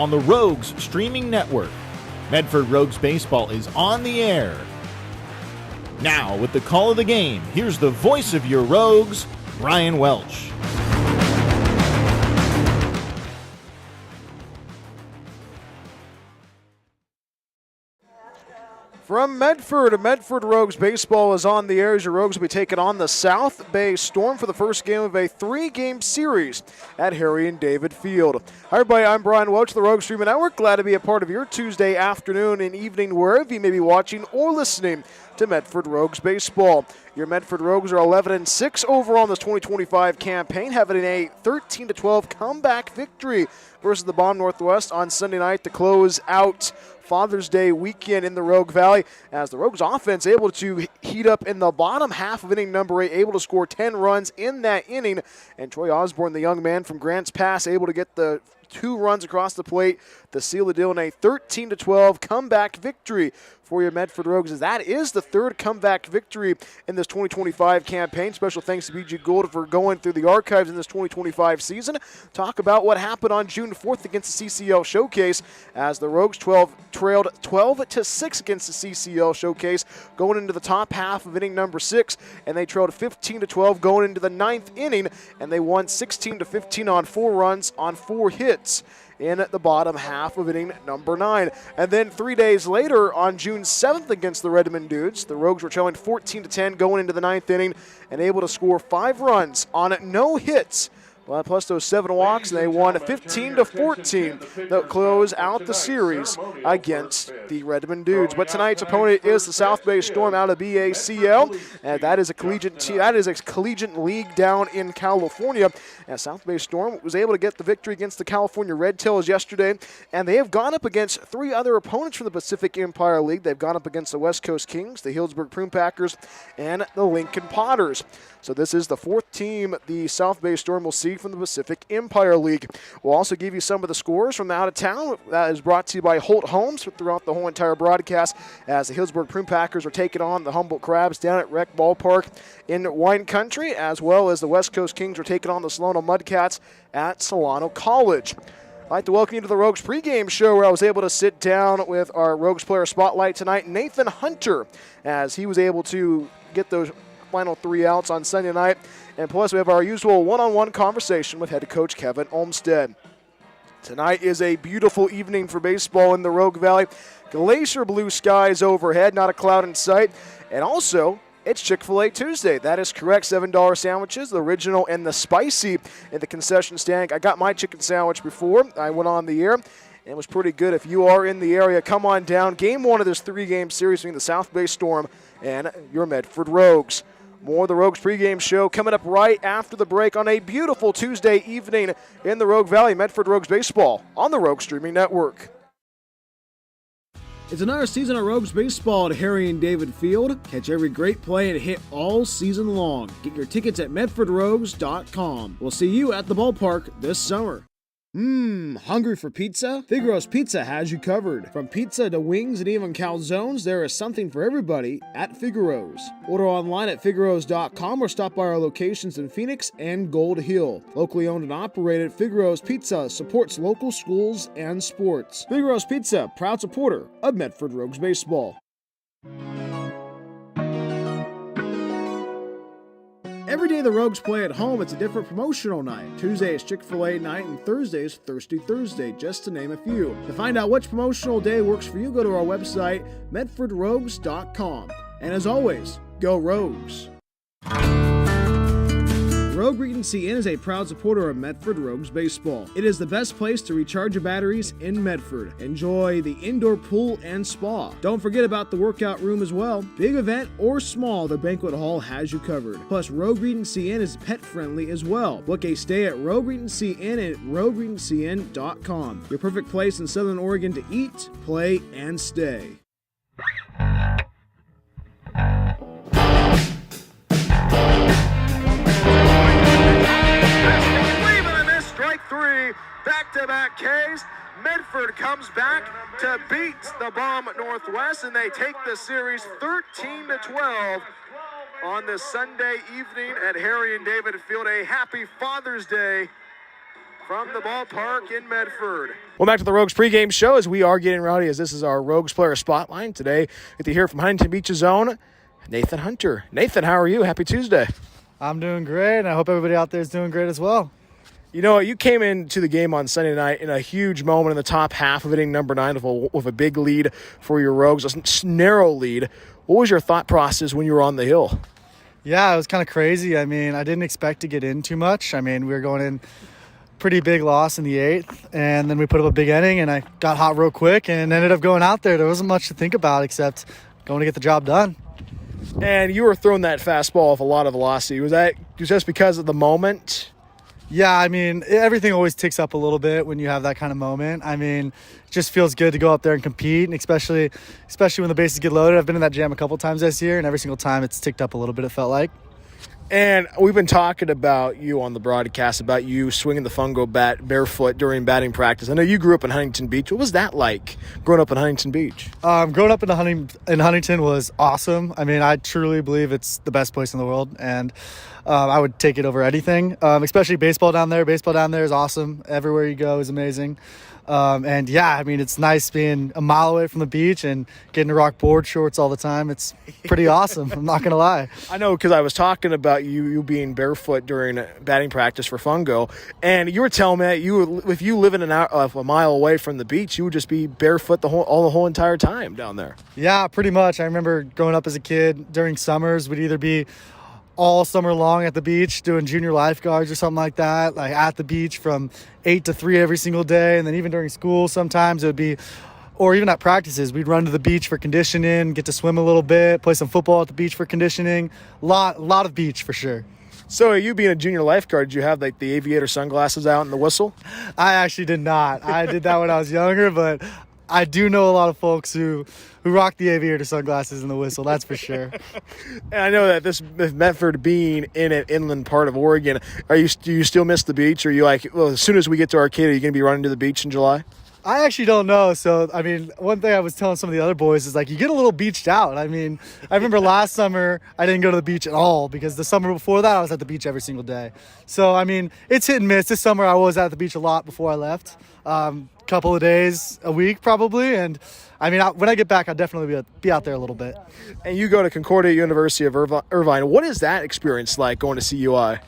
on the Rogues streaming network. Medford Rogues Baseball is on the air. Now, with the call of the game, here's the voice of your Rogues, Brian Welch. From Medford, Medford Rogues Baseball is on the air as your Rogues will be taking on the South Bay Storm for the first game of a 3-game series at Harry and David Field. Hi everybody, I'm Brian Welch, the Rogues Streaming Network. Glad to be a part of your Tuesday afternoon and evening wherever you may be watching or listening to Medford Rogues Baseball. Your Medford Rogues are 11-6 overall in this 2025 campaign, having a 13-12 comeback victory versus the Bomb Northwest on Sunday night to close out Father's Day weekend in the Rogue Valley, as the Rogues offense able to heat up in the bottom half of inning number 8, able to score 10 runs in that inning, and Troy Osborne, the young man from Grants Pass, able to get the 2 runs across the plate to seal the deal in a 13-12 comeback victory for your Medford Rogues, as that is the 3rd comeback victory in this 2025 campaign. Special thanks to BG Gould for going through the archives in this 2025 season. Talk about what happened on June 4th against the CCL Showcase, as the Rogues trailed 12-6 against the CCL Showcase going into the top half of inning number 6, and they trailed 15-12 going into the 9th inning, and they won 16-15 on 4 runs on 4 hits in the bottom half of inning number 9. And then 3 days later, on June 7th against the Redmond Dudes, the Rogues were trailing 14-10 going into the 9th inning and able to score 5 runs on no hits. Well, plus those 7 walks, and they won 15-14 to close out the series against the Redmond Dudes. But tonight's opponent is the South Bay Storm out of BACL, and that is a collegiate league down in California. And South Bay Storm was able to get the victory against the California Red Tails yesterday, and they have gone up against 3 other opponents from the Pacific Empire League. They've gone up against the West Coast Kings, the Healdsburg Prune Packers, and the Lincoln Potters. So this is the 4th team the South Bay Storm will see from the Pacific Empire League. We'll also give you some of the scores from the out of town. That is brought to you by Holt Homes throughout the whole entire broadcast, as the Healdsburg Prune Packers are taking on the Humboldt Crabs down at Rec Ballpark in Wine Country, as well as the West Coast Kings are taking on the Solano Mudcats at Solano College. I'd like to welcome you to the Rogues pregame show, where I was able to sit down with our Rogues player spotlight tonight, Nathan Hunter, as he was able to get those final 3 outs on Sunday night. And plus, we have our usual one-on-one conversation with head coach Kevin Olmstead. Tonight is a beautiful evening for baseball in the Rogue Valley. Glacier blue skies overhead, not a cloud in sight. And also, it's Chick-fil-A Tuesday. That is correct. $7 sandwiches, the original and the spicy, in the concession stand. I got my chicken sandwich before I went on the air. It was pretty good. If you are in the area, come on down. Game 1 of this 3-game series between the South Bay Storm and your Medford Rogues. More of the Rogues pregame show coming up right after the break on a beautiful Tuesday evening in the Rogue Valley. Medford Rogues Baseball on the Rogue Streaming Network. It's another season of Rogues Baseball at Harry and David Field. Catch every great play and hit all season long. Get your tickets at medfordrogues.com. We'll see you at the ballpark this summer. Hungry for pizza? Figaro's Pizza has you covered. From pizza to wings and even calzones, there is something for everybody at Figaro's. Order online at figaros.com or stop by our locations in Phoenix and Gold Hill. Locally owned and operated, Figaro's Pizza supports local schools and sports. Figaro's Pizza, proud supporter of Medford Rogues Baseball. Every day the Rogues play at home, it's a different promotional night. Tuesday is Chick-fil-A night and Thursday is Thirsty Thursday, just to name a few. To find out which promotional day works for you, go to our website, medfordrogues.com. And as always, go Rogues! Rogue Regency Inn is a proud supporter of Medford Rogues Baseball. It is the best place to recharge your batteries in Medford. Enjoy the indoor pool and spa. Don't forget about the workout room as well. Big event or small, the banquet hall has you covered. Plus, Rogue Regency Inn is pet friendly as well. Book a stay at Rogue Regency Inn at rogueregencyn.com. Your perfect place in Southern Oregon to eat, play, and stay. Strike 3, back-to-back Ks. Medford comes back to beat the Bomb Northwest, and they take the series 13-12 on this Sunday evening at Harry and David Field. A happy Father's Day from the ballpark in Medford. Well, back to the Rogues pregame show as we are getting rowdy, as this is our Rogues player spotlight. Today, get to hear from Huntington Beach's own Nathan Hunter. Nathan, how are you? Happy Tuesday. I'm doing great, and I hope everybody out there is doing great as well. You know, you came into the game on Sunday night in a huge moment in the top half of inning number 9 with a big lead for your Rogues, a narrow lead. What was your thought process when you were on the hill? Yeah, it was kind of crazy. I mean, I didn't expect to get in too much. I mean, we were going in pretty big loss in the 8th, and then we put up a big inning, and I got hot real quick and ended up going out there. There wasn't much to think about except going to get the job done. And you were throwing that fastball with a lot of velocity. Was that just because of the moment? Yeah, I mean, everything always ticks up a little bit when you have that kind of moment. I mean, it just feels good to go up there and compete, and especially when the bases get loaded. I've been in that jam a couple times this year, and every single time it's ticked up a little bit, it felt like. And we've been talking about you on the broadcast, about you swinging the fungo bat barefoot during batting practice. I know you grew up in Huntington Beach. What was that like, growing up in Huntington Beach? Growing up in Huntington was awesome. I mean, I truly believe it's the best place in the world, and I would take it over anything, especially baseball down there. Baseball down there is awesome. Everywhere you go is amazing. And yeah, I mean, it's nice being a mile away from the beach and getting to rock board shorts all the time. It's pretty awesome. I'm not going to lie. I know, because I was talking about you being barefoot during batting practice for fungo, and you were telling me that if you live in a mile away from the beach, you would just be barefoot the whole entire time down there. Yeah, pretty much. I remember growing up as a kid, during summers, we'd either be all summer long at the beach doing junior lifeguards or something like that, like at the beach from 8 to 3 every single day. And then even during school, sometimes it would be, or even at practices, we'd run to the beach for conditioning, get to swim a little bit, play some football at the beach for conditioning. Lot of beach for sure. So you being a junior lifeguard, did you have like the aviator sunglasses out and the whistle? I actually did not. I did that when I was younger, but I do know a lot of folks who rock the aviator sunglasses and the whistle, that's for sure. And I know that this Medford being in an inland part of Oregon, do you still miss the beach? Or are you like, well, as soon as we get to Arcade, are you going to be running to the beach in July? I actually don't know. So, I mean, one thing I was telling some of the other boys is like, you get a little beached out. I mean, I remember last summer I didn't go to the beach at all because the summer before that I was at the beach every single day. So, I mean, it's hit and miss. This summer I was at the beach a lot before I left. Couple of days a week probably, and I mean, when I get back, I'll definitely be out there a little bit. And you go to Concordia University of Irvine. What is that experience like, going to CUI?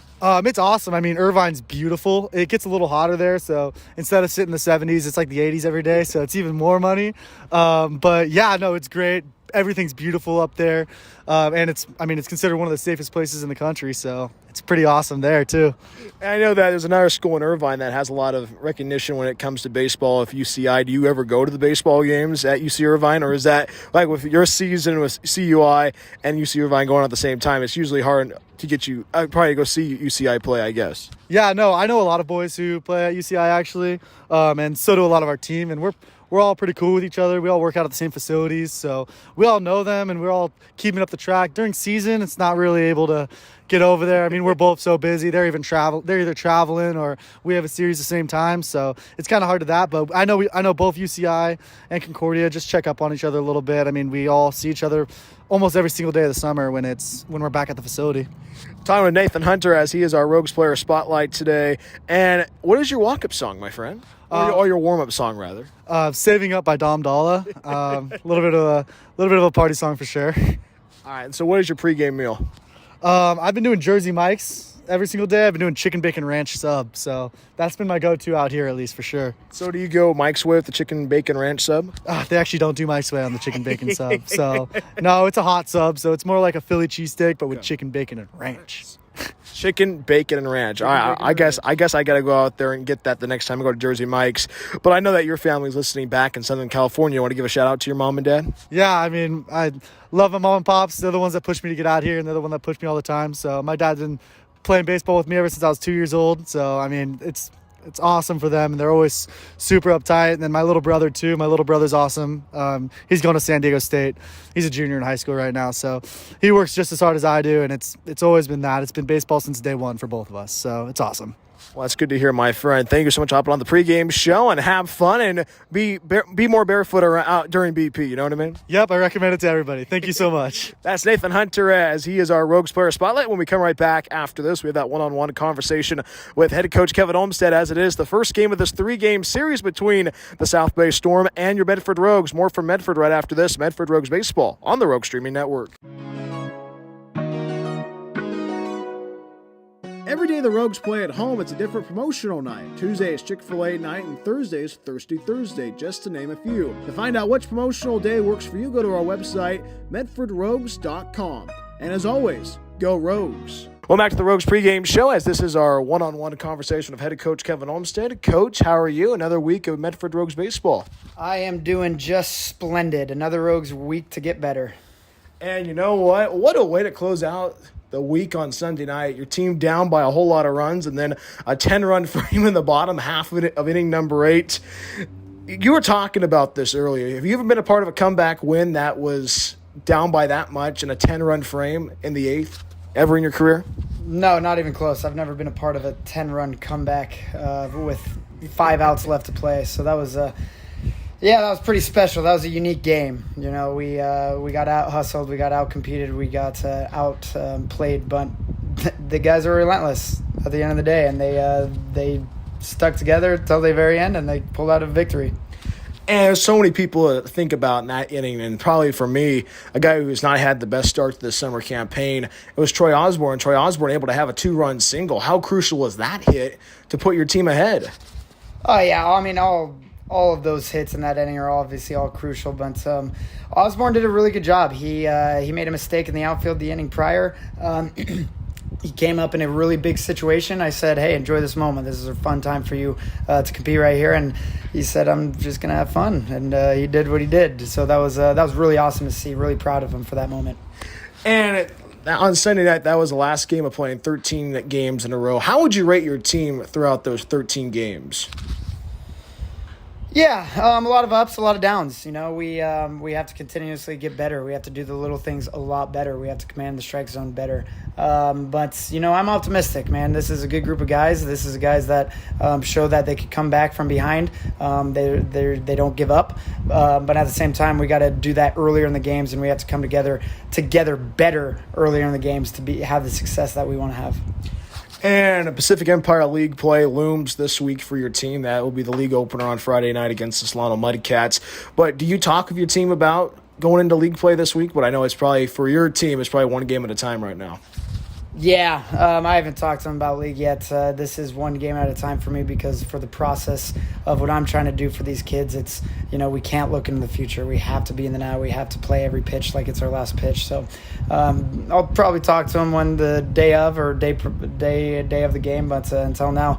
It's awesome. I mean, Irvine's beautiful. It gets a little hotter there, so instead of sitting in the 70s, it's like the 80s every day, so it's even more money. But yeah, no, it's great. Everything's beautiful up there, and it's considered one of the safest places in the country, so it's pretty awesome there too. And I know that there's another school in Irvine that has a lot of recognition when it comes to baseball. If UCI, do you ever go to the baseball games at UC Irvine, or is that like with your season with CUI and UC Irvine going at the same time? It's usually hard to get you. I'd probably go see UCI play, I guess. Yeah, no, I know a lot of boys who play at UCI actually, and so do a lot of our team, and we're all pretty cool with each other. We all work out at the same facilities, so we all know them, and we're all keeping up the track. During season, it's not really able to get over there. I mean, we're both so busy. They're either traveling or we have a series at the same time, so it's kind of hard to that. But I know both UCI and Concordia just check up on each other a little bit. I mean, we all see each other almost every single day of the summer when we're back at the facility. Talking with Nathan Hunter, as he is our Rogues Player Spotlight today. And what is your walk-up song, my friend? Or your warm-up song, rather? "Saving Up" by Dom Dalla. A little bit of a party song for sure. All right. And so, what is your pregame meal? I've been doing Jersey Mike's every single day. I've been doing chicken bacon ranch sub, so that's been my go-to out here, at least for sure. So, do you go Mike's Way with the chicken bacon ranch sub? They actually don't do Mike's Way on the chicken bacon sub. So, no, it's a hot sub, so it's more like a Philly cheesesteak, but with chicken bacon and ranch. Chicken, bacon, and ranch. All right, I guess I got to go out there and get that the next time I go to Jersey Mike's. But I know that your family's listening back in Southern California. You want to give a shout out to your mom and dad? Yeah, I mean, I love my mom and pops. They're the ones that push me to get out here, and they're the one that push me all the time. So my dad's been playing baseball with me ever since I was 2 years old. So, I mean, it's awesome for them, and they're always super uptight. And then my little brother, too. My little brother's awesome. He's going to San Diego State. He's a junior in high school right now, so he works just as hard as I do, and it's always been that. It's been baseball since day one for both of us, so it's awesome. Well, that's good to hear, my friend. Thank you so much for hopping on the pregame show, and have fun and be more barefoot out during BP. You know what I mean? Yep, I recommend it to everybody. Thank you so much. That's Nathan Hunter, as he is our Rogues Player Spotlight. When we come right back after this, we have that one-on-one conversation with head coach Kevin Olmstead, as it is the first game of this 3-game series between the South Bay Storm and your Medford Rogues. More from Medford right after this. Medford Rogues Baseball on the Rogue Streaming Network. Every day the Rogues play at home, it's a different promotional night. Tuesday is Chick-fil-A night and Thursday is Thirsty Thursday, just to name a few. To find out which promotional day works for you, go to our website, medfordrogues.com. And as always, go Rogues. Welcome back to the Rogues pregame show, as this is our one-on-one conversation with head coach Kevin Olmstead. Coach, how are you? Another week of Medford Rogues baseball. I am doing just splendid. Another Rogues week to get better. And you know what? What a way to close out the week on Sunday night. Your team down by a whole lot of runs, and then a 10-run frame in the bottom half of inning number 8. You were talking about this earlier. Have you ever been a part of a comeback win that was down by that much in a 10-run frame in the 8th ever in your career? No, not even close. I've never been a part of a 10-run comeback with 5 outs left to play. So that was that was pretty special. That was a unique game. You know, we got out hustled, we got out competed, we got out played, but the guys are relentless at the end of the day, and they stuck together until the very end, and they pulled out a victory. And there's so many people to think about in that inning, and probably for me, a guy who has not had the best start to this summer campaign, it was Troy Osborne. Troy Osborne able to have a 2-run single. How crucial was that hit to put your team ahead? Oh, yeah. I mean, all of those hits in that inning are obviously all crucial, but Osborne did a really good job. He made a mistake in the outfield the inning prior. He came up in a really big situation. I said, hey, enjoy this moment. This is a fun time for you to compete right here. And he said, I'm just going to have fun. And he did what he did. So that was really awesome to see. Really proud of him for that moment. And on Sunday night, that was the last game of playing 13 games in a row. How would you rate your team throughout those 13 games? Yeah, a lot of ups, a lot of downs. You know, we have to continuously get better. We have to do the little things a lot better. We have to command the strike zone better. But, you know, I'm optimistic, man. This is a good group of guys. This is guys that show that they could come back from behind. They don't give up. But at the same time, we got to do that earlier in the games, and we have to come together better earlier in the games to have the success that we want to have. And a Pacific Empire League play looms this week for your team. That will be the league opener on Friday night against the Solano Mudcats. But do you talk with your team about going into league play this week? But I know it's probably, for your team, it's probably one game at a time right now. Yeah, I haven't talked to them about league yet. This is one game at a time for me, because for the process of what I'm trying to do for these kids, it's, you know, we can't look into the future. We have to be in the now. We have to play every pitch like it's our last pitch. So I'll probably talk to them when the day of or day of the game. But until now,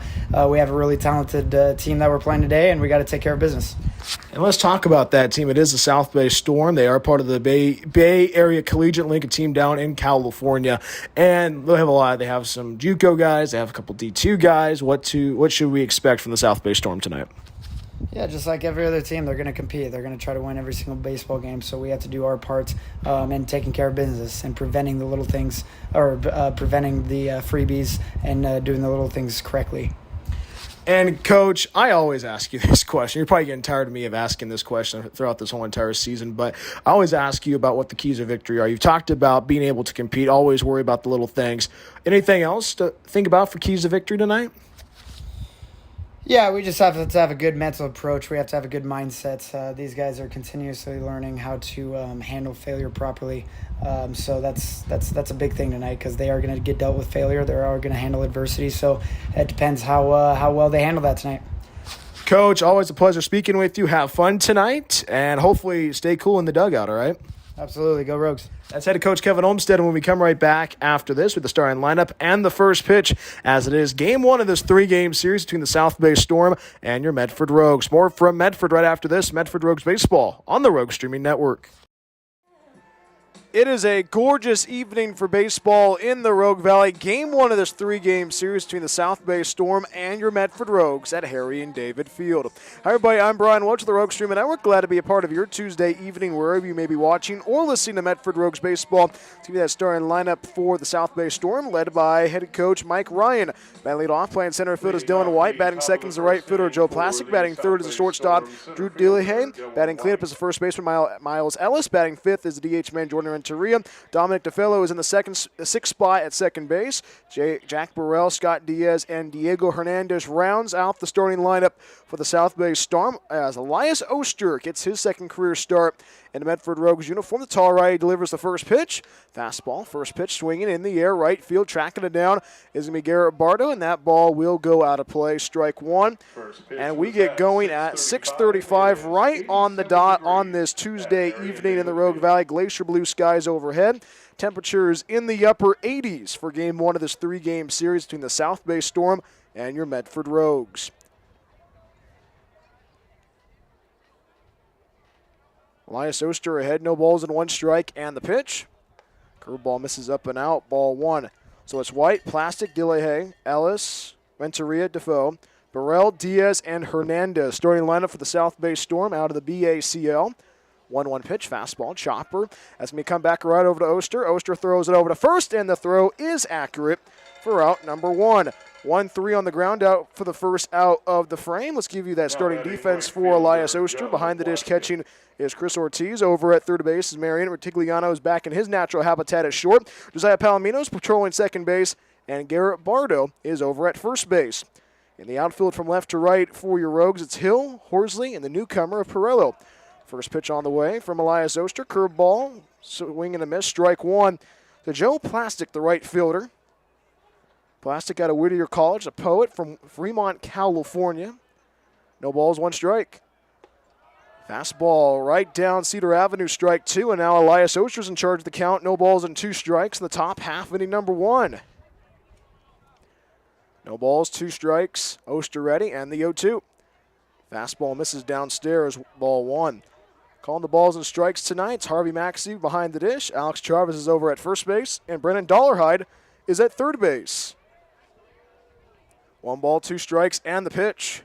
we have a really talented team that we're playing today, and we got to take care of business. And let's talk about that team. It is the South Bay Storm. They are part of the Bay Area Collegiate League, a team down in California. And they have some JUCO guys. They have a couple D2 guys. What should we expect from the South Bay Storm tonight? Yeah, just like every other team, they're going to compete. They're going to try to win every single baseball game. So we have to do our part in taking care of business and preventing the little things, or preventing the freebies, and doing the little things correctly. And, Coach, I always ask you this question. You're probably getting tired of me of asking this question throughout this whole entire season, but I always ask you about what the keys of victory are. You've talked about being able to compete, always worry about the little things. Anything else to think about for keys of victory tonight? Yeah, we just have to have a good mental approach. We have to have a good mindset. These guys are continuously learning how to handle failure properly. So that's a big thing tonight, because they are going to get dealt with failure. They are going to handle adversity. So it depends how well they handle that tonight. Coach, always a pleasure speaking with you. Have fun tonight, and hopefully stay cool in the dugout, all right? Absolutely. Go Rogues. That's head coach Kevin Olmstead, and when we come right back after this with the starting lineup and the first pitch, as it is game 1 of this 3-game series between the South Bay Storm and your Medford Rogues. More from Medford right after this. Medford Rogues Baseball on the Rogue Streaming Network. It is a gorgeous evening for baseball in the Rogue Valley. Game one of this three-game series between the South Bay Storm and your Medford Rogues at Harry and David Field. Hi, everybody. I'm Brian Welch of the Rogue Streaming Network. Glad to be a part of your Tuesday evening wherever you may be watching or listening to Medford Rogues baseball. To give you that starting lineup for the South Bay Storm, led by head coach Mike Ryan. Batting lead off, playing center field is Dylan White. Batting second is the right fielder Joe Plastic. Batting third is the shortstop Drew Dillehay. Batting cleanup is the first baseman Miles Ellis. Batting fifth is the DH man Jordan Renteria. Dominic DeFillo is in the sixth spot at second base. Jack Burrell, Scott Diaz, and Diego Hernandez rounds out the starting lineup for the South Bay Storm as Elias Oster gets his second career start in the Medford Rogues uniform. The tall righty delivers the first pitch. Fastball, first pitch swinging in the air, right field, tracking it down is going to be Garrett Bardo, and that ball will go out of play. Strike one. And we get going at 6:35 right on the dot on this Tuesday evening in the Rogue Valley. Glacier blue skies overhead. Temperatures in the upper 80s for game one of this three-game series between the South Bay Storm and your Medford Rogues. Elias Oster ahead, no balls and one strike, and the pitch. Curveball misses up and out, ball one. So it's White, Plastic, Dillehay, Ellis, Renteria, Defoe, Burrell, Diaz, and Hernandez. Starting lineup for the South Bay Storm out of the BACL. 1-1 pitch, fastball, chopper. That's going to come back right over to Oster. Oster throws it over to first, and the throw is accurate for out number one. 1-3 on the ground out for the first out of the frame. Let's give you that starting defense for Elias Oster. Behind the dish catching is Chris Ortiz. Over at third base is Mariano Retigliano is back in his natural habitat at short. Josiah Palomino is patrolling second base, and Garrett Bardo is over at first base. In the outfield from left to right for your Rogues, it's Hill, Horsley, and the newcomer of Perello. First pitch on the way from Elias Oster. Curveball, swing and a miss, strike one to Joe Plastic, the right fielder. Plastic out of Whittier College, a poet from Fremont, California. No balls, one strike. Fastball right down Cedar Avenue, strike two, and now Elias Oster's in charge of the count. No balls and two strikes in the top half of inning number one. No balls, two strikes. Oster ready, and the 0-2. Fastball misses downstairs, ball one. Calling the balls and strikes tonight, it's Harvey Maxey behind the dish. Alex Chavez is over at first base, and Brennan Dollarhide is at third base. 1 ball, 2 strikes, and the pitch.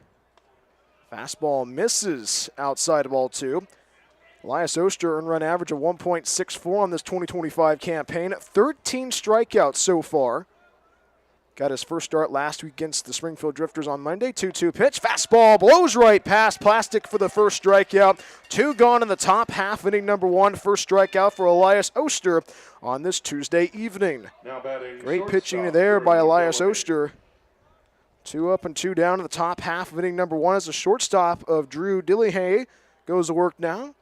Fastball misses outside of ball two. Elias Oster earned run average of 1.64 on this 2025 campaign. 13 strikeouts so far. Got his first start last week against the Springfield Drifters on Monday. 2-2 pitch. Fastball blows right past Plastic for the first strikeout. 2 gone in the top half, inning number one. First strikeout for Elias Oster on this Tuesday evening. Great pitching there by Elias Oster. 2 up and 2 down in the top half of inning number one as the shortstop of Drew Dillehay goes to work now.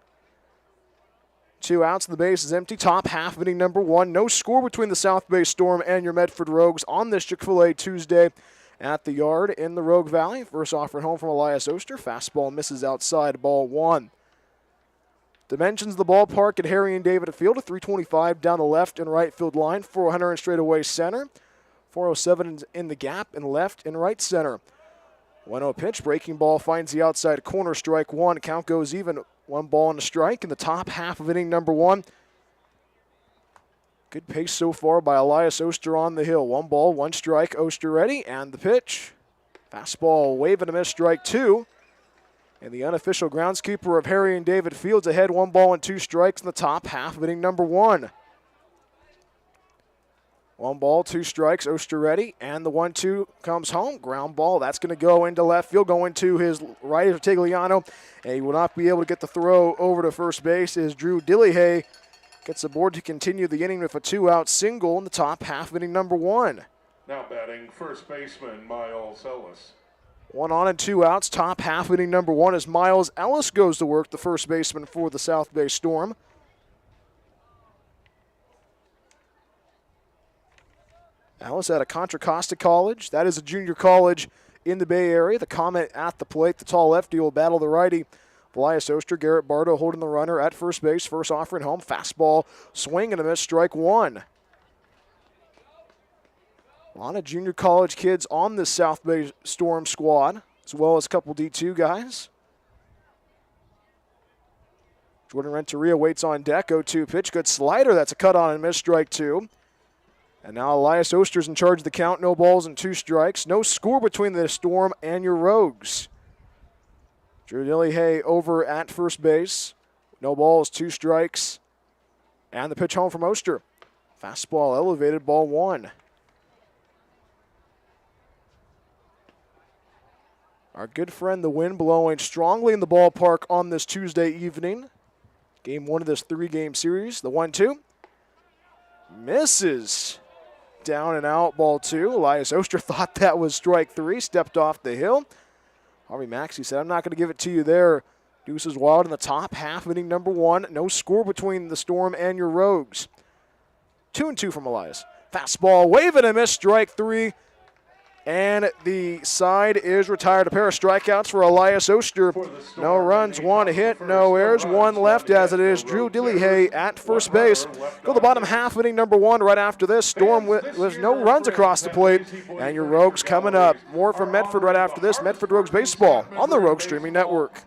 2 outs, the base is empty. Top half of inning number one. No score between the South Bay Storm and your Medford Rogues on this Chick-fil-A Tuesday at the Yard in the Rogue Valley. First offer home from Elias Oster. Fastball misses outside, ball one. Dimensions of the ballpark at Harry and David Field. A 325 down the left and right field line. 400 straightaway center. 407 in the gap in left and right center. 1-0 pitch. Breaking ball finds the outside corner. Strike one. Count goes even. 1 ball and a strike in the top half of inning number one. Good pace so far by Elias Oster on the hill. 1 ball, 1 strike. Oster ready, and the pitch. Fastball, wave and a miss, strike two. And the unofficial groundskeeper of Harry and David Fields ahead, 1 ball and 2 strikes in the top half of inning number one. 1 ball, 2 strikes, Oster ready, and the 1-2 comes home. Ground ball, that's going to go into left field, going to his right of Tigliano, and he will not be able to get the throw over to first base as Drew Dillehay gets aboard to continue the inning with a 2-out single in the top half of inning number one. Now batting first baseman Miles Ellis. 1 on and 2 outs, top half inning number one as Miles Ellis goes to work, the first baseman for the South Bay Storm. Ellis out of Contra Costa College. That is a junior college in the Bay Area. The Comet at the plate. The tall lefty will battle the righty. Elias Oster, Garrett Bardo holding the runner at first base. First offering home. Fastball, swing and a miss, strike one. A lot of junior college kids on this South Bay Storm squad, as well as a couple D2 guys. Jordan Renteria waits on deck. 0-2 pitch. Good slider. That's a cut on and miss. Strike 2. And now Elias Oster's in charge of the count. No balls and 2 strikes. No score between the Storm and your Rogues. Drew Dillyhay over at first base. No balls, 2 strikes. And the pitch home from Oster. Fastball elevated, ball 1. Our good friend, the wind blowing strongly in the ballpark on this Tuesday evening. Game 1 of this 3-game series. The 1-2. Misses. Down and out, ball 2. Elias Oster thought that was strike 3. Stepped off the hill. Harvey Maxey said, I'm not going to give it to you there. Deuces wild in the top half, inning number 1. No score between the Storm and your Rogues. 2-2 from Elias. Fastball, wave and a miss, strike 3. And the side is retired. A pair of strikeouts for Elias Oster. No runs, 1 hit, no errors, 1 left as it is Drew Dillyhay at first base. Go the bottom half, inning number 1 right after this. Storm with no runs across the plate. And your Rogues coming up. More from Medford right after this. Medford Rogues Baseball on the Rogue Streaming Network.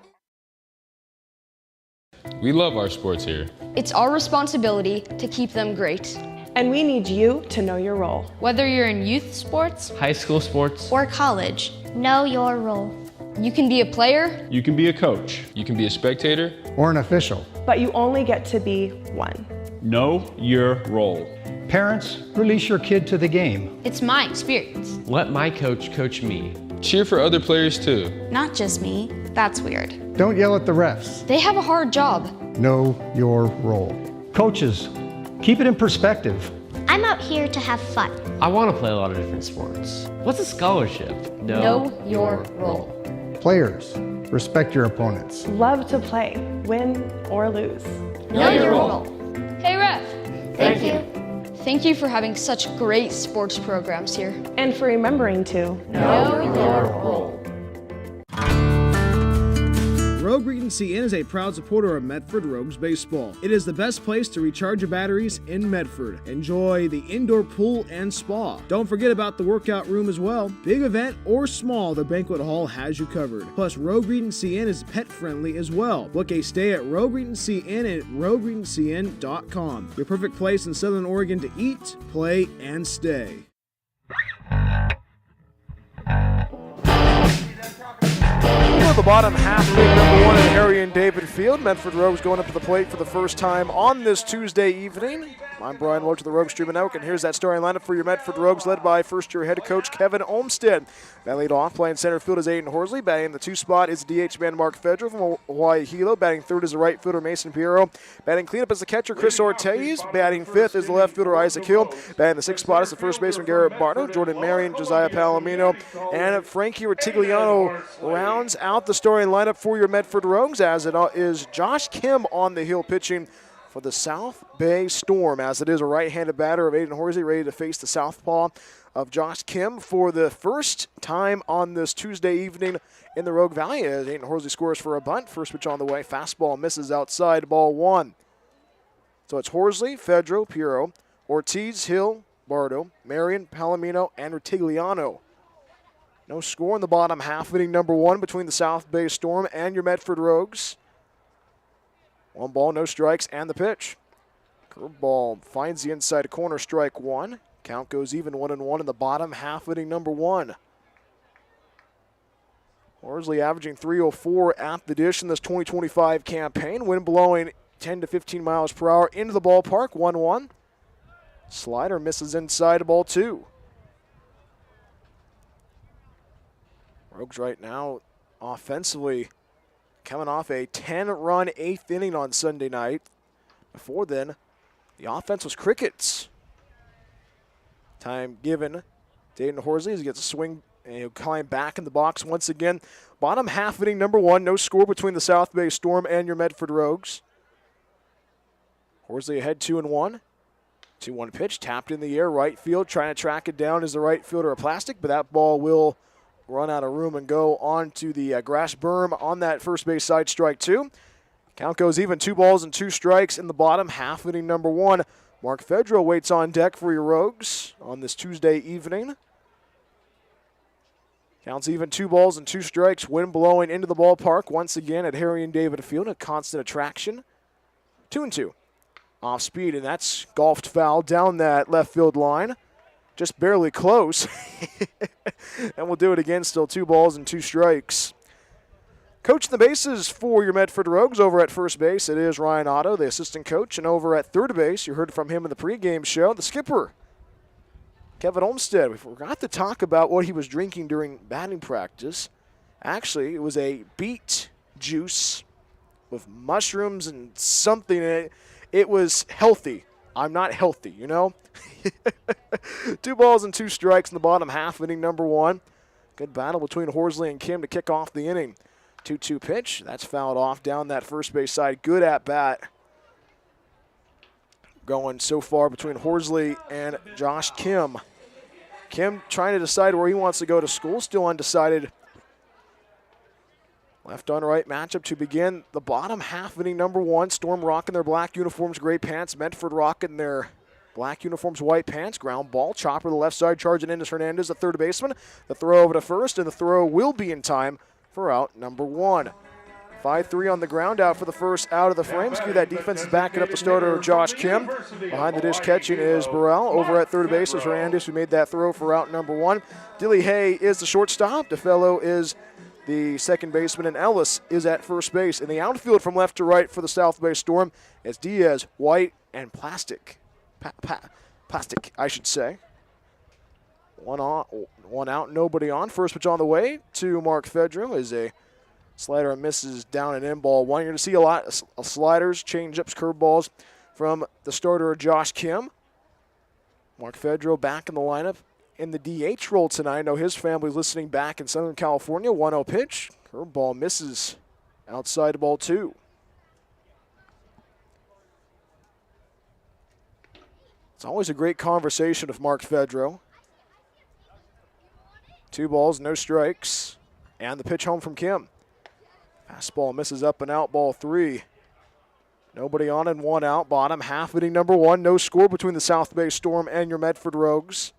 We love our sports here. It's our responsibility to keep them great. And we need you to know your role. Whether you're in youth sports, high school sports, or college, know your role. You can be a player. You can be a coach. You can be a spectator. Or an official. But you only get to be one. Know your role. Parents, release your kid to the game. It's my experience. Let my coach coach me. Cheer for other players too. Not just me. That's weird. Don't yell at the refs. They have a hard job. Know your role. Coaches, keep it in perspective. I'm out here to have fun. I want to play a lot of different sports. What's a scholarship? Know your role. Players, respect your opponents. Love to play, win or lose. Know your role. Hey, ref. Thank you. Thank you for having such great sports programs here. And for remembering to know your role. Rogue Regency Inn is a proud supporter of Medford Rogues Baseball. It is the best place to recharge your batteries in Medford. Enjoy the indoor pool and spa. Don't forget about the workout room as well. Big event or small, the banquet hall has you covered. Plus, Rogue Regency Inn is pet friendly as well. Book a stay at Rogue Regency Inn at rogueregencyinn.com. Your perfect place in Southern Oregon to eat, play, and stay. The bottom half of inning number 1 at Harry and David Field. Medford Rogues going up to the plate for the first time on this Tuesday evening. I'm Brian Loach of the Rogue Streaming Network, and here's that starting lineup for your Medford Rogues, led by first-year head coach Kevin Olmstead. Batting lead off, playing center field is Aiden Horsley. Batting the 2 spot is DH man Mark Fedro from Hawaii Hilo. Batting third is the right fielder Mason Piero. Batting cleanup is the catcher Chris Ortiz. Batting fifth is the left fielder Isaac Hill. Batting the 6th spot is the first baseman Garrett Barno, Jordan Marion, Josiah Palomino, and Frankie Retigliano rounds out the starting lineup for your Medford Rogues, as it is Josh Kim on the hill pitching for the South Bay Storm, as it is a right-handed batter of Aiden Horsley ready to face the southpaw of Josh Kim for the first time on this Tuesday evening in the Rogue Valley, as Aiden Horsley scores for a bunt. First pitch on the way, fastball misses outside, ball 1. So it's Horsley, Fedro, Piero, Ortiz, Hill, Bardo, Marion, Palomino, and Retigliano. No score in the bottom half, inning number 1 between the South Bay Storm and your Medford Rogues. 1 ball, no strikes, and the pitch. Curveball finds the inside corner, strike 1. Count goes even 1-1 in the bottom half, inning number 1. Horsley averaging .304 at the dish in this 2025 campaign. Wind blowing 10 to 15 miles per hour into the ballpark, 1-1. Slider misses inside, ball 2. Rogues right now offensively coming off a 10-run 8th inning on Sunday night. Before then, the offense was crickets. Time given to Aiden Horsley as he gets a swing and he'll climb back in the box once again. Bottom half inning number 1, no score between the South Bay Storm and your Medford Rogues. Horsley ahead 2-1. 2-1 pitch, tapped in the air, right field, trying to track it down is the right fielder of Plastic, but that ball will run out of room and go on to the grass berm on that first base side, strike 2. Count goes even, 2 balls and 2 strikes in the bottom half, inning number 1. Mark Fedro waits on deck for your Rogues on this Tuesday evening. Counts even, 2 balls and 2 strikes. Wind blowing into the ballpark once again at Harry and David Field, a constant attraction. 2-2. Off speed, and that's golfed foul down that left field line. Just barely close. And we'll do it again, still 2 balls and 2 strikes. Coaching the bases for your Medford Rogues over at first base, it is Ryan Otto, the assistant coach. And over at third base, you heard from him in the pregame show, the skipper, Kevin Olmstead. We forgot to talk about what he was drinking during batting practice. Actually, it was a beet juice with mushrooms and something in it. It was healthy. I'm not healthy, you know? 2 balls and 2 strikes in the bottom half, inning number 1. Good battle between Horsley and Kim to kick off the inning. 2-2 pitch. That's fouled off down that first base side. Good at bat. Going so far between Horsley and Josh Kim. Kim trying to decide where he wants to go to school. Still undecided. Left on right matchup to begin the bottom half, inning number 1. Storm rocking their black uniforms, gray pants. Medford rocking their black uniforms, white pants. Ground ball. Chopper to the left side, charging in is Hernandez, the third baseman. The throw over to first, and the throw will be in time for out number 1. 5-3 on the ground, out for the first out of the frame. Skew that defense is backing up the starter, Josh Kim. Behind the dish catching is Burrell. Over at third base is Hernandez, who made that throw for out number 1. Dilly Hay is the shortstop. DeFellow is the second baseman, and Ellis is at first base. In the outfield from left to right for the South Bay Storm, it's Diaz, White, and Plastic. Plastic, I should say. One out, nobody on. First pitch on the way to Mark Fedro is a slider and misses down and in, ball 1. You're going to see a lot of sliders, changeups, curveballs from the starter, Josh Kim. Mark Fedro back in the lineup in the DH role tonight. I know his family's listening back in Southern California. 1-0 pitch. Curveball misses outside ball 2. It's always a great conversation with Mark Fedro. 2 balls, no strikes. And the pitch home from Kim. Fastball misses up and out, ball 3. Nobody on and 1 out. Bottom half, inning number 1. No score between the South Bay Storm and your Medford Rogues.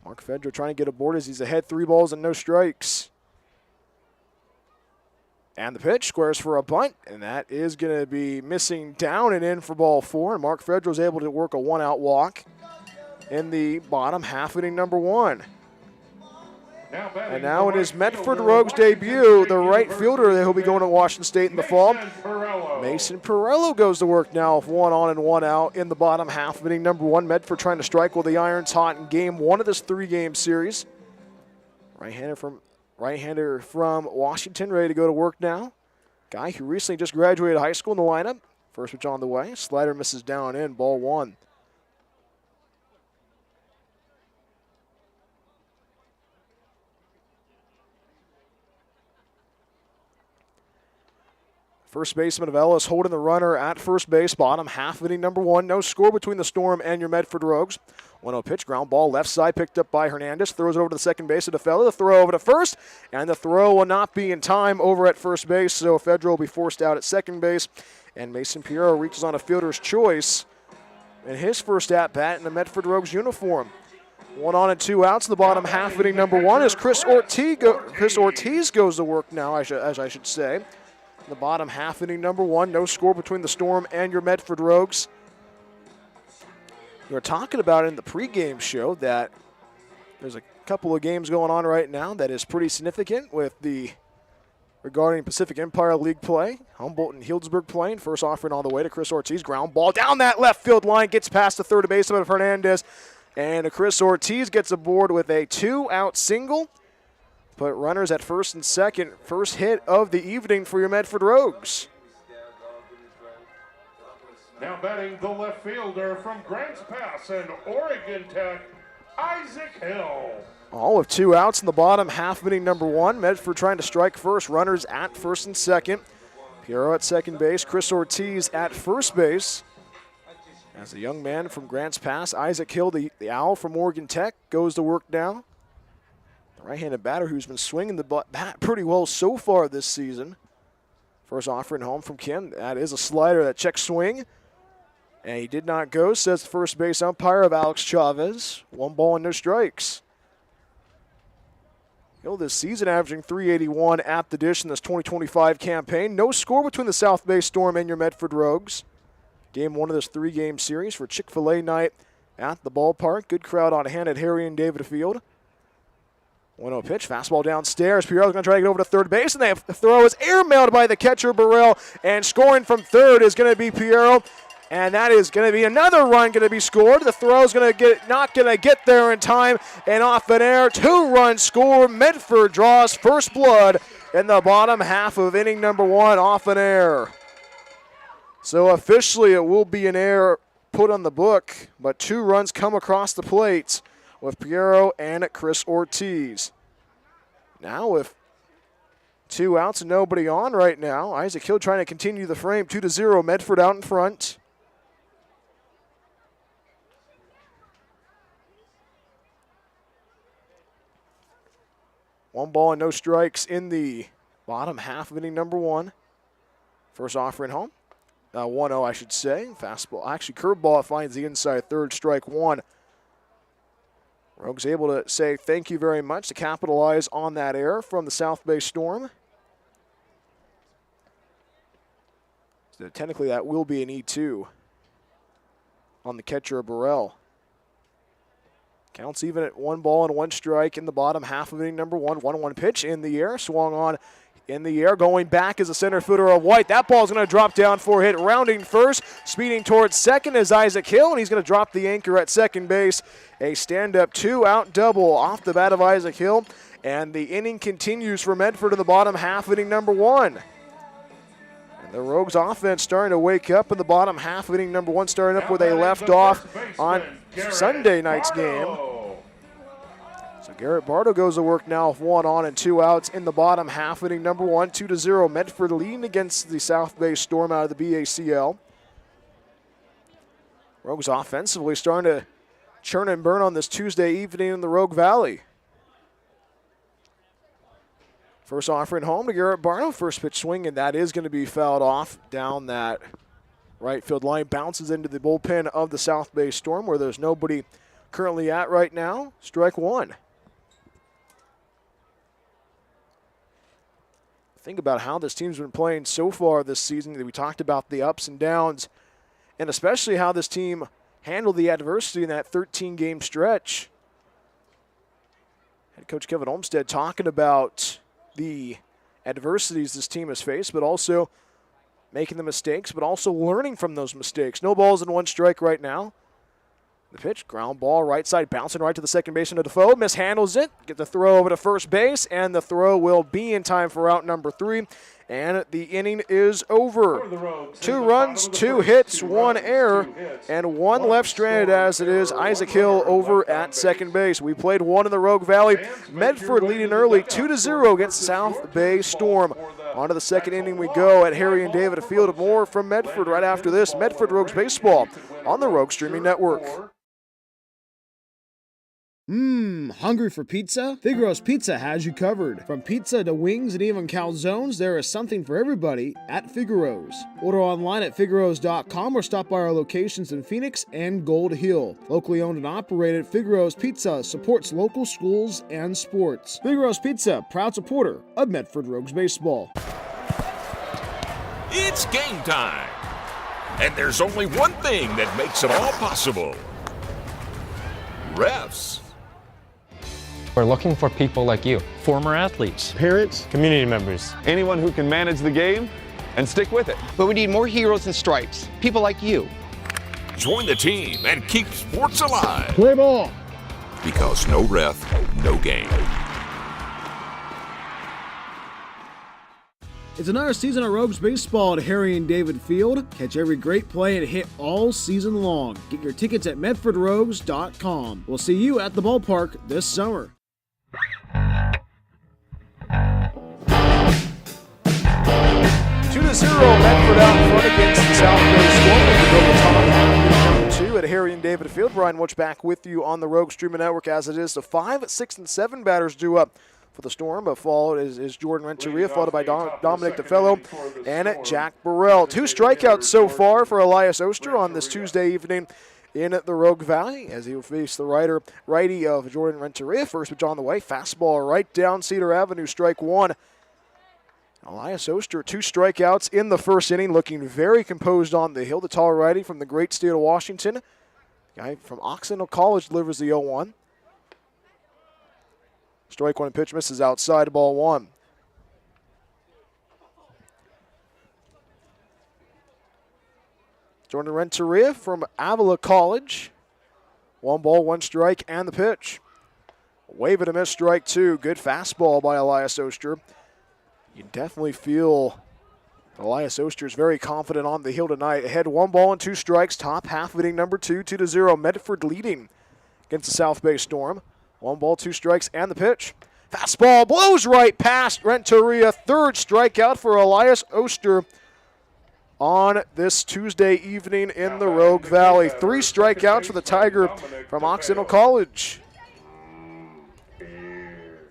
Mark Fedro trying to get aboard as he's ahead, 3 balls and no strikes. And the pitch squares for a bunt, and that is going to be missing down and in for ball 4. And Mark Fedro is able to work a 1-out walk in the bottom half, inning number 1. And now in his Medford Rogues debut, the right fielder that he'll be going to Washington State in the fall, Mason Perello goes to work now with 1 on and 1 out in the bottom half of inning number 1. Medford trying to strike while the iron's hot in game 1 of this 3-game series. Right-hander from Washington, ready to go to work now. Guy who recently just graduated high school in the lineup. First pitch on the way. Slider misses down in, ball 1. First baseman of Ellis holding the runner at first base, bottom half of inning number 1. No score between the Storm and your Medford Rogues. 1-0 pitch, ground ball, left side, picked up by Hernandez. Throws it over to the second base of DeFellow. The throw over to first, and the throw will not be in time over at first base, so Fedro will be forced out at second base. And Mason Piero reaches on a fielder's choice in his first at-bat in the Medford Rogues uniform. 1 on and 2 outs in the bottom half of inning number 1 as Chris Ortiz goes to work now, as I should say. In the bottom half, inning number 1. No score between the Storm and your Medford Rogues. We were talking about in the pregame show that there's a couple of games going on right now that is pretty significant with the regarding Pacific Empire League play. Humboldt and Healdsburg playing. First offering all the way to Chris Ortiz. Ground ball down that left field line. Gets past the third baseman of Hernandez. And Chris Ortiz gets aboard with a 2-out single. Put runners at first and second. First hit of the evening for your Medford Rogues. Now batting the left fielder from Grants Pass and Oregon Tech, Isaac Hill. All of 2 outs in the bottom half of inning number 1. Medford trying to strike first. Runners at first and second. Piero at second base. Chris Ortiz at first base. As a young man from Grants Pass, Isaac Hill, the Owl from Oregon Tech, goes to work now. Right-handed batter who's been swinging the bat pretty well so far this season. First offering home from Kim. That is a slider, that check swing. And he did not go, says the first base umpire of Alex Chavez. 1 ball and no strikes. Hill this season averaging .381 at the dish in this 2025 campaign. No score between the South Bay Storm and your Medford Rogues. Game 1 of this 3-game series for Chick-fil-A night at the ballpark. Good crowd on hand at Harry and David Field. 1-0 pitch, fastball downstairs. Piero's going to try to get over to third base, and the throw is airmailed by the catcher, Burrell, and scoring from third is going to be Piero, and that is going to be another run going to be scored. The throw is not going to get there in time, and off an air, 2-run score. Medford draws first blood in the bottom half of inning number 1 off an air. So officially it will be an error put on the book, but 2 runs come across the plate with Piero and Chris Ortiz. Now with 2 outs and nobody on right now, Isaac Hill trying to continue the frame. 2-0, Medford out in front. One ball and no strikes in the bottom half of inning number 1. First offering home. 1-0, I should say. Fastball. Actually, curveball finds the inside third, strike 1. Rogues able to say thank you very much to capitalize on that error from the South Bay Storm. So technically, that will be an E2 on the catcher, Burrell. Counts even at 1 ball and 1 strike in the bottom half of inning number 1. 1-1 pitch in the air, swung on in the air, going back is a center fielder of White. That ball is going to drop down for a hit. Rounding first, speeding towards second is Isaac Hill, and he's going to drop the anchor at second base. A stand-up 2-out double off the bat of Isaac Hill, and the inning continues for Medford in the bottom half, inning number 1. And the Rogues offense starting to wake up in the bottom half of inning number 1, starting up where they left off on Sunday night's game. So Garrett Bardo goes to work now with 1 on and 2 outs in the bottom half, inning number 1, 2-0. Medford leading against the South Bay Storm out of the BACL. Rogues offensively starting to churn and burn on this Tuesday evening in the Rogue Valley. First offering home to Garrett Bardo. First pitch swing, and that is going to be fouled off down that right field line. Bounces into the bullpen of the South Bay Storm where there's nobody currently at right now. Strike 1. Think about how this team's been playing so far this season. We talked about the ups and downs, and especially how this team handled the adversity in that 13-game stretch. Head coach Kevin Olmstead talking about the adversities this team has faced, but also making the mistakes, but also learning from those mistakes. No balls and 1 strike right now. The pitch, ground ball, right side, bouncing right to the second baseman of Defoe. Mishandles it, get the throw over to first base, and the throw will be in time for out number 3. And the inning is over. 2 runs, 2 hits, 1 error, and 1 left stranded as it is Isaac Hill over at second base. We played 1 in the Rogue Valley. Medford leading early 2-0 against South Bay Storm. On to the second inning we go at Harry and David Field. More from Medford right after this. Medford Rogues Baseball on the Rogue Streaming Network. Hungry for pizza? Figaro's Pizza has you covered. From pizza to wings and even calzones, there is something for everybody at Figaro's. Order online at figaros.com or stop by our locations in Phoenix and Gold Hill. Locally owned and operated, Figaro's Pizza supports local schools and sports. Figaro's Pizza, proud supporter of Medford Rogues Baseball. It's game time, and there's only one thing that makes it all possible. Refs. We're looking for people like you. Former athletes. Parents. Community members. Anyone who can manage the game and stick with it. But we need more heroes and stripes. People like you. Join the team and keep sports alive. Play ball. Because no ref, no game. It's another season of Rogues Baseball at Harry and David Field. Catch every great play and hit all season long. Get your tickets at medfordrogues.com. We'll see you at the ballpark this summer. 2-0, Medford out in front against the South Bay Storm. We go to top half, number 2 at Harry and David Field. Brian Witch back with you on the Rogue Streaming Network as it is. The 5, 6, and 7 batters due up for the Storm, but followed is Jordan Renteria, followed by Dominic DeFello and Jack Burrell. 2 strikeouts so far for Elias Oster on this Tuesday evening in the Rogue Valley as he will face the righty of Jordan Renteria. First pitch on the way, fastball right down Cedar Avenue, strike 1. Elias Oster, 2 strikeouts in the first inning, looking very composed on the hill. The tall righty from the great state of Washington. Guy from Occidental College delivers the 0-1. Strike 1 pitch misses outside, ball 1. Jordan Renteria from Avila College. 1 ball, 1 strike, and the pitch. Wave and a miss, strike 2. Good fastball by Elias Oster. You definitely feel Elias Oster is very confident on the hill tonight. Ahead 1 ball and 2 strikes. Top half of inning number 2, 2-0. Medford leading against the South Bay Storm. 1 ball, 2 strikes, and the pitch. Fastball blows right past Renteria. 3rd strikeout for Elias Oster on this Tuesday evening in the Rogue Valley. 3 strikeouts for the Tiger from Occidental College.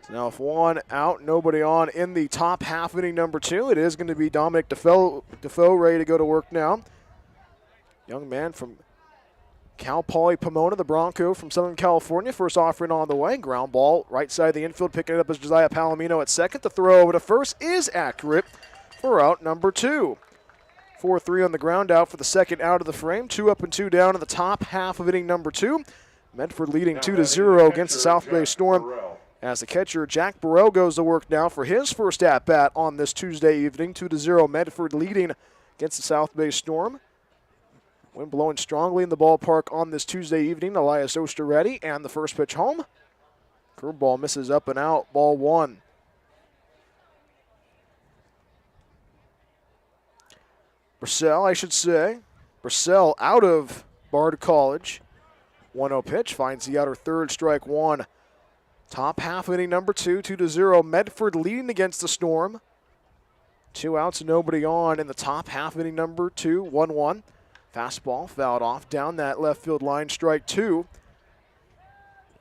Now with 1 out, nobody on in the top half inning number 2. It is going to be Dominic Defoe ready to go to work now. Young man from Cal Poly Pomona, the Bronco from Southern California. First offering on the way. Ground ball right side of the infield. Picking it up as Josiah Palomino at second. The throw over to first is accurate for out number 2. 4-3 on the ground out for the second out of the frame. 2 up and 2 down in the top half of inning number 2. Medford leading 2-0 against the South Bay Storm. As the catcher, Jack Burrell, goes to work now for his first at-bat on this Tuesday evening. 2-0 Medford leading against the South Bay Storm. Wind blowing strongly in the ballpark on this Tuesday evening. Elias Oster ready, and the first pitch home. Curveball misses up and out, ball 1. Brissell, I should say. Brissell out of Bard College. 1-0 pitch, finds the outer third, strike 1. Top half inning number 2, 2-0. Medford leading against the Storm. 2 outs, nobody on in the top half inning number 2, 1-1. Fastball fouled off down that left field line, strike 2.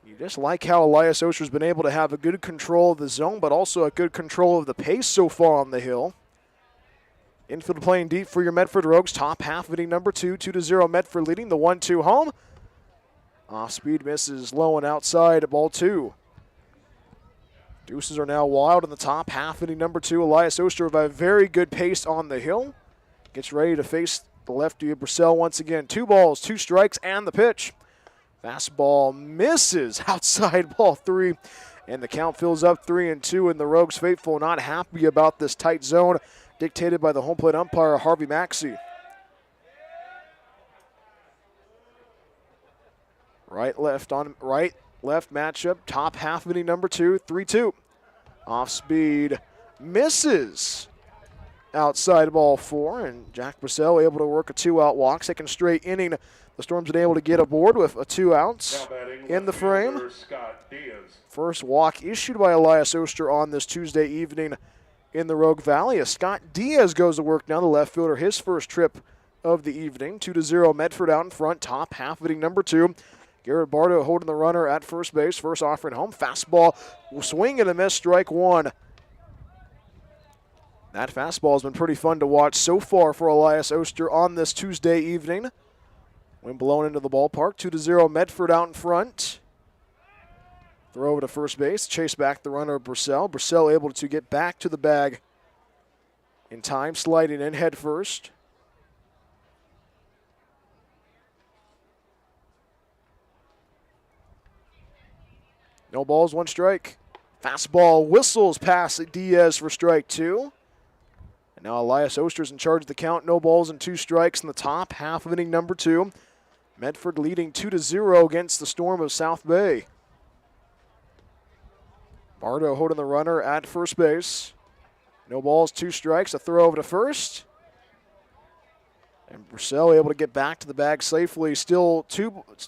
You just like how Elias Oster's been able to have a good control of the zone, but also a good control of the pace so far on the hill. Infield playing deep for your Medford Rogues. Top half inning number 2, 2-0. Medford leading the 1-2 home. Off speed misses low and outside, ball 2. Deuces are now wild in the top half inning number 2. Elias Oster with a very good pace on the hill. Gets ready to face the lefty of Brissell once again. 2 balls, 2 strikes, and the pitch. Fastball misses outside, ball 3. And the count fills up 3-2, and the Rogues faithful not happy about this tight zone dictated by the home plate umpire, Harvey Maxey. Right, left matchup, top half inning number 2, 3-2. Off speed, misses. Outside ball 4, and Jack Brissell able to work a 2-out walk. Second straight inning, the Storm's been able to get aboard with a 2 outs in the frame. First walk issued by Elias Oster on this Tuesday evening in the Rogue Valley. As Scott Diaz goes to work now, the left fielder, his first trip of the evening. 2-0 Medford out in front, top half inning number 2. Garrett Bardo holding the runner at first base. First offering home. Fastball, swing and a miss, strike 1. That fastball has been pretty fun to watch so far for Elias Oster on this Tuesday evening. Wind blown into the ballpark. 2-0 Medford out in front. Throw over to first base. Chase back the runner of Brissell. Brissell able to get back to the bag in time. Sliding in head first. No balls, 1 strike. Fastball whistles past Diaz for strike 2. And now Elias Oster's in charge of the count. No balls and 2 strikes in the top half of inning number 2. Medford leading 2-0 against the Storm of South Bay. Bardo holding the runner at first base. No balls, 2 strikes. A throw over to first. And Brissell able to get back to the bag safely. Still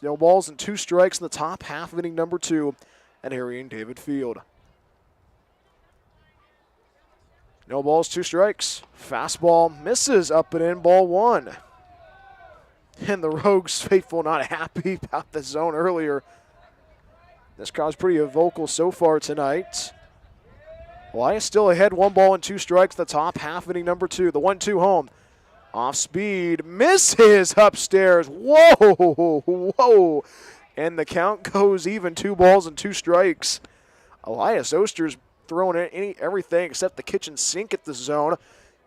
no balls and 2 strikes in the top half of inning number 2 at Harry and David Field. No balls, 2 strikes. Fastball misses up and in, ball 1. And the Rogues faithful not happy about the zone earlier. This crowd's pretty vocal so far tonight. Elias still ahead, 1 ball and 2 strikes, the top half inning number 2. The 1-2 home. Off speed, misses upstairs. Whoa, and the count goes even, 2 balls and 2 strikes. Elias Oster's throwing everything except the kitchen sink at the zone.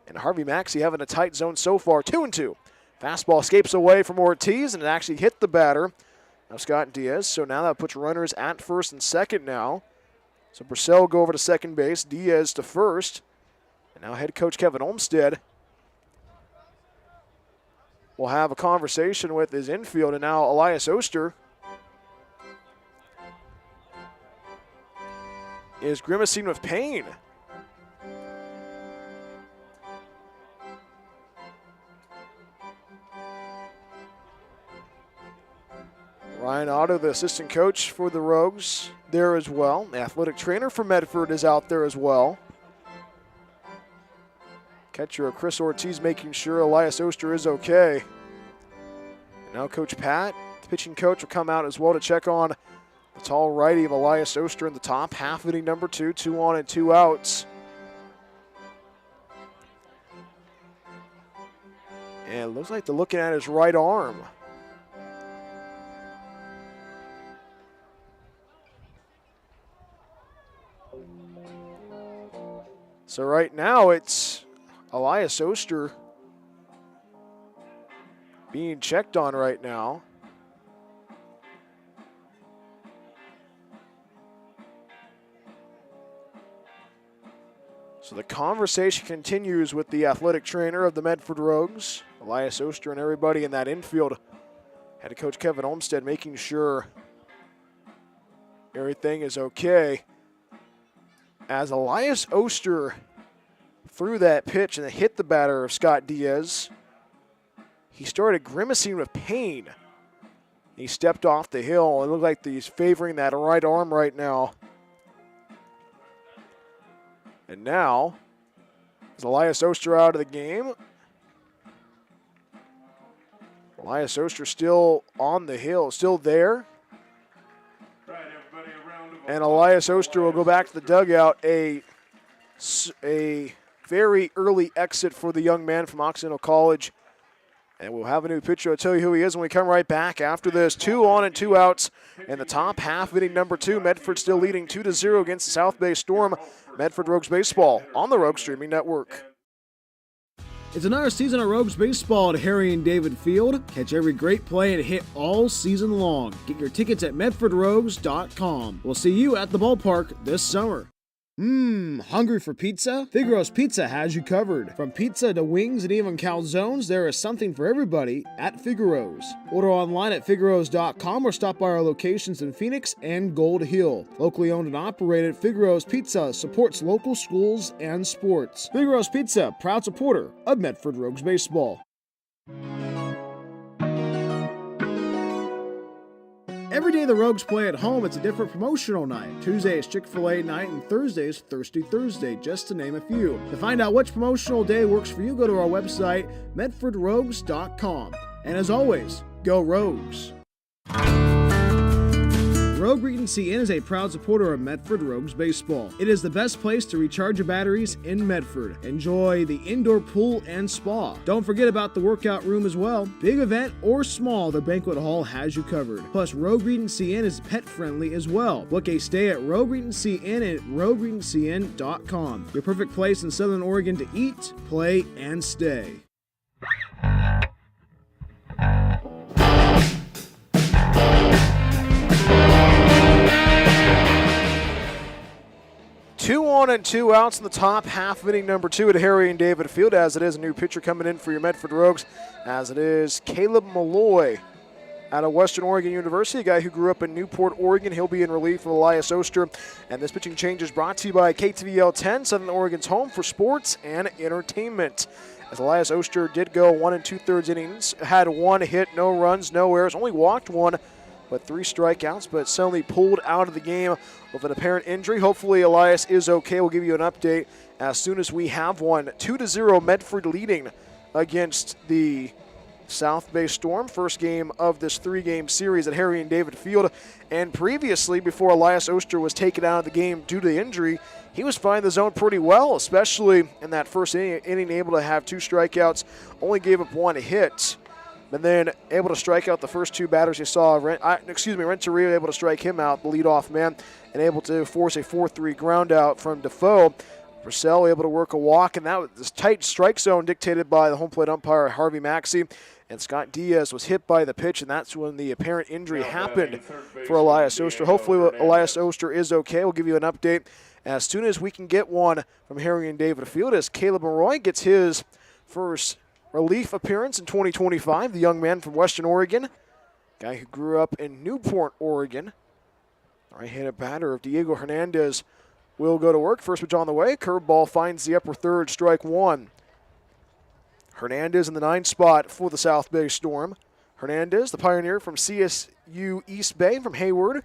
And Harvey Maxey having a tight zone so far, 2-2. Fastball escapes away from Ortiz, and it actually hit the batter of Scott Diaz. So now that puts runners at first and second now. So Purcell will go over to second base, Diaz to first. And now head coach Kevin Olmstead will have a conversation with his infield, and now Elias Oster is grimacing with pain. Ryan Otto, the assistant coach for the Rogues, there as well. The athletic trainer for Medford is out there as well. Catcher Chris Ortiz making sure Elias Oster is okay. And now Coach Pat, the pitching coach, will come out as well to check on the tall righty of Elias Oster in the top half, inning number 2, 2 on and 2 outs. And it looks like they're looking at his right arm. So right now it's Elias Oster being checked on right now. So the conversation continues with the athletic trainer of the Medford Rogues, Elias Oster, and everybody in that infield. Head coach Kevin Olmstead making sure everything is okay. As Elias Oster threw that pitch and it hit the batter of Scott Diaz, he started grimacing with pain. He stepped off the hill. It looked like he's favoring that right arm right now. And now, is Elias Oster out of the game? Elias Oster still on the hill, still there. And Elias Oster will go back to the dugout. A very early exit for the young man from Occidental College. And we'll have a new pitcher. I'll tell you who he is when we come right back after this. 2 on and 2 outs in the top half, inning number 2. Medford still leading 2-0 against the South Bay Storm. Medford Rogues Baseball on the Rogue Streaming Network. It's another season of Rogues Baseball at Harry and David Field. Catch every great play and hit all season long. Get your tickets at medfordrogues.com. We'll see you at the ballpark this summer. Hungry for pizza? Figaro's Pizza has you covered. From pizza to wings and even calzones, there is something for everybody at Figaro's. Order online at figaros.com or stop by our locations in Phoenix and Gold Hill. Locally owned and operated, Figaro's Pizza supports local schools and sports. Figaro's Pizza, proud supporter of Medford Rogues Baseball. Every day the Rogues play at home, it's a different promotional night. Tuesday is Chick-fil-A night and Thursday is Thirsty Thursday, just to name a few. To find out which promotional day works for you, go to our website, medfordrogues.com. And as always, go Rogues! Rogue Regency Inn is a proud supporter of Medford Rogues Baseball. It is the best place to recharge your batteries in Medford. Enjoy the indoor pool and spa. Don't forget about the workout room as well. Big event or small, the banquet hall has you covered. Plus, Rogue Regency Inn is pet friendly as well. Book a stay at Rogue Regency Inn at rogueregencyn.com. Your perfect place in Southern Oregon to eat, play, and stay. 2 on and 2 outs in the top half of inning number 2 at Harry and David Field, as it is a new pitcher coming in for your Medford Rogues, as it is Caleb Malloy out of Western Oregon University, a guy who grew up in Newport, Oregon. He'll be in relief of Elias Oster. And this pitching change is brought to you by KTVL 10, Southern Oregon's home for sports and entertainment. As Elias Oster did go 1 2/3 innings, had 1 hit, no runs, no errors, only walked 1, but 3 strikeouts, but suddenly pulled out of the game with an apparent injury. Hopefully Elias is okay. We'll give you an update as soon as we have one. 2-0 Medford leading against the South Bay Storm. First game of this 3-game series at Harry and David Field. And previously, before Elias Oster was taken out of the game due to the injury, he was finding the zone pretty well, especially in that first inning, able to have 2 strikeouts, only gave up 1 hit. But then able to strike out the first 2 batters you saw. Renteria able to strike him out, the leadoff man. And and able to force a 4-3 ground out from Defoe. Purcell able to work a walk, and that was this tight strike zone dictated by the home plate umpire Harvey Maxey. And Scott Diaz was hit by the pitch, and that's when the apparent injury happened for Elias Oster. Hopefully Elias Oster is okay. We'll give you an update as soon as we can get one from Harry and David Field as Caleb Monroy gets his first relief appearance in 2025. The young man from Western Oregon, guy who grew up in Newport, Oregon. Right-handed batter of Diego Hernandez will go to work. First pitch on the way. Curveball finds the upper third, strike one. Hernandez in the 9th spot for the South Bay Storm. Hernandez, the pioneer from CSU East Bay from Hayward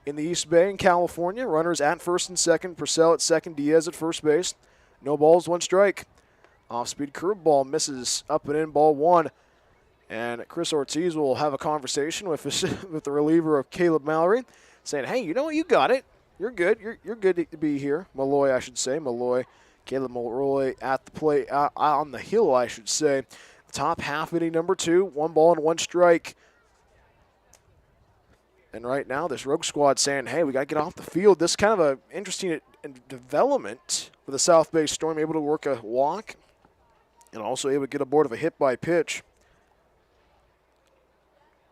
in the East Bay in California. Runners at first and second. Purcell at second. Diaz at first base. No balls, one strike. Off-speed curveball misses up and in, ball one. And Chris Ortiz will have a conversation with the reliever of Caleb Mallory, saying, hey, you know what? You got it. You're good. You're good to be here. Malloy, I should say. Malloy. Caleb Malloy at the plate, on the hill, I should say. Top half inning number 2, 1 ball and 1 strike. And right now, this Rogue squad saying, hey, we got to get off the field. This is kind of an interesting development for the South Bay Storm, able to work a walk and also able to get aboard of a hit by pitch.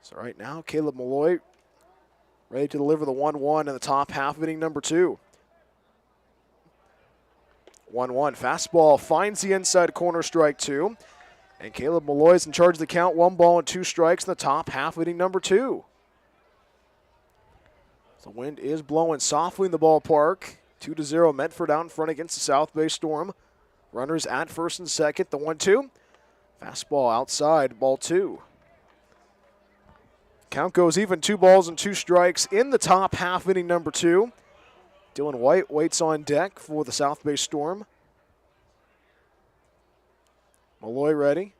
So right now, Caleb Malloy ready to deliver the 1-1 in the top half of inning number 2. 1-1. Fastball finds the inside corner, strike 2. And Caleb Malloy is in charge of the count. 1 ball and 2 strikes in the top half of inning number 2. The wind is blowing softly in the ballpark. 2-0 Medford out in front against the South Bay Storm. Runners at first and second. The 1-2. Fastball outside, ball 2. Count goes even, 2 balls and 2 strikes in the top half inning number 2. Dylan White waits on deck for the South Bay Storm. Malloy ready.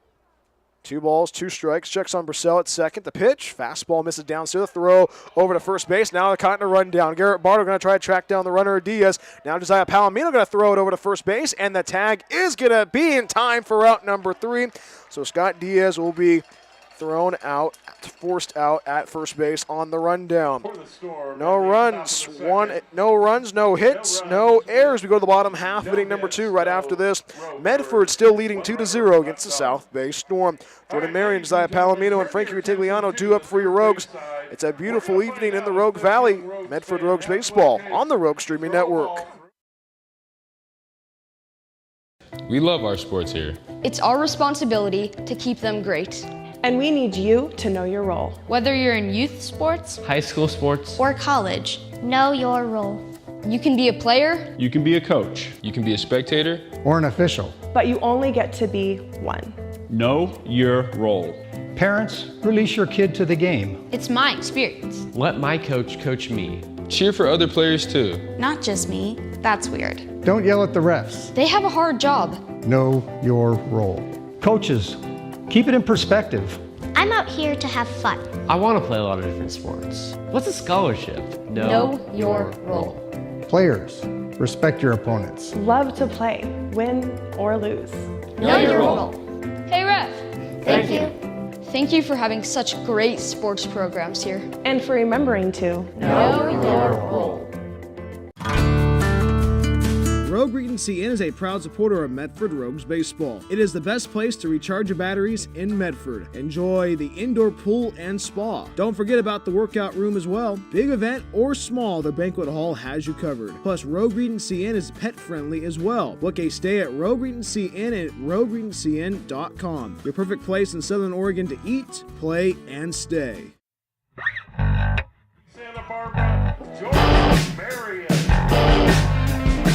2 balls, 2 strikes. Checks on Purcell at second. The pitch. Fastball misses down. So the throw over to first base. Now they're caught in a run down. Garrett Bartle going to try to track down the runner, Diaz. Now Josiah Palomino going to throw it over to first base. And the tag is going to be in time for out number 3. So Scott Diaz will be thrown out, forced out at first base on the rundown. No runs, no hits, no errors. We go to the bottom half of inning number 2 right after this. Medford still leading 2-0 against the South Bay Storm. Jordan Marion, Josiah Palomino, and Frankie Ritigliano due up for your Rogues. It's a beautiful evening in the Rogue Valley. Medford Rogues Baseball on the Rogue Streaming Network. We love our sports here. It's our responsibility to keep them great. And we need you to know your role. Whether you're in youth sports, high school sports, or college, know your role. You can be a player. You can be a coach. You can be a spectator. Or an official. But you only get to be one. Know your role. Parents, release your kid to the game. It's my experience. Let my coach coach me. Cheer for other players too. Not just me. That's weird. Don't yell at the refs. They have a hard job. Know your role. Coaches, keep it in perspective. I'm out here to have fun. I want to play a lot of different sports. What's a scholarship? Know your role. Players, respect your opponents. Love to play, win or lose. Know your role. Hey, ref. Thank you. Thank you for having such great sports programs here. And for remembering to know your role. Rogue Regency Inn is a proud supporter of Medford Rogues Baseball. It is the best place to recharge your batteries in Medford. Enjoy the indoor pool and spa. Don't forget about the workout room as well. Big event or small, the banquet hall has you covered. Plus, Rogue Regency Inn is pet friendly as well. Book a stay at Rogue Regency Inn at rogueregencyinn.com. Your perfect place in Southern Oregon to eat, play, and stay. Santa Barbara, Jordan Marion.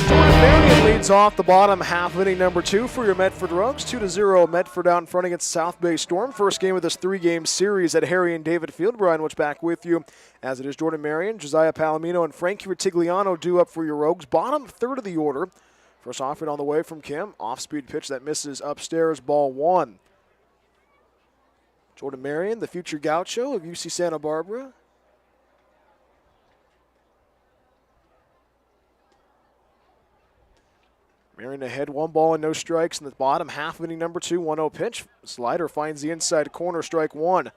Marion leads off the bottom half of inning number 2 for your Medford Rogues. 2-0 Medford out in front against South Bay Storm. First game of this 3-game series at Harry and David Field. Brian Witch back with you as it is Jordan Marion, Josiah Palomino, and Frankie Ritigliano due up for your Rogues. Bottom third of the order. First offering on the way from Kim. Off-speed pitch that misses upstairs, ball 1. Jordan Marion, the future gaucho of UC Santa Barbara. Marion ahead, 1 ball and no strikes in the bottom half of inning number 2, 1-0 pitch. Slider finds the inside corner, strike 1.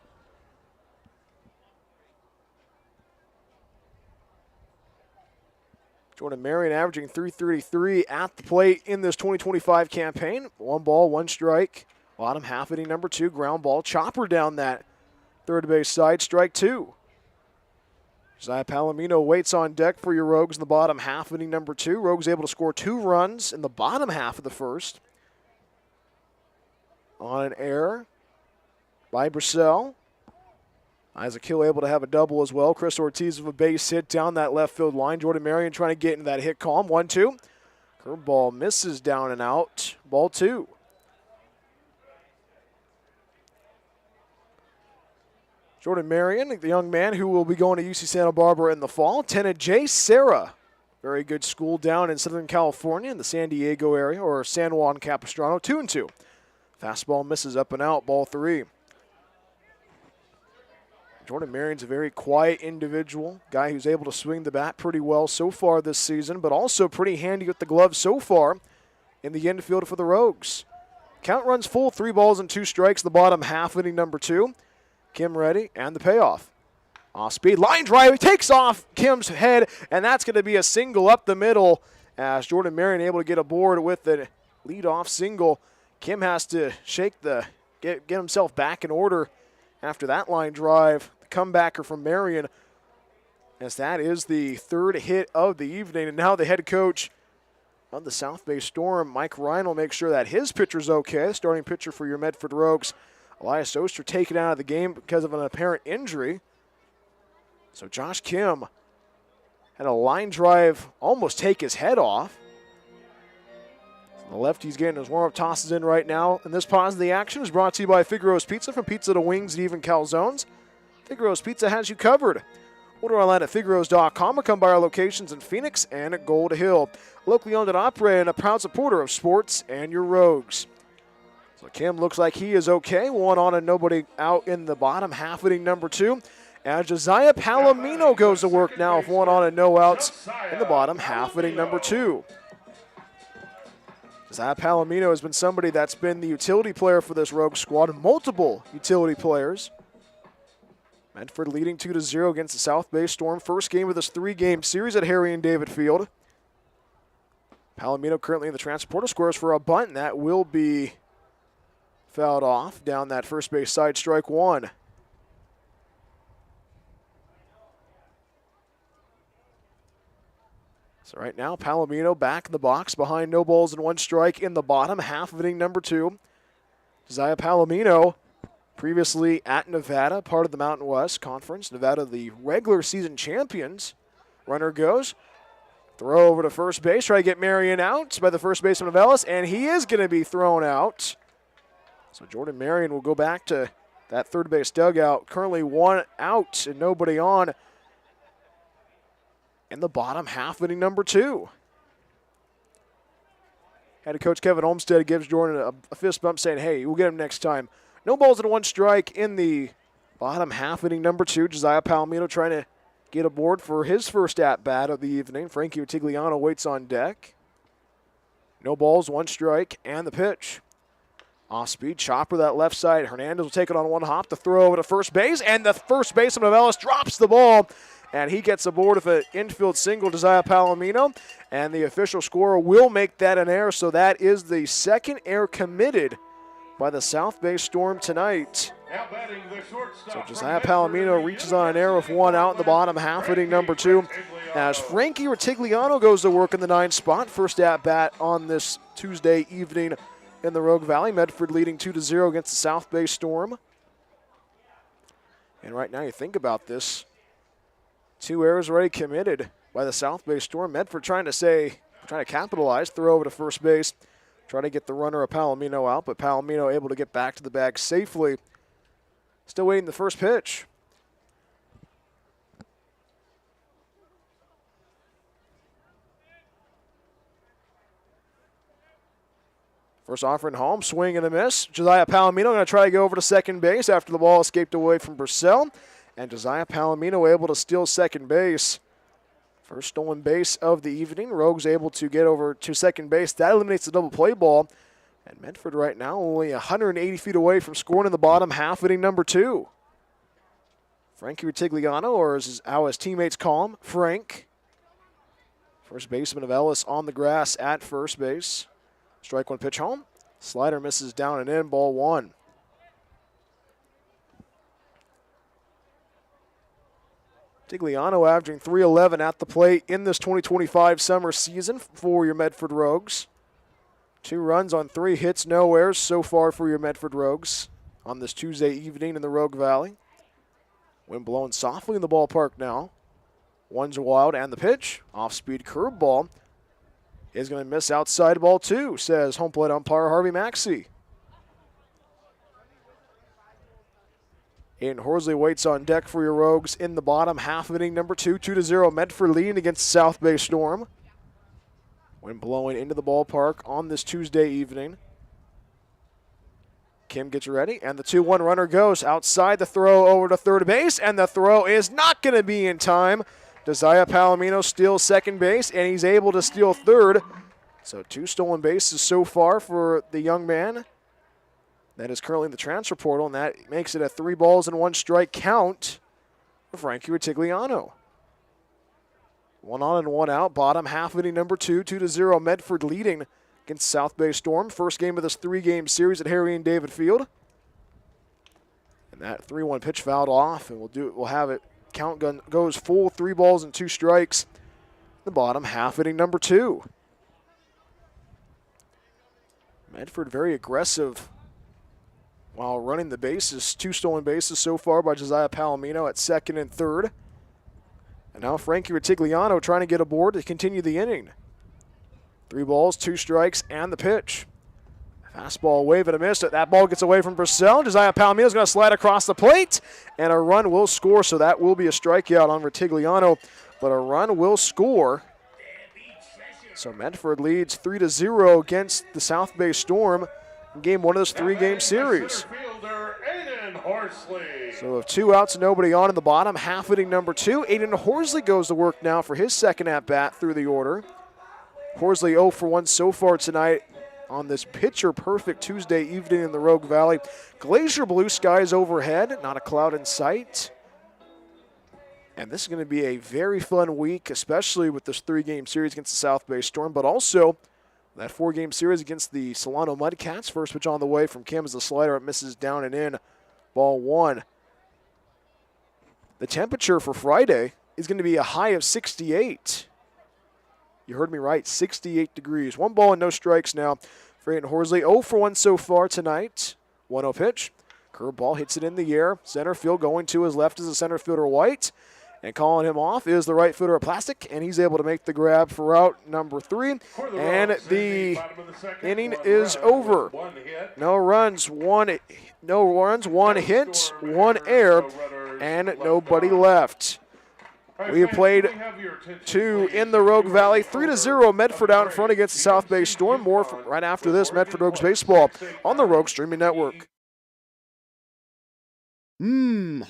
Jordan Marion averaging .333 at the plate in this 2025 campaign. 1 ball, 1 strike. Bottom half inning number 2, ground ball. Chopper down that third base side, strike 2. Josiah Palomino waits on deck for your Rogues in the bottom half inning number 2. Rogues able to score 2 runs in the bottom half of the first. On an error by Brissell. Isaac Hill able to have a double as well. Chris Ortiz with a base hit down that left field line. Jordan Marion trying to get into that hit column. 1-2. Curveball misses down and out. Ball 2. Jordan Marion, the young man who will be going to UC Santa Barbara in the fall. Attended J. Serra, very good school down in Southern California in the San Diego area, or San Juan Capistrano. 2-2. Fastball misses up and out. Ball 3. Jordan Marion's a very quiet individual, guy who's able to swing the bat pretty well so far this season, but also pretty handy with the glove so far in the infield for the Rogues. Count runs full, 3 balls and 2 strikes, the bottom half inning number 2. Kim ready, and the payoff. Off speed, line drive, takes off Kim's head, and that's going to be a single up the middle as Jordan Marion able to get aboard with the leadoff single. Kim has to get himself back in order after that line drive. Comebacker from Marion, as that is the 3rd hit of the evening. And now the head coach of the South Bay Storm, Mike Ryan, will make sure that his pitcher's okay. Starting pitcher for your Medford Rogues, Elias Oster, taken out of the game because of an apparent injury. So Josh Kim had a line drive almost take his head off. The lefty's getting his warm-up tosses in right now. And this pause of the action is brought to you by Figaro's Pizza, from pizza to wings and even calzones. Figaro's Pizza has you covered. Order online at Figaro's.com or come by our locations in Phoenix and at Gold Hill. Locally owned and operated and a proud supporter of sports and your Rogues. So Kim looks like he is okay. 1 on and nobody out in the bottom half inning number 2. As Josiah Palomino goes to work now with 1 on and no outs in the bottom half inning number 2. Josiah Palomino has been somebody that's been the utility player for this Rogue squad. Multiple utility players. Medford leading 2-0 against the South Bay Storm. First game of this 3-game series at Harry and David Field. Palomino currently in the transporter, squares for a bunt, and that will be fouled off down that first base side, strike 1. So right now, Palomino back in the box behind no balls and 1 strike in the bottom half of inning number 2. Josiah Palomino, previously at Nevada, part of the Mountain West Conference. Nevada, the regular season champions. Runner goes. Throw over to first base. Try to get Marion out by the first baseman of Ellis, and he is going to be thrown out. So Jordan Marion will go back to that third base dugout. Currently 1 out and nobody on in the bottom half inning number 2. Head coach Kevin Olmstead gives Jordan a fist bump saying, hey, we'll get him next time. No balls and 1 strike in the bottom half inning number 2. Josiah Palomino trying to get aboard for his first at-bat of the evening. Frankie Vitigliano waits on deck. No balls, 1 strike, and the pitch. Off-speed chopper that left side. Hernandez will take it on 1 hop to throw over to first base, and the first baseman of Ellis drops the ball, and he gets aboard with an infield single, Josiah Palomino, and the official scorer will make that an error, so that is the 2nd error committed by the South Bay Storm tonight. So Josiah Palomino reaches on an error with 1 out in the bottom half, inning number 2, as Frankie Vitigliano goes to work in the 9th spot. First at-bat on this Tuesday evening in the Rogue Valley. Medford leading 2-0 against the South Bay Storm. And right now you think about this, 2 errors already committed by the South Bay Storm. Medford trying to capitalize, throw over to first base, try to get the runner of Palomino out, but Palomino able to get back to the bag safely. Still waiting the first pitch. First offering home, swing and a miss. Josiah Palomino going to try to go over to second base after the ball escaped away from Brissell. And Josiah Palomino able to steal second base. First stolen base of the evening. Rogues able to get over to second base. That eliminates the double play ball. And Medford right now only 180 feet away from scoring in the bottom half, inning number 2. Frankie Vitigliano, or as how his teammates call him, Frank. First baseman of Ellis on the grass at first base. Strike one pitch home. Slider misses down and in, ball one. Tigliano averaging .311 at the plate in this 2025 summer season for your Medford Rogues. 2 runs on 3 hits, no errors so far for your Medford Rogues on this Tuesday evening in the Rogue Valley. Wind blowing softly in the ballpark now. One's wild and the pitch. Off-speed curveball is going to miss outside ball 2, says home plate umpire Harvey Maxey. Aiden Horsley waits on deck for your Rogues in the bottom half of inning number 2. 2-0 Medford leading against South Bay Storm. Wind blowing into the ballpark on this Tuesday evening. Kim gets ready, and the 2-1 runner goes outside the throw over to third base, and the throw is not going to be in time. Josiah Palomino steals second base, and he's able to steal third. So 2 stolen bases so far for the young man that is currently in the transfer portal, and that makes it a 3 balls and 1 strike count for Frankie Retigliano. 1 on and 1 out, bottom half inning number 2, 2-0 Medford leading against South Bay Storm. First game of this 3-game series at Harry and David Field. And that 3-1 pitch fouled off, and we'll have it. Count gun goes full, 3 balls and 2 strikes. The bottom half inning number 2. Medford very aggressive while running the bases. 2 stolen bases so far by Josiah Palomino at second and third. And now Frankie Retigliano trying to get aboard to continue the inning. 3 balls, 2 strikes, and the pitch. Fastball, wave and a miss. That ball gets away from Purcell. Josiah Palomino is going to slide across the plate, and a run will score, so that will be a strikeout on Retigliano, but a run will score. So Medford leads 3-0 against the South Bay Storm in game 1 of this 3-game series. So with 2 outs and nobody on in the bottom, half inning number 2. Aiden Horsley goes to work now for his second at-bat through the order. Horsley 0 for 1 so far tonight on this pitcher-perfect Tuesday evening in the Rogue Valley. Glacier blue skies overhead, not a cloud in sight. And this is going to be a very fun week, especially with this 3-game series against the South Bay Storm, but also that 4-game series against the Solano Mudcats. First pitch on the way from Kim is the slider. It misses down and in. Ball 1. The temperature for Friday is going to be a high of 68. You heard me right, 68 degrees. 1 ball and no strikes now for Aiden Horsley. 0 for 1 so far tonight. 1-0 pitch. Curveball hits it in the air. Center field going to his left is the center fielder White. And calling him off is the right fielder Plastic, and he's able to make the grab for out number 3. And the inning is over. No runs, one hit, 1 error, and nobody left. We have played 2 in the Rogue Valley. 3-0 Medford out in front against the South Bay Storm. More right after this, Medford Rogues Baseball on the Rogue Streaming Network.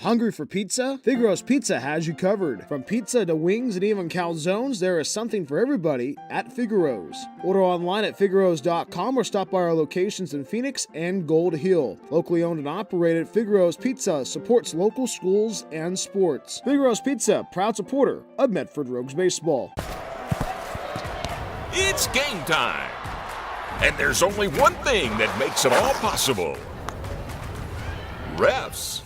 Hungry for pizza? Figaro's Pizza has you covered. From pizza to wings and even calzones, there is something for everybody at Figaro's. Order online at figaros.com or stop by our locations in Phoenix and Gold Hill. Locally owned and operated, Figaro's Pizza supports local schools and sports. Figaro's Pizza, proud supporter of Medford Rogues Baseball. It's game time. And there's only one thing that makes it all possible. Refs.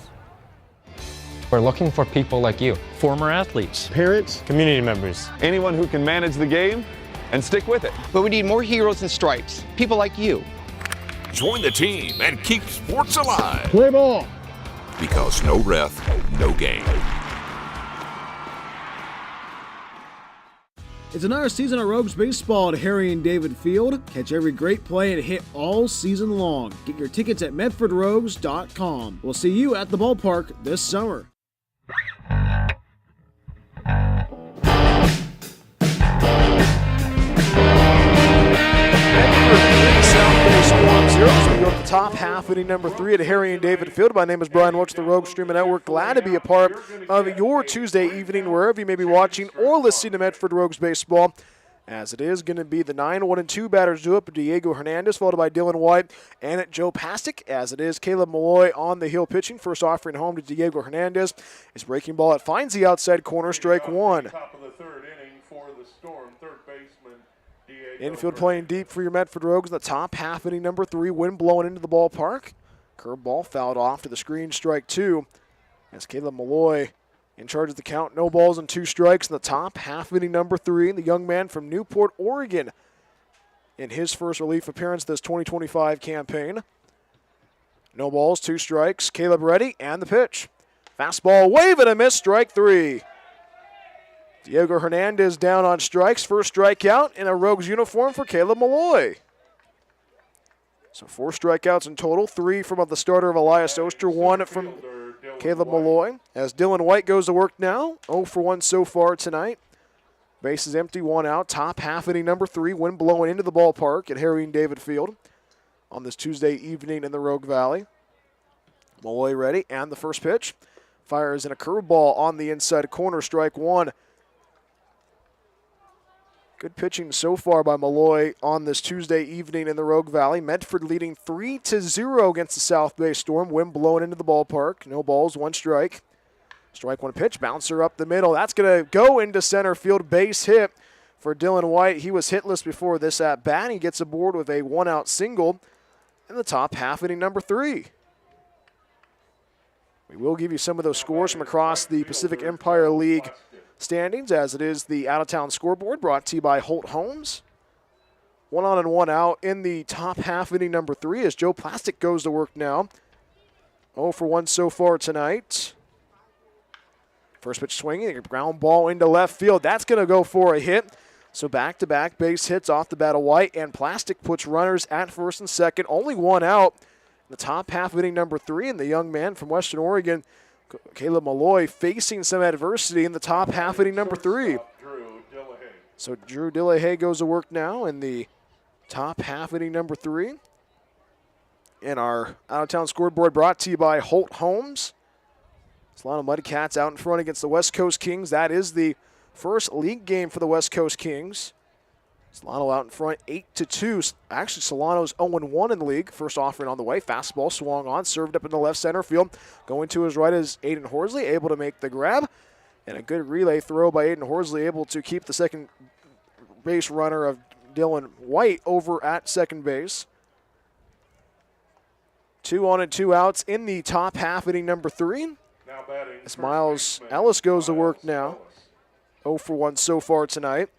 We're looking for people like you. Former athletes, Parents, community members. anyone who can manage the game and stick with it. But we need more heroes and stripes. People like you. Join the team and keep sports alive. Play ball. Because no ref, no game. It's another season of Rogues Baseball at Harry and David Field. Catch every great play and hit all season long. Get your tickets at medfordrogues.com. We'll see you at the ballpark this summer. We go to the top half, inning number 3 at Harry and David Field. My name is Brian Welch, the Rogue Streaming Network. Glad to be a part of your Tuesday evening, wherever you may be watching or listening to Medford Rogues Baseball. As it is going to be the 9-1-2 batters do up, Diego Hernandez, followed by Dylan White and Joe Pastic. As it is, Caleb Malloy on the hill pitching. First offering home to Diego Hernandez. His breaking ball, it finds the outside corner, strike 1. Top of the 3rd inning for the the Storm, third baseman Diego. Infield playing deep for your Medford Rogues in the top half, inning number 3. Wind blowing into the ballpark. Curveball fouled off to the screen, strike 2. As Caleb Malloy in charge of the count. No balls and 2 strikes in the top half, inning number 3. The young man from Newport, Oregon, in his first relief appearance this 2025 campaign. No balls, 2 strikes. Caleb ready, and the pitch. Fastball, wave and a miss, strike 3. Diego Hernandez down on strikes. First strikeout in a Rogues uniform for Caleb Malloy. So 4 strikeouts in total, 3 from the starter of Elias Oster, 1 from Caleb Malloy. As Dylan White goes to work now, 0 for 1 so far tonight. Base is empty, 1 out. Top half inning number 3, wind blowing into the ballpark at Harry and David Field on this Tuesday evening in the Rogue Valley. Malloy ready, and the first pitch. Fires in a curveball on the inside corner, strike 1. Good pitching so far by Malloy on this Tuesday evening in the Rogue Valley. Medford leading 3-0 against the South Bay Storm. Wind blowing into the ballpark. No balls, 1 strike. Strike 1 pitch, bouncer up the middle. That's going to go into center field. Base hit for Dylan White. He was hitless before this at bat. He gets aboard with a 1-out single in the top half inning number 3. We will give you some of those scores from across the Pacific Empire League standings, as it is the out-of-town scoreboard brought to you by Holt Homes. 1 on and 1 out in the top half inning number 3 as Joe Plastic goes to work now. 0 for 1 so far tonight. First pitch swinging, a ground ball into left field. That's going to go for a hit. So back-to-back base hits off the bat of White, and Plastic puts runners at first and second. Only 1 out in the top half inning number 3, and the young man from Western Oregon, Caleb Malloy, facing some adversity in the top half inning number 3. So Drew Dillahay goes to work now in the top half inning number 3. And our out-of-town scoreboard brought to you by Holt Homes. Solano Mudcats out in front against the West Coast Kings. That is the first league game for the West Coast Kings. Solano out in front 8-2. Actually, Solano's 0-1 in the league. First offering on the way. Fastball swung on, served up in the left center field. Going to his right is Aiden Horsley, able to make the grab. And a good relay throw by Aiden Horsley, able to keep the second base runner of Dylan White over at second base. 2 on and 2 outs in the top half inning number 3. As Miles Ellis goes to work now. 0 for 1 so far tonight.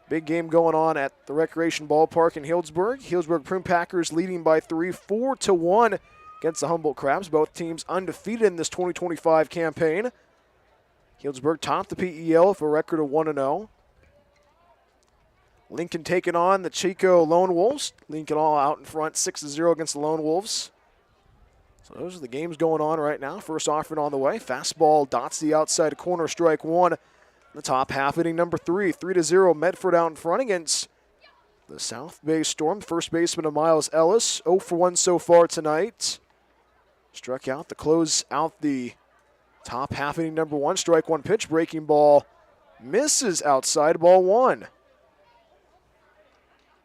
Big game going on at the Recreation Ballpark in Healdsburg. Healdsburg Prune Packers leading by 3, 4-1 against the Humboldt Crabs. Both teams undefeated in this 2025 campaign. Healdsburg topped the PEL with a record of 1-0. Lincoln taking on the Chico Lone Wolves. Lincoln all out in front, 6-0 against the Lone Wolves. So those are the games going on right now. First offering on the way. Fastball dots the outside corner, strike 1. The top half inning number 3, 3-0. Medford out in front against the South Bay Storm. First baseman of Miles Ellis, 0 for 1 so far tonight. Struck out to close out the top half inning number 1. Strike 1 pitch, breaking ball misses outside, ball 1.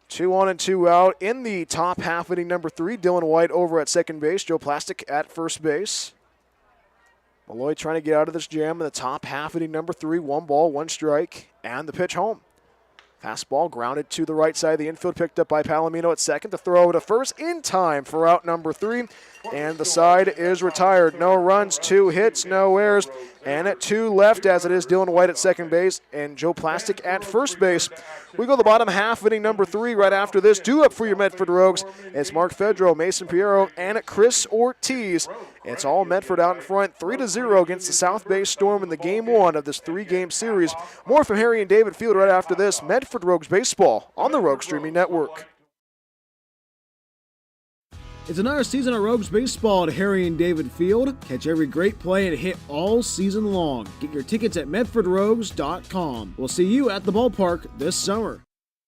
2 on and 2 out in the top half inning number 3. Dylan White over at second base. Joe Plastic at first base. Malloy trying to get out of this jam in the top half inning number 3. 1 ball, 1 strike, and the pitch home. Fastball grounded to the right side of the infield, picked up by Palomino at second to throw to first in time for out number 3. And the side is retired. No runs, 2 hits, no errors. And at 2 left, as it is Dylan White at second base and Joe Plastic at first base. We go to the bottom half, inning number 3 right after this. Due up for your Medford Rogues. It's Mark Fedro, Mason Piero, and Chris Ortiz. It's all Medford out in front, 3-0 against the South Bay Storm in the game 1 of this 3-game series. More from Harry and David Field right after this. Medford Rogues Baseball on the Rogue Streaming Network. It's another season of Rogues Baseball at Harry and David Field. Catch every great play and hit all season long. Get your tickets at medfordrogues.com. We'll see you at the ballpark this summer.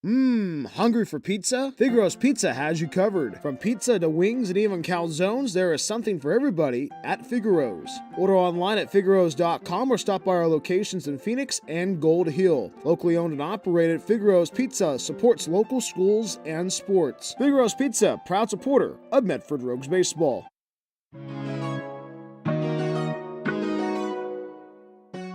Hungry for pizza? Figaro's Pizza has you covered. From pizza to wings and even calzones, there is something for everybody at Figaro's. Order online at figaros.com or stop by our locations in Phoenix and Gold Hill. Locally owned and operated, Figaro's Pizza supports local schools and sports. Figaro's Pizza, proud supporter of Medford Rogues Baseball.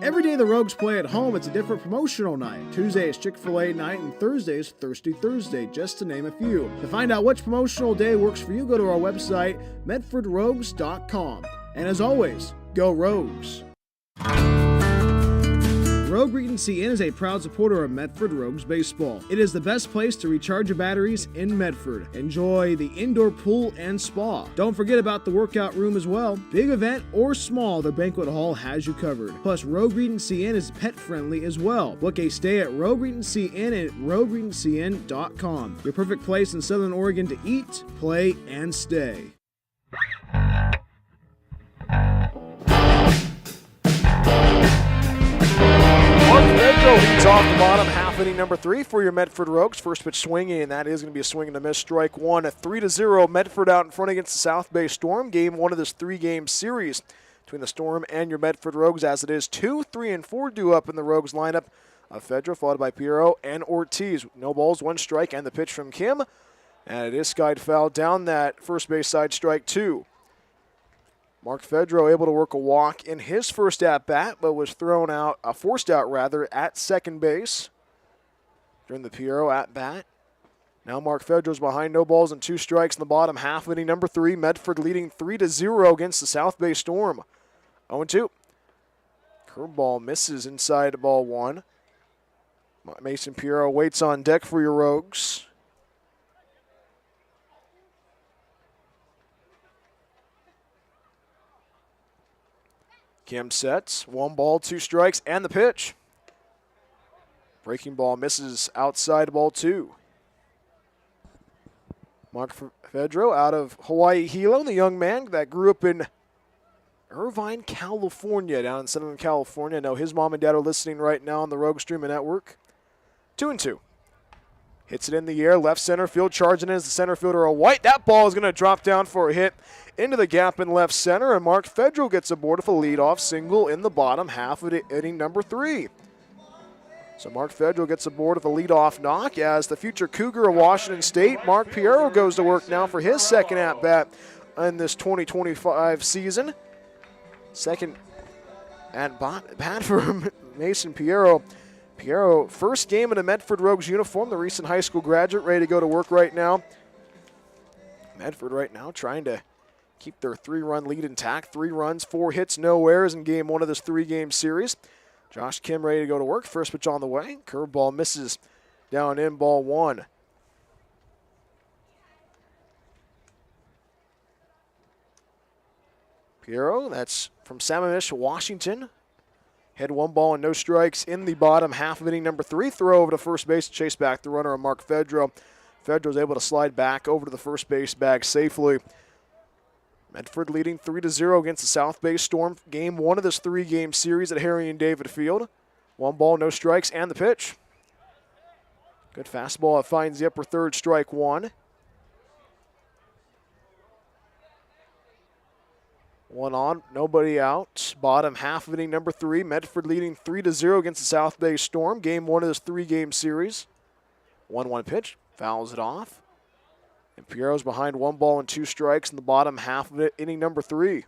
Every day the Rogues play at home, it's a different promotional night. Tuesday is Chick-fil-A night and Thursday is Thirsty Thursday, just to name a few. To find out which promotional day works for you, go to our website, medfordrogues.com. And as always, go Rogues! Rogue Regency Inn is a proud supporter of Medford Rogues baseball. It is the best place to recharge your batteries in Medford. Enjoy the indoor pool and spa. Don't forget about the workout room as well. Big event or small, the banquet hall has you covered. Plus, Rogue Regency Inn is pet friendly as well. Book a stay at Rogue Regency Inn at rogueregencyn.com. Your perfect place in Southern Oregon to eat, play, and stay. Pedro leads off the bottom, half inning number 3 for your Medford Rogues. First pitch swinging, and that is going to be a swing and a miss. Strike one. 3-0. Medford out in front against the South Bay Storm. Game 1 of this 3-game series between the Storm and your Medford Rogues, as it is 2, 3, and 4 due up in the Rogues lineup. Fedra followed by Piero and Ortiz. No balls, 1 strike, and the pitch from Kim. And it is skied foul down that first base side, strike 2. Mark Fedro able to work a walk in his first at-bat, but was forced out at second base during the Piero at-bat. Now Mark Fedro's behind, no balls and 2 strikes in the bottom half of inning number 3. Medford leading 3-0 against the South Bay Storm. 0-2. Curveball misses inside ball 1. Mason Piero waits on deck for your Rogues. Kim sets, 1 ball, 2 strikes, and the pitch. Breaking ball misses outside ball 2. Mark Fedro out of Hawaii Hilo, the young man that grew up in Irvine, California, down in Southern California. I know his mom and dad are listening right now on the Rogue Streaming Network. 2-2. Hits it in the air, left center field, charging in as the center fielder, a White. That ball is going to drop down for a hit into the gap in left center, and Mark Fedro gets aboard with a leadoff single in the bottom half of inning number 3. So Mark Fedro gets aboard with a leadoff knock as the future Cougar of Washington State, Mark Piero, goes to work now for his second at-bat in this 2025 season. Second at-bat for Mason Piero. Piero, first game in a Medford Rogues uniform, the recent high school graduate, ready to go to work right now. Medford right now trying to keep their 3-run lead intact. 3 runs, 4 hits, no errors in game 1 of this 3-game series. Josh Kim ready to go to work. First pitch on the way. Curveball misses down in ball 1. Piero, that's from Sammamish, Washington. Had 1 ball and no strikes in the bottom half of inning number 3. Throw over to first base to chase back the runner of Mark Fedro. Fedro's able to slide back over to the first base bag safely. Medford leading 3-0 against the South Bay Storm. Game 1 of this 3-game series at Harry and David Field. 1 ball, no strikes, and the pitch. Good fastball. It finds the upper third, strike 1. 1 on, nobody out. Bottom half of inning number 3. Medford leading 3-0 against the South Bay Storm. Game 1 of this 3-game series. 1-1 pitch, fouls it off. And Piero's behind 1 ball and 2 strikes in the bottom half of it, inning number 3.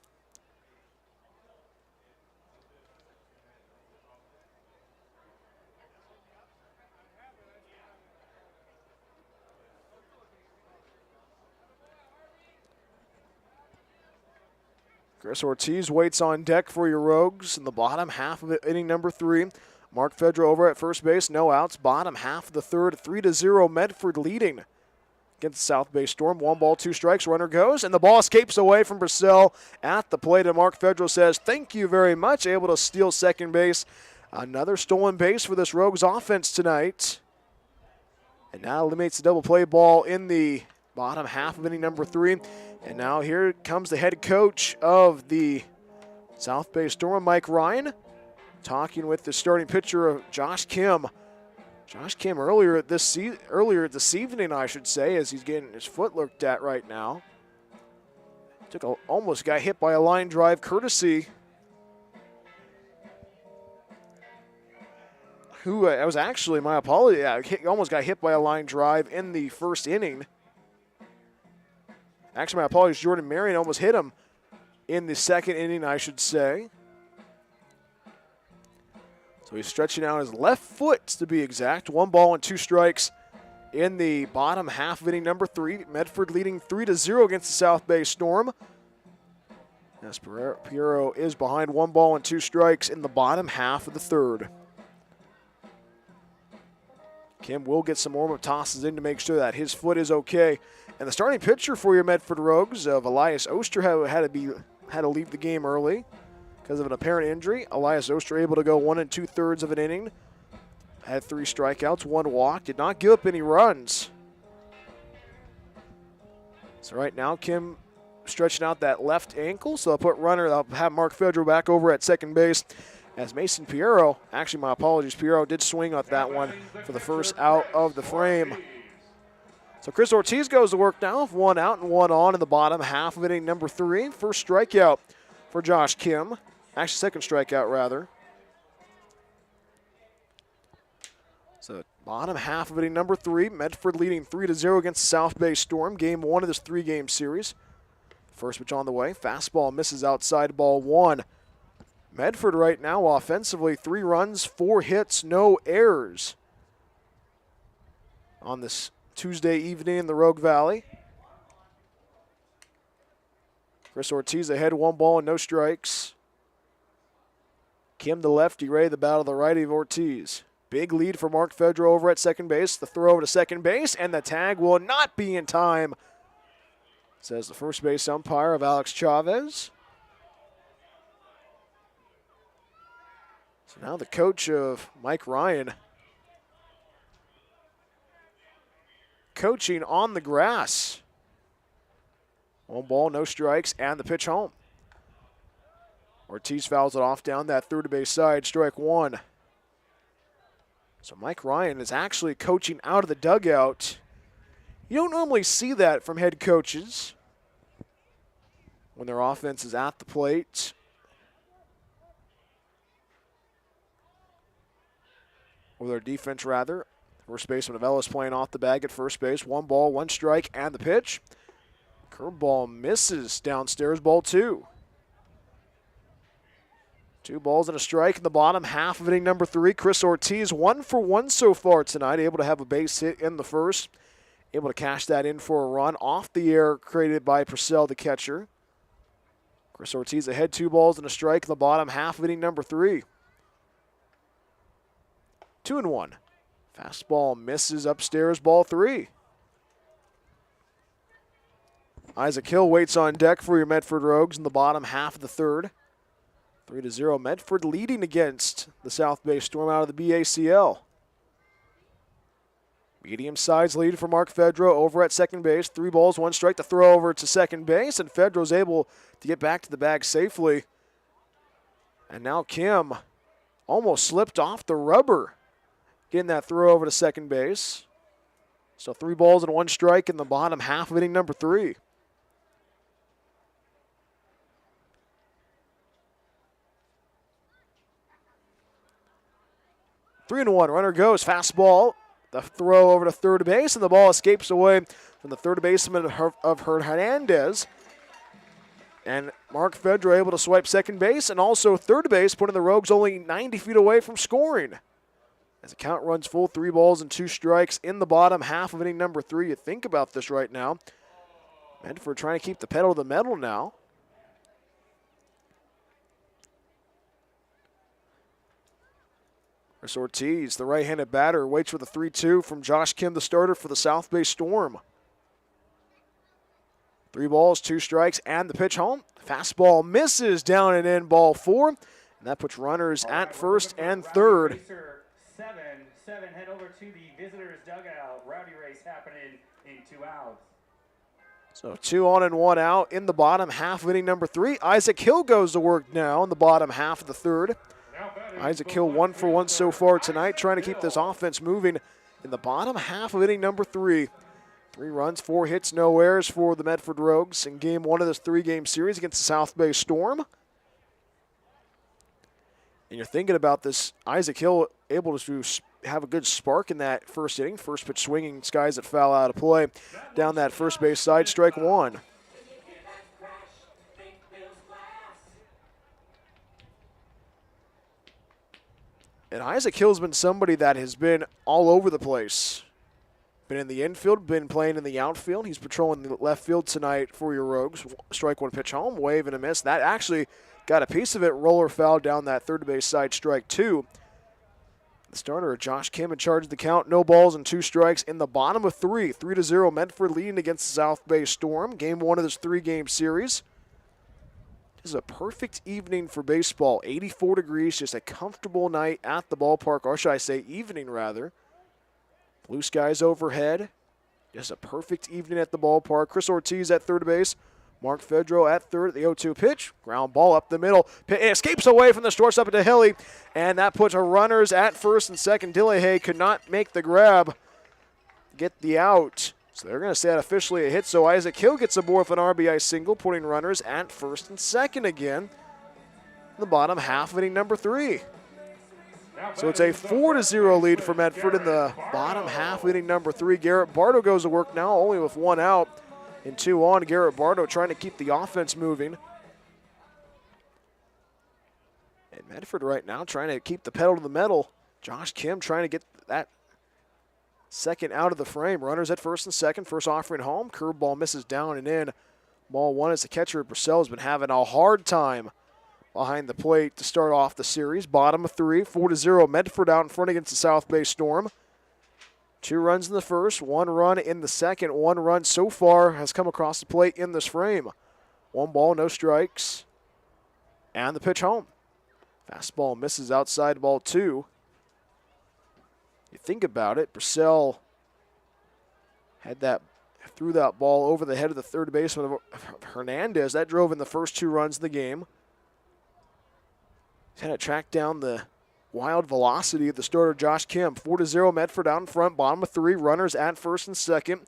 Chris Ortiz waits on deck for your Rogues in the bottom half of it, inning number 3. Mark Fedro over at first base, no outs. Bottom half of the third, 3-0 Medford leading against the South Bay Storm. 1 ball, 2 strikes, runner goes, and the ball escapes away from Purcell at the plate, and Mark Fedro says, thank you very much, able to steal second base. Another stolen base for this Rogues offense tonight. And now eliminates the double play ball in the bottom half of inning number 3. And now here comes the head coach of the South Bay Storm, Mike Ryan, talking with the starting pitcher of Josh Kim. Josh Kim earlier this evening, I should say, as he's getting his foot looked at right now. Almost got hit by a line drive courtesy. That was actually my apology. Yeah, almost got hit by a line drive in the first inning. Actually, my apologies, Jordan Marion almost hit him in the second inning, I should say. So he's stretching out his left foot to be exact. 1 ball and 2 strikes in the bottom half of inning number 3. Medford leading 3-0 against the South Bay Storm. As Piero is behind 1 ball and 2 strikes in the bottom half of the 3rd. Kim will get some more tosses in to make sure that his foot is okay. And the starting pitcher for your Medford Rogues of Elias Oster had to leave the game early because of an apparent injury. Elias Oster able to go 1 2/3 of an inning. Had 3 strikeouts, 1 walk, did not give up any runs. So right now, Kim stretching out that left ankle, so they'll have Mark Fedro back over at second base. As Mason Piero, actually my apologies, Piero did swing at that one for the first out of the frame. So Chris Ortiz goes to work now, 1 out and 1 on in the bottom half of inning number 3. First strikeout for Josh Kim, actually second strikeout rather. So bottom half of inning number 3, Medford leading 3-0 against the South Bay Storm, game 1 of this 3-game series. First pitch on the way, fastball misses outside, ball 1. Medford right now offensively, 3 runs, 4 hits, no errors on this Tuesday evening in the Rogue Valley. Chris Ortiz ahead, 1 ball and no strikes. Kim the lefty, ready to battle the righty of Ortiz. Big lead for Mark Fedro over at second base. The throw over to second base, and the tag will not be in time, says the first base umpire of Alex Chavez. So now the coach of Mike Ryan coaching on the grass. 1 ball, no strikes, and the pitch home. Ortiz fouls it off down that third base side, strike 1. So Mike Ryan is actually coaching out of the dugout. You don't normally see that from head coaches when their offense is at the plate. Or their defense, rather. First baseman of Ellis playing off the bag at first base. 1 ball, 1 strike, and the pitch. Curveball misses downstairs, ball 2. 2 balls and a strike in the bottom half of inning number 3. Chris Ortiz, 1 for 1 so far tonight. Able to have a base hit in the first. Able to cash that in for a run off the air created by Purcell, the catcher. Chris Ortiz ahead, 2 balls and a strike in the bottom half of inning number 3. 2-1. Fastball misses upstairs, ball 3. Isaac Hill waits on deck for your Medford Rogues in the bottom half of the 3rd. 3-0, Medford leading against the South Bay Storm out of the BACL. Medium size lead for Mark Fedro over at second base. 3 balls, 1 strike to throw over to second base, and Fedro's able to get back to the bag safely. And now Kim almost slipped off the rubber, getting that throw over to second base. So 3 balls and 1 strike in the bottom half of inning number 3. Three and 1, runner goes, fastball. The throw over to third base, and the ball escapes away from the third baseman of Hernandez. And Mark Fedro able to swipe second base and also third base, putting the Rogues only 90 feet away from scoring. As the count runs full, 3 balls and 2 strikes in the bottom half of inning number 3. You think about this right now. Medford trying to keep the pedal to the metal now. Chris Ortiz, the right-handed batter, waits for the 3-2 from Josh Kim, the starter for the South Bay Storm. 3 balls, 2 strikes, and the pitch home. Fastball misses down and in, ball 4. And that puts runners at first and third. 7, head over to the visitors' dugout. Rowdy race happening in 2 outs. So 2 on and 1 out in the bottom half of inning number 3. Isaac Hill goes to work now in the bottom half of the 3rd. Isaac Hill 1 for 1 so far tonight, trying to keep this offense moving in the bottom half of inning number 3. 3 runs, 4 hits, no errors for the Medford Rogues in game 1 of this 3-game series against the South Bay Storm. And you're thinking about this, Isaac Hill able to have a good spark in that first inning. First pitch swinging, skies that foul out of play. Down that first base side, strike 1. And Isaac Hill's been somebody that has been all over the place. Been in the infield, been playing in the outfield. He's patrolling the left field tonight for your Rogues. Strike one pitch home, wave and a miss. That actually got a piece of it. Roller foul down that third base side, strike two. The starter, Josh Kim, in charge of the count. No balls and 2 strikes in the bottom of 3. 3-0, Medford leading against the South Bay Storm. Game 1 of this 3-game series. This is a perfect evening for baseball. 84 degrees, just a comfortable night at the ballpark, or should I say evening rather. Blue skies overhead. Just a perfect evening at the ballpark. Chris Ortiz at third base. Mark Fedro at third at the 0-2 pitch. Ground ball up the middle. It escapes away from the shortstop into Hilly, and that puts our runners at first and second. Dillehay could not make the grab, get the out. So they're going to say that officially a hit. So Isaac Hill gets aboard with an RBI single, putting runners at first and second again. In the bottom half of inning number 3. So it's a 4-0 lead for Medford in the bottom half of inning number 3. Garrett Bardo goes to work now, only with 1 out and 2 on. Garrett Bardo trying to keep the offense moving. And Medford right now trying to keep the pedal to the metal. Josh Kim trying to get that second out of the frame. Runners at first and second. First offering home. Curveball misses down and in. Ball 1 as the catcher, Purcell, has been having a hard time behind the plate to start off the series. Bottom of 3, 4-0. Medford out in front against the South Bay Storm. 2 runs in the first, 1 run in the second. 1 run so far has come across the plate in this frame. 1 ball, no strikes. And the pitch home. Fastball misses outside, ball 2. You think about it, Purcell threw that ball over the head of the third baseman of Hernandez. That drove in the first 2 runs of the game. He's had to track down the wild velocity of the starter, Josh Kim. 4-0, Medford out in front, bottom of 3, runners at first and second.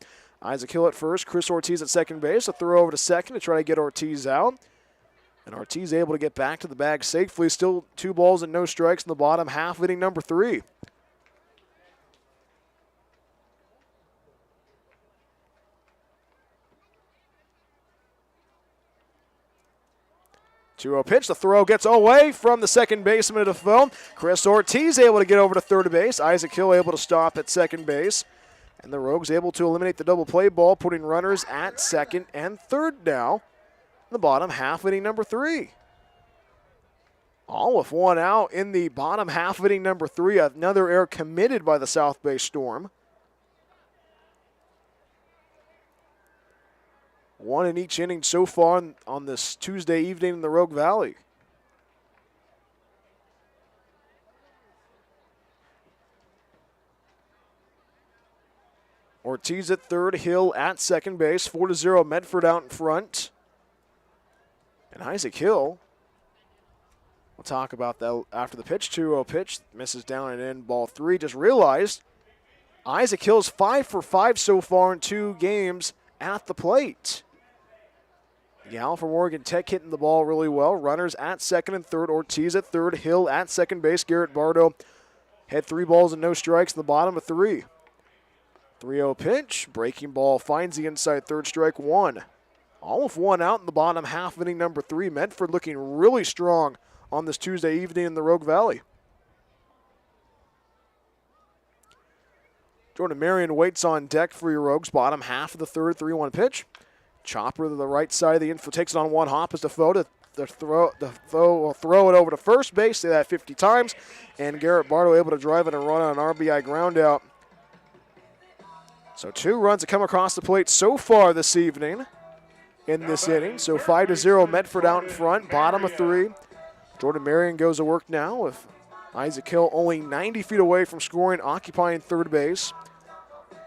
Isaac Hill at first, Chris Ortiz at second base. A throw over to second to try to get Ortiz out. And Ortiz able to get back to the bag safely. Still 2 balls and no strikes in the bottom half, inning number 3. Two-0 pitch. The throw gets away from the second baseman of the phone. Chris Ortiz able to get over to third base. Isaac Hill able to stop at second base. And the Rogues able to eliminate the double play ball, putting runners at second and third now in the bottom half of inning number 3. All with 1 out in the bottom half of inning number 3. Another error committed by the South Bay Storm. 1 in each inning so far on this Tuesday evening in the Rogue Valley. Ortiz at third, Hill at second base. 4-0, Medford out in front. And Isaac Hill, we'll talk about that after the pitch. 2-0 pitch, misses down and in, ball 3. Just realized Isaac Hill's 5 for 5 so far in 2 games at the plate. Gal from Oregon Tech hitting the ball really well. Runners at second and third. Ortiz at third. Hill at second base. Garrett Bardo had 3 balls and no strikes in the bottom of 3. 3-0 pitch. Breaking ball finds the inside third, strike 1. All of 1 out in the bottom half, inning number 3. Medford looking really strong on this Tuesday evening in the Rogue Valley. Jordan Marion waits on deck for your Rogues. Bottom half of the third, 3-1 pitch. Chopper to the right side of the infield, takes it on 1 hop as Defoe will throw it over to first base. Say that 50 times. And Garrett Bardo able to drive it and run on an RBI ground out. So 2 runs have come across the plate so far this evening in this inning. So 5-0, Medford out in front, bottom of 3. Jordan Marion goes to work now with Isaac Hill only 90 feet away from scoring, occupying third base.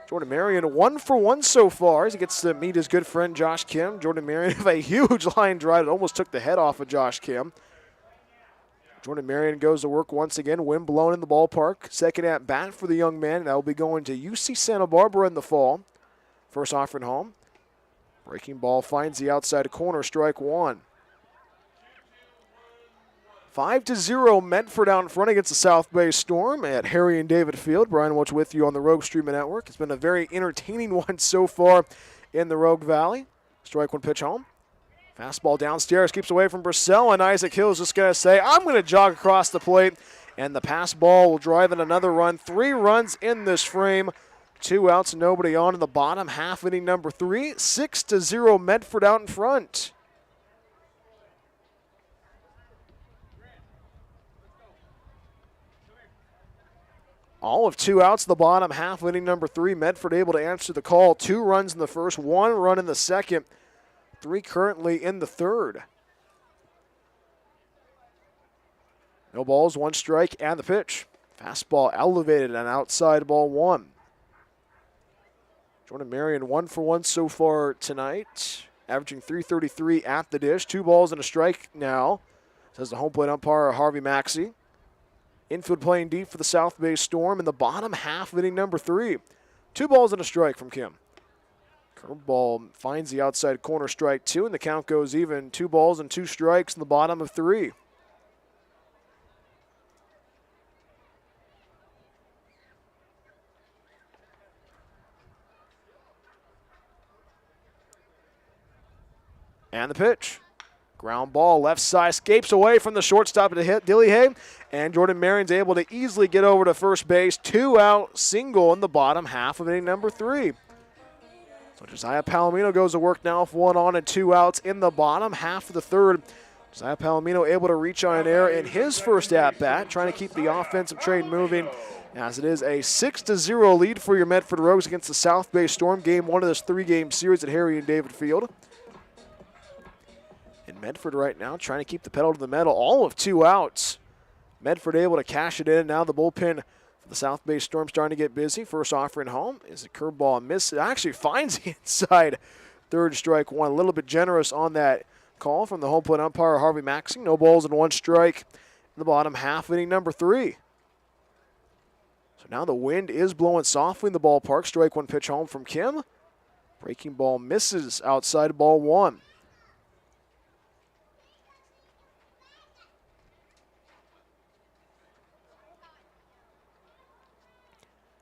Jordan Marion 1 for 1 so far as he gets to meet his good friend Josh Kim. Jordan Marion with a huge line drive that almost took the head off of Josh Kim. Jordan Marion goes to work once again. Wind blowing in the ballpark. Second at bat for the young man. That will be going to UC Santa Barbara in the fall. First offering home. Breaking ball finds the outside corner, strike 1. 5-0, Medford out in front against the South Bay Storm at Harry and David Field. Brian Welch with you on the Rogue Streaming Network. It's been a very entertaining one so far in the Rogue Valley. Strike 1 pitch home. Fastball downstairs, keeps away from Purcell, and Isaac Hill is just going to say, I'm going to jog across the plate And the pass ball will drive in another run. 3 runs in this frame. 2 outs and nobody on in the bottom half, inning number 3. 6-0 Medford out in front. All of 2 outs in the bottom half, inning number 3. Medford able to answer the call. 2 runs in the first, 1 run in the second. 3 currently in the third. No balls, 1 strike, and the pitch. Fastball elevated and outside, ball 1. Jordan Marion 1 for 1 so far tonight, averaging .333 at the dish. 2 balls and a strike now, says the home plate umpire Harvey Maxey. Infield playing deep for the South Bay Storm in the bottom half of inning number 3. 2 balls and a strike from Kim. Curveball finds the outside corner, strike 2, and the count goes even. 2 balls and 2 strikes in the bottom of 3. And the pitch. Ground ball, left side, escapes away from the shortstop to hit Dillyhay, and Jordan Marion's able to easily get over to first base. 2 out single in the bottom half of inning number 3. So Josiah Palomino goes to work now with 1 on and 2 outs in the bottom half of the third. Josiah Palomino able to reach on an error in his first at-bat, trying to keep the offensive train moving, as it is a 6-0 lead for your Medford Rogues against the South Bay Storm. Game 1 of this 3-game series at Harry and David Field. And Medford right now trying to keep the pedal to the metal. All of 2 outs. Medford able to cash it in. Now the bullpen for the South Bay Storm starting to get busy. First offering home is a curveball miss. It actually finds the inside. Third, strike 1. A little bit generous on that call from the home plate umpire Harvey Maxey. No balls and 1 strike in the bottom half, inning number 3. So now the wind is blowing softly in the ballpark. Strike 1 pitch home from Kim. Breaking ball misses outside, ball 1.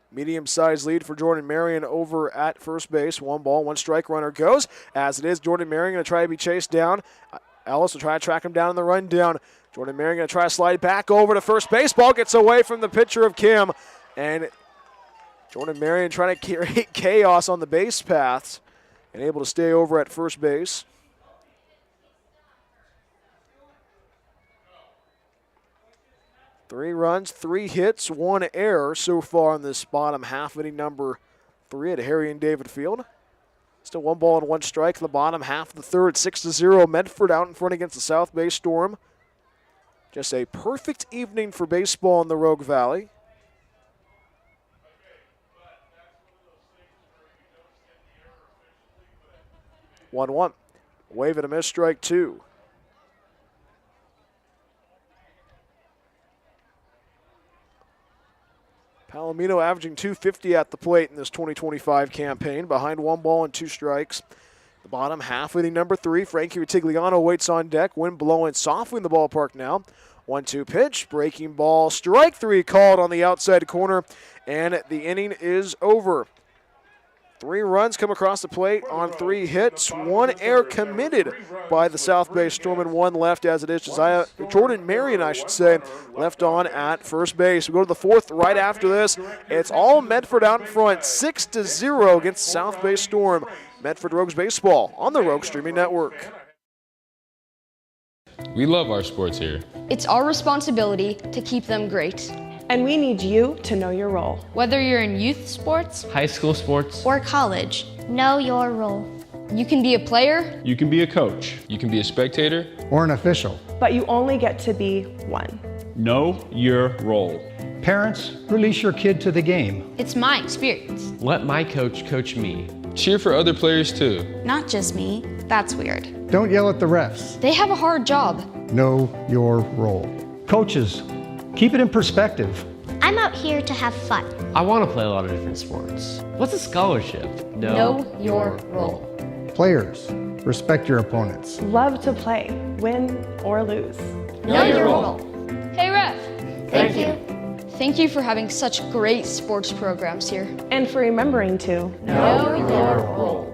Medium-sized lead for Jordan Marion over at first base. 1 ball, 1 strike, runner goes. As it is, Jordan Marion going to try to be chased down. Ellis will try to track him down in the rundown. Jordan Marion going to try to slide back over to first base. Ball gets away from the pitcher of Kim. And Jordan Marion trying to create chaos on the base paths and able to stay over at first base. Three runs, 3 hits, 1 error so far in this bottom half, inning number 3 at Harry and David Field. Still 1 ball and 1 strike in the bottom half of the third. 6-0 Medford out in front against the South Bay Storm. Just a perfect evening for baseball in the Rogue Valley. One. Wave and a miss, strike 2. Palomino averaging .250 at the plate in this 2025 campaign, behind 1 ball and 2 strikes. The bottom half, inning number 3. Frankie Rutigliano waits on deck. Wind blowing softly in the ballpark now. 1-2 pitch, breaking ball, strike 3 called on the outside corner, and the inning is over. 3 runs come across the plate on 3 hits. 1 error committed by the South Bay Storm and 1 left, as it is Jordan Marion, left on at first base. We go to the 4th right after this. It's all Medford out in front, 6-0 against the South Bay Storm. Medford Rogues Baseball on the Rogue Streaming Network. We love our sports here. It's our responsibility to keep them great. And we need you to know your role. Whether you're in youth sports, high school sports, or college, know your role. You can be a player. You can be a coach. You can be a spectator. Or an official. But you only get to be one. Know your role. Parents, release your kid to the game. it's my experience. let my coach coach me. Cheer for other players too. Not just me. That's weird. Don't yell at the refs. They have a hard job. Know your role. Coaches, keep it in perspective. I'm out here to have fun. I want to play a lot of different sports. What's a scholarship? Know your role. Players, respect your opponents. Love to play, win or lose. Know your role. Hey, ref. Thank you. Thank you for having such great sports programs here. And for remembering to know your role.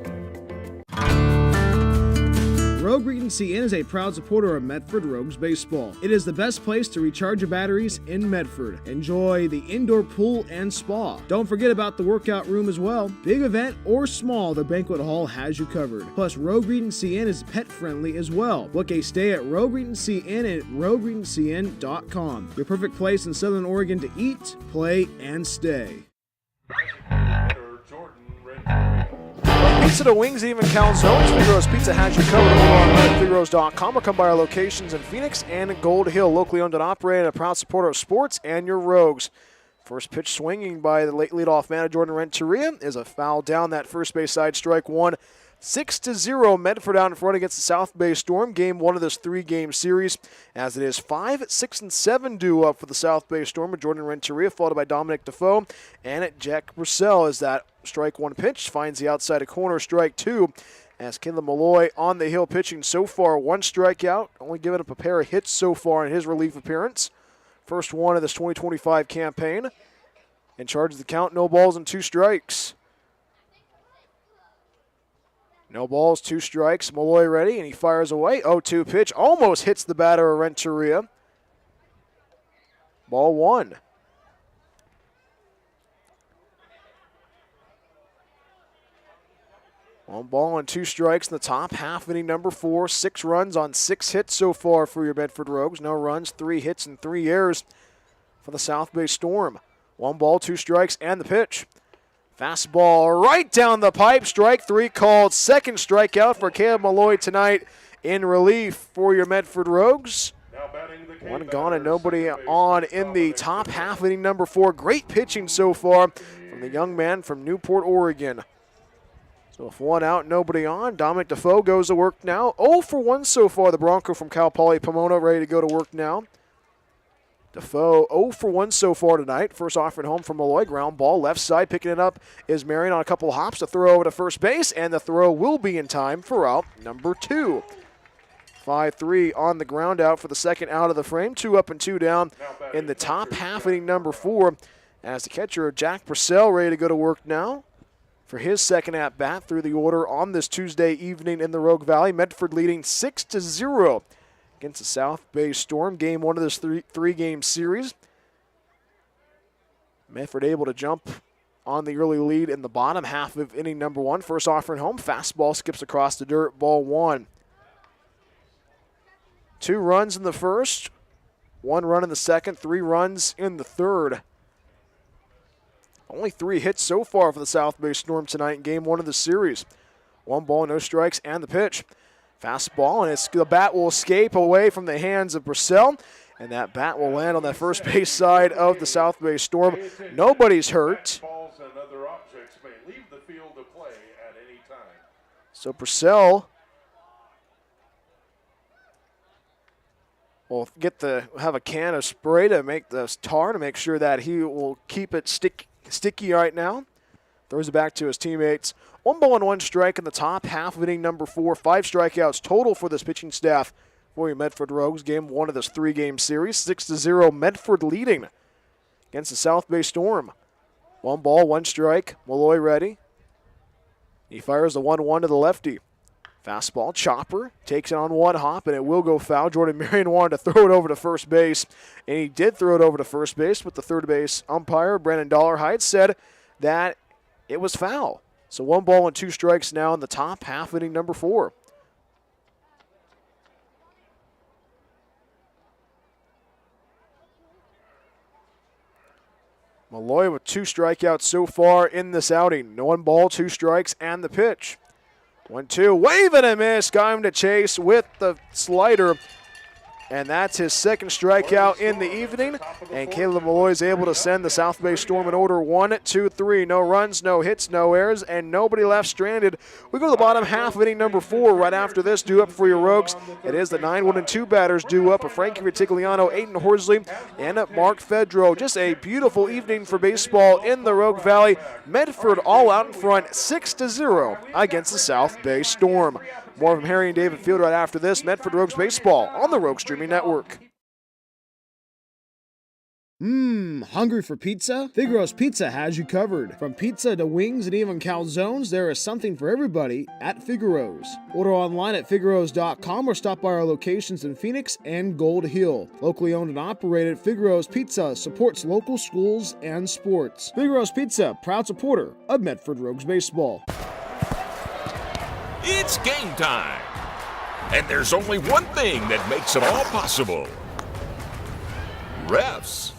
Rogue Regency Inn is a proud supporter of Medford Rogues Baseball. It is the best place to recharge your batteries in Medford. Enjoy the indoor pool and spa. Don't forget about the workout room as well. Big event or small, the banquet hall has you covered. Plus, Rogue Regency Inn is pet friendly as well. Book a stay at Rogue Regency Inn at rogueregencyn.com. Your perfect place in Southern Oregon to eat, play, and stay. Pizza to wings, even calzones. Figaro's Pizza has you covered over on Figaro's.com or come by our locations in Phoenix and Gold Hill. Locally owned and operated, a proud supporter of sports and your Rogues. First pitch swinging by the late leadoff man, Jordan Renteria, is a foul down that first base side, strike one. 6-0, Medford out in front against the South Bay Storm. Game one of this three-game series, as it is 5, 6, and 7 due up for the South Bay Storm with Jordan Renteria, followed by Dominic Defoe, and Jack Purcell as that strike one pitch finds the outside of corner, strike two. As Caleb Malloy on the hill pitching so far, one strikeout, only giving up a pair of hits so far in his relief appearance. First one of this 2025 campaign. In charge of the count, no balls and 2 strikes. No balls, 2 strikes. Malloy ready, and he fires away. 0-2 pitch, almost hits the batter of Renteria. Ball 1. One ball and 2 strikes in the top half, inning number 4. 6 runs on 6 hits so far for your Medford Rogues. No runs, 3 hits, and 3 errors for the South Bay Storm. 1 ball, 2 strikes, and the pitch. Fastball right down the pipe. Strike 3 called. Second strikeout for Caleb Malloy tonight in relief for your Medford Rogues. One gone and nobody on in the top half, inning number 4. Great pitching so far from the young man from Newport, Oregon. So if 1 out, nobody on, Dominic Defoe goes to work now. 0 for 1 so far, the Bronco from Cal Poly Pomona, ready to go to work now. Defoe 0 for 1 so far tonight. First offering home from Malloy. Ground ball left side. Picking it up is Marion on a couple of hops to throw over to first base, and the throw will be in time for out number 2. 5-3 on the ground out for the second out of the frame. 2 up and 2 down in the top half, inning number 4. As the catcher, Jack Purcell, ready to go to work now for his second at-bat through the order on this Tuesday evening in the Rogue Valley. Medford leading 6-0 against the South Bay Storm. Game one of this three-game series. Medford able to jump on the early lead in the bottom half of inning number 1. First offering home. Fastball skips across the dirt. Ball 1. 2 runs in the first. 1 run in the second. 3 runs in the third. Only 3 hits so far for the South Bay Storm tonight in game 1 of the series. 1 ball, no strikes, and the pitch. Fastball, and the bat will escape away from the hands of Purcell, and that bat will land on the first base side of the South Bay Storm. Nobody's hurt. So Purcell will have a can of spray to make the tar to make sure that he will keep it sticky right now. Throws it back to his teammates. 1 ball and 1 strike in the top half of inning number 4. 5 strikeouts total for this pitching staff for your Medford Rogues. Game 1 of this 3-game series. 6-0, Medford leading against the South Bay Storm. 1 ball, 1 strike. Malloy ready. He fires the 1-1 to the lefty. Fastball, chopper, takes it on 1 hop, and it will go foul. Jordan Marion wanted to throw it over to first base, and he did throw it over to first base, but the third base umpire, Brandon Dollarhide, said that it was foul. So 1 ball and 2 strikes now in the top half, inning number 4. Malloy with 2 strikeouts so far in this outing. 1 ball, 2 strikes, and the pitch. 1-2, wave and a miss. Got him to chase with the slider. And that's his second strikeout in the evening. And Caleb Malloy is able to send the South Bay Storm in order 1-2-3. No runs, no hits, no errors, and nobody left stranded. We go to the bottom half of inning number 4 right after this. Due up for your Rogues. It is the 9-1-2 batters due up. Frankie Retigliano, Aiden Horsley, and Mark Fedro. Just a beautiful evening for baseball in the Rogue Valley. Medford all out in front, 6-0 against the South Bay Storm. More from Harry and David Field right after this. Medford Rogues Baseball on the Rogue Streaming Network. Hungry for pizza? Figaro's Pizza has you covered. From pizza to wings and even calzones, there is something for everybody at Figaro's. Order online at figaros.com or stop by our locations in Phoenix and Gold Hill. Locally owned and operated, Figaro's Pizza supports local schools and sports. Figaro's Pizza, proud supporter of Medford Rogues Baseball. It's game time. And there's only one thing that makes it all possible. Refs.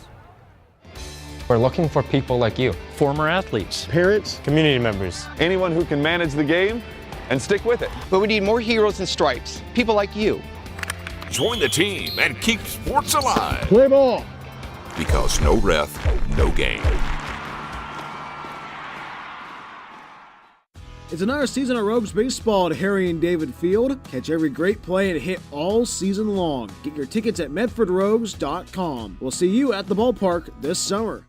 We're looking for people like you. Former athletes. Parents. Community members. Anyone who can manage the game and stick with it. But we need more heroes in stripes. People like you. Join the team and keep sports alive. Play ball. Because no ref, no game. It's another season of Rogues Baseball at Harry and David Field. Catch every great play and hit all season long. Get your tickets at medfordrogues.com. We'll see you at the ballpark this summer.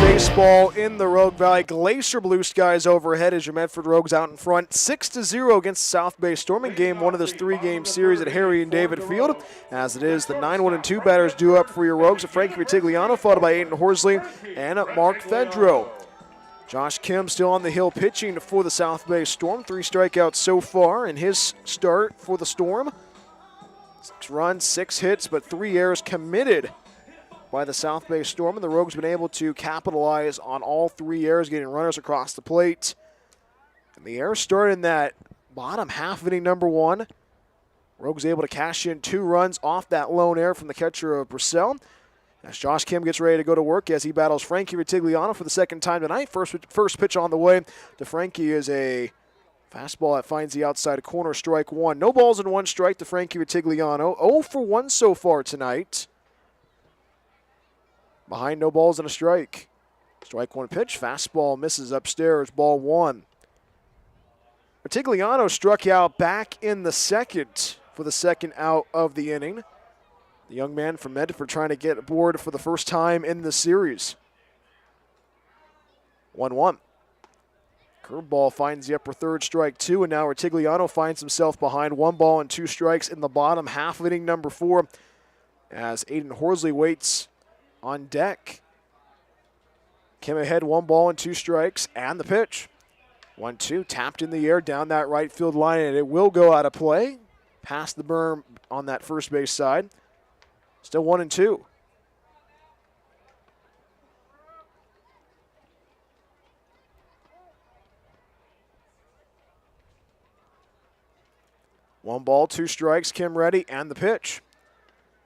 Baseball in the Rogue Valley. Glacier blue skies overhead as your Medford Rogues out in front. 6-0 against South Bay Storm in game one of this three-game series at Harry and David Field. As it is, the 9-1-2 batters due up for your Rogues. Frankie Vitigliano followed by Aiden Horsley and Mark Fedro. Josh Kim still on the hill pitching for the South Bay Storm. 3 strikeouts so far in his start for the Storm. 6 runs, 6 hits, but 3 errors committed by the South Bay Storm, and the Rogues been able to capitalize on all 3 errors, getting runners across the plate. And the errors started in that bottom half of inning number 1. Rogues able to cash in 2 runs off that lone error from the catcher of Purcell. As Josh Kim gets ready to go to work as he battles Frankie Vitigliano for the second time tonight. First pitch on the way to Frankie is a fastball that finds the outside corner, strike 1. No balls and 1 strike to Frankie Vitigliano. 0 for 1 so far tonight. Behind no balls and a strike. Strike 1 pitch. Fastball misses upstairs. Ball 1. Vitigliano struck out back in the second for the second out of the inning. The young man from Medford trying to get aboard for the first time in the series. 1-1. Curveball finds the upper third, strike 2, and now Vitigliano finds himself behind 1 ball and 2 strikes in the bottom half of inning number 4 as Aiden Horsley waits on deck. Kim ahead, 1 ball and 2 strikes, and the pitch. 1-2, tapped in the air down that right field line, and it will go out of play. Past the berm on that first base side. Still 1-2. One ball, 2 strikes, Kim ready, and the pitch.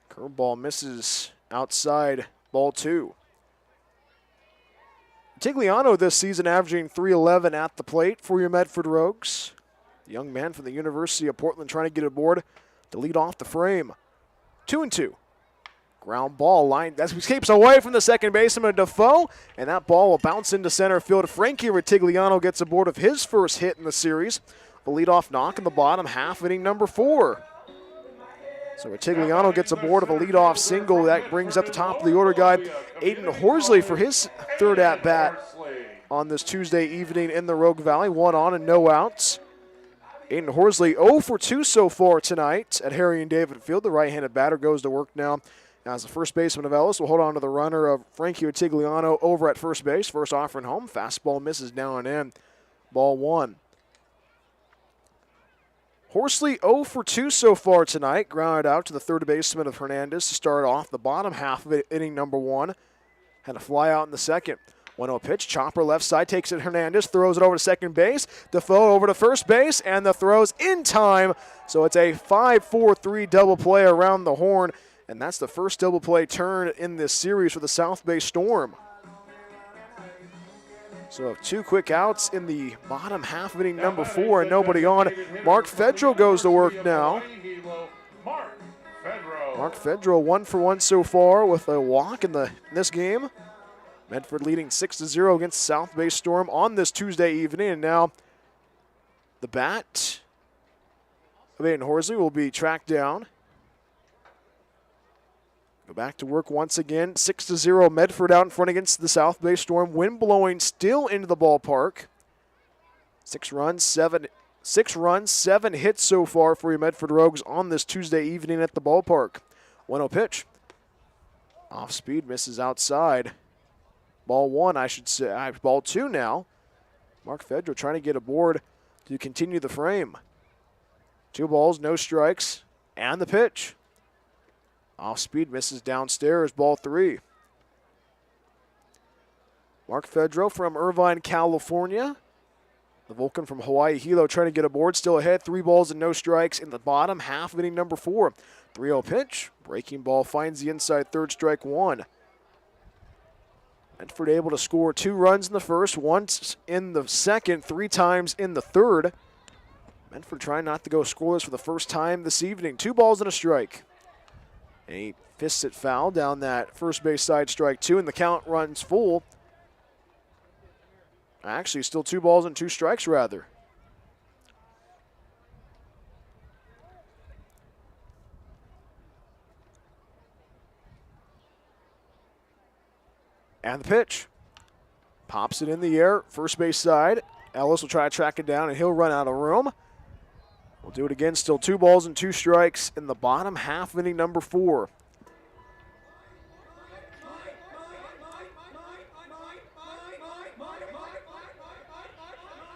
Curveball misses outside. Ball 2. Vitigliano this season averaging .311 at the plate for your Medford Rogues. The young man from the University of Portland trying to get aboard to lead off the frame. 2-2. Ground ball line that escapes away from the second baseman Defoe, and that ball will bounce into center field. Frankie Vitigliano gets aboard of his first hit in the series. The leadoff knock in the bottom half, inning number 4. So Vitigliano gets aboard of a leadoff single. That brings up the top of the order guy, Aiden Horsley, for his third at-bat on this Tuesday evening in the Rogue Valley. 1 on and no outs. Aiden Horsley 0 for 2 so far tonight at Harry and David Field. The right-handed batter goes to work now as the first baseman of Ellis will hold on to the runner of Frankie Vitigliano over at first base. First offering home. Fastball misses down and in. Ball 1. Horsley 0 for 2 so far tonight. Grounded out to the third baseman of Hernandez to start off the bottom half of inning number 1. Had a fly out in the second. 1-0 pitch. Chopper left side takes it Hernandez. Throws it over to second base. Defoe over to first base. And the throw's in time. So it's a 5-4-3 double play around the horn. And that's the first double play turn in this series for the South Bay Storm. So 2 quick outs in the bottom half of inning number 4 and nobody on. Mark Fedro goes to work now. Mark Fedro 1 for 1 so far with a walk in this game. Medford leading 6-0 against South Bay Storm on this Tuesday evening. And now the bat of Aiden Horsley will be tracked down. Go back to work once again. 6-0 Medford out in front against the South Bay Storm. Wind blowing still into the ballpark. Six runs, seven hits so far for your Medford Rogues on this Tuesday evening at the ballpark. 1-0 pitch. Off speed, misses outside. Ball one, I should say. Ball two now. Mark Fedro trying to get aboard to continue the frame. 2 balls, no strikes, and the pitch. Off speed, misses downstairs. Ball 3. Mark Fedro from Irvine, California. The Vulcan from Hawaii Hilo trying to get aboard. Still ahead. 3 balls and no strikes in the bottom half of inning number 4. 3-0 pitch. Breaking ball finds the inside third, strike 1. Medford able to score 2 runs in the first, once in the second, 3 times in the third. Medford trying not to go scoreless for the first time this evening. 2 balls and a strike. And he fists it foul down that first base side, strike 2, and the count runs full. Actually, still 2 balls and 2 strikes, rather. And the pitch. Pops it in the air, first base side. Ellis will try to track it down, and he'll run out of room. We'll do it again, still 2 balls and 2 strikes in the bottom half of inning number 4.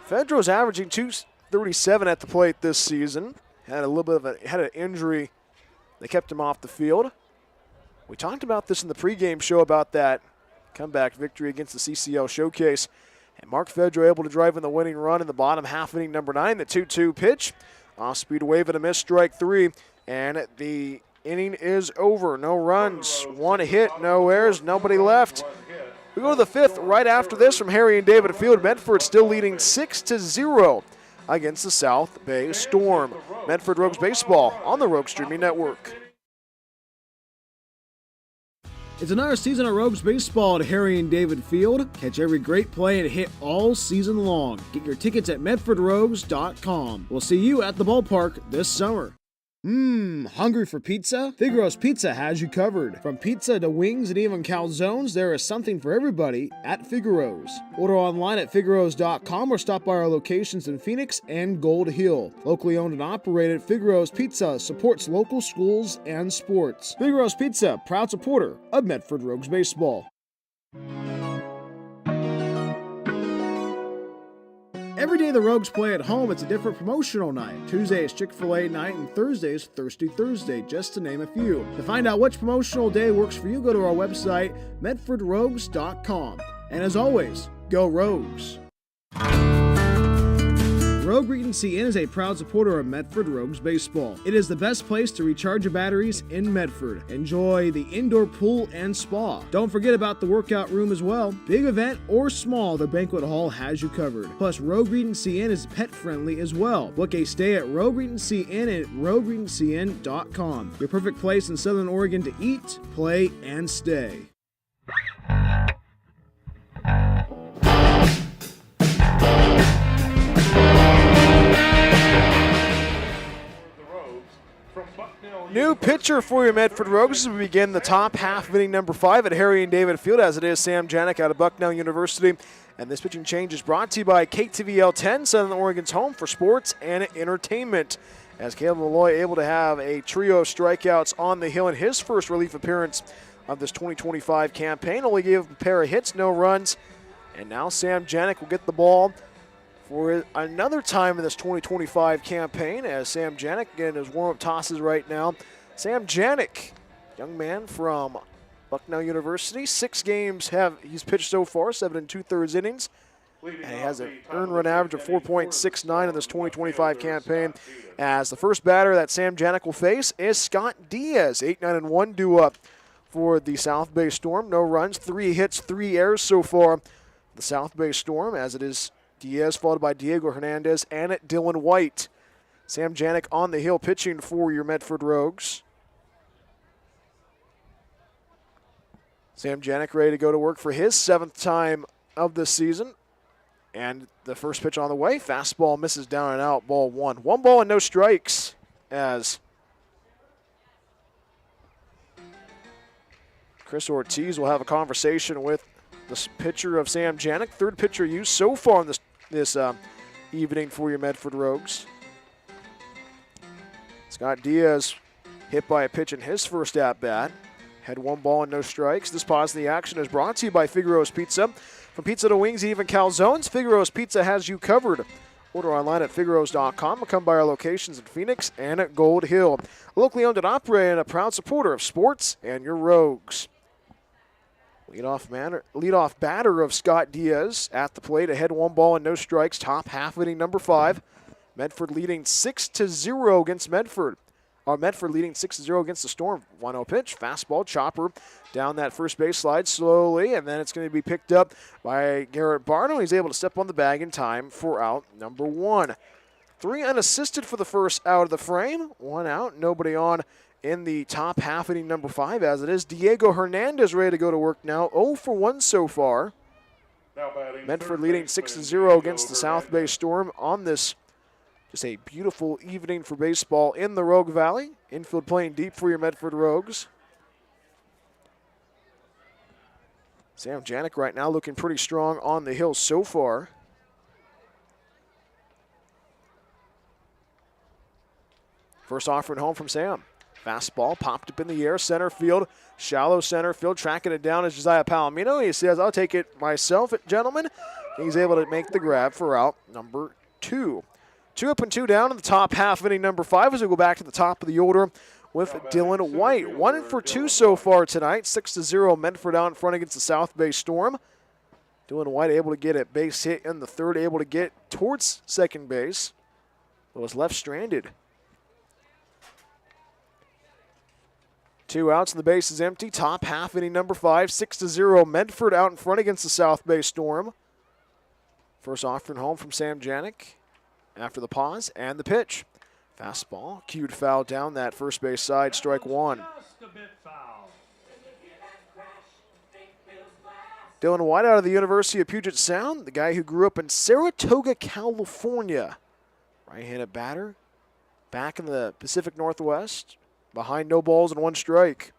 Fedro's averaging .237 at the plate this season. Had a little bit of had an injury that kept him off the field. We talked about this in the pregame show about that comeback victory against the CCL Showcase. And Mark Fedro able to drive in the winning run in the bottom half inning number 9. The 2-2 pitch. Off speed wave and a miss, strike 3. And the inning is over. No runs, 1 hit, no errors, nobody left. We go to the 5th right after this from Harry and David Field. Medford still leading 6-0 against the South Bay Storm. Medford Rogues Baseball on the Rogue Streaming Network. It's another season of Rogues Baseball at Harry and David Field. Catch every great play and hit all season long. Get your tickets at medfordrogues.com. We'll see you at the ballpark this summer. Hungry for pizza? Figaro's Pizza has you covered. From pizza to wings and even calzones, there is something for everybody at Figaro's. Order online at figaros.com or stop by our locations in Phoenix and Gold Hill. Locally owned and operated, Figaro's Pizza supports local schools and sports. Figaro's Pizza, proud supporter of Medford Rogues Baseball. Every day the Rogues play at home, it's a different promotional night. Tuesday is Chick-fil-A night and Thursday is Thirsty Thursday, just to name a few. To find out which promotional day works for you, go to our website, medfordrogues.com. And as always, go Rogues! Rogue Regency Inn is a proud supporter of Medford Rogues Baseball. It is the best place to recharge your batteries in Medford. Enjoy the indoor pool and spa. Don't forget about the workout room as well. Big event or small, the banquet hall has you covered. Plus, Rogue Regency Inn is pet friendly as well. Book a stay at Rogue Regency Inn at rogueregencyn.com. Your perfect place in Southern Oregon to eat, play, and stay. New pitcher for your Medford Rogues as we begin the top half of inning number 5 at Harry and David Field, as it is Sam Janik out of Bucknell University. And this pitching change is brought to you by KTVL 10, Southern Oregon's home for sports and entertainment. As Caleb Malloy able to have a trio of strikeouts on the hill in his first relief appearance of this 2025 campaign. Only gave a pair of hits, no runs. And now Sam Janik will get the ball for another time in this 2025 campaign, as Sam Janik getting his warm-up tosses right now. Sam Janik, young man from Bucknell University, 6 games he's pitched so far, 7 2/3 innings, and he has an earned run average of 4.69 in this 2025 campaign. As the first batter that Sam Janik will face is Scott Diaz, 8-9-1 due up for the South Bay Storm. No runs, 3 hits, 3 errors so far. The South Bay Storm, as it is Diaz, followed by Diego Hernandez and Dylan White. Sam Janik on the hill pitching for your Medford Rogues. Sam Janik ready to go to work for his 7th time of the season. And the first pitch on the way. Fastball misses down and out, ball 1. 1 ball and no strikes as Chris Ortiz will have a conversation with the pitcher of Sam Janik. 3rd pitcher used so far in this evening for your Medford Rogues. Scott Diaz hit by a pitch in his first at-bat. Had 1 ball and no strikes. This pause in the action is brought to you by Figaro's Pizza. From pizza to wings, even calzones, Figaro's Pizza has you covered. Order online at figaros.com or come by our locations in Phoenix and at Gold Hill. Locally owned and operated and a proud supporter of sports and your Rogues. Leadoff batter of Scott Diaz at the plate. Ahead 1 ball and no strikes. Top half inning number 5. Medford leading 6-0 against Medford. Medford leading 6-0 against the Storm. 1-0 pitch, fastball, chopper down that first base slide slowly, and then it's going to be picked up by Garrett Barno. He's able to step on the bag in time for out number 1. 3 unassisted for the first out of the frame. 1 out, nobody on in the top half inning number 5 as it is. Diego Hernandez ready to go to work now. 0 for 1 so far. Medford leading 6-0 against the South Bay Storm on this just a beautiful evening for baseball in the Rogue Valley. Infield playing deep for your Medford Rogues. Sam Janik right now looking pretty strong on the hill so far. First offering home from Sam. Fastball popped up in the air, center field, shallow center field, tracking it down is Josiah Palomino. He says, I'll take it myself, gentlemen. He's able to make the grab for out number 2. 2 up and 2 down in the top half inning number 5 as we go back to the top of the order with Dylan White. 1 for 2 so far tonight. 6-0 Medford out in front against the South Bay Storm. Dylan White able to get a base hit in the 3rd, able to get towards second base, but was left stranded. 2 outs and the base is empty. Top half inning number 5. 6-0 Medford out in front against the South Bay Storm. First offering home from Sam Janik. After the pause and the pitch. Fastball, cued foul down that first base side, strike 1. Dylan White out of the University of Puget Sound, the guy who grew up in Saratoga, California. Right-handed batter, back in the Pacific Northwest, behind no balls and 1 strike.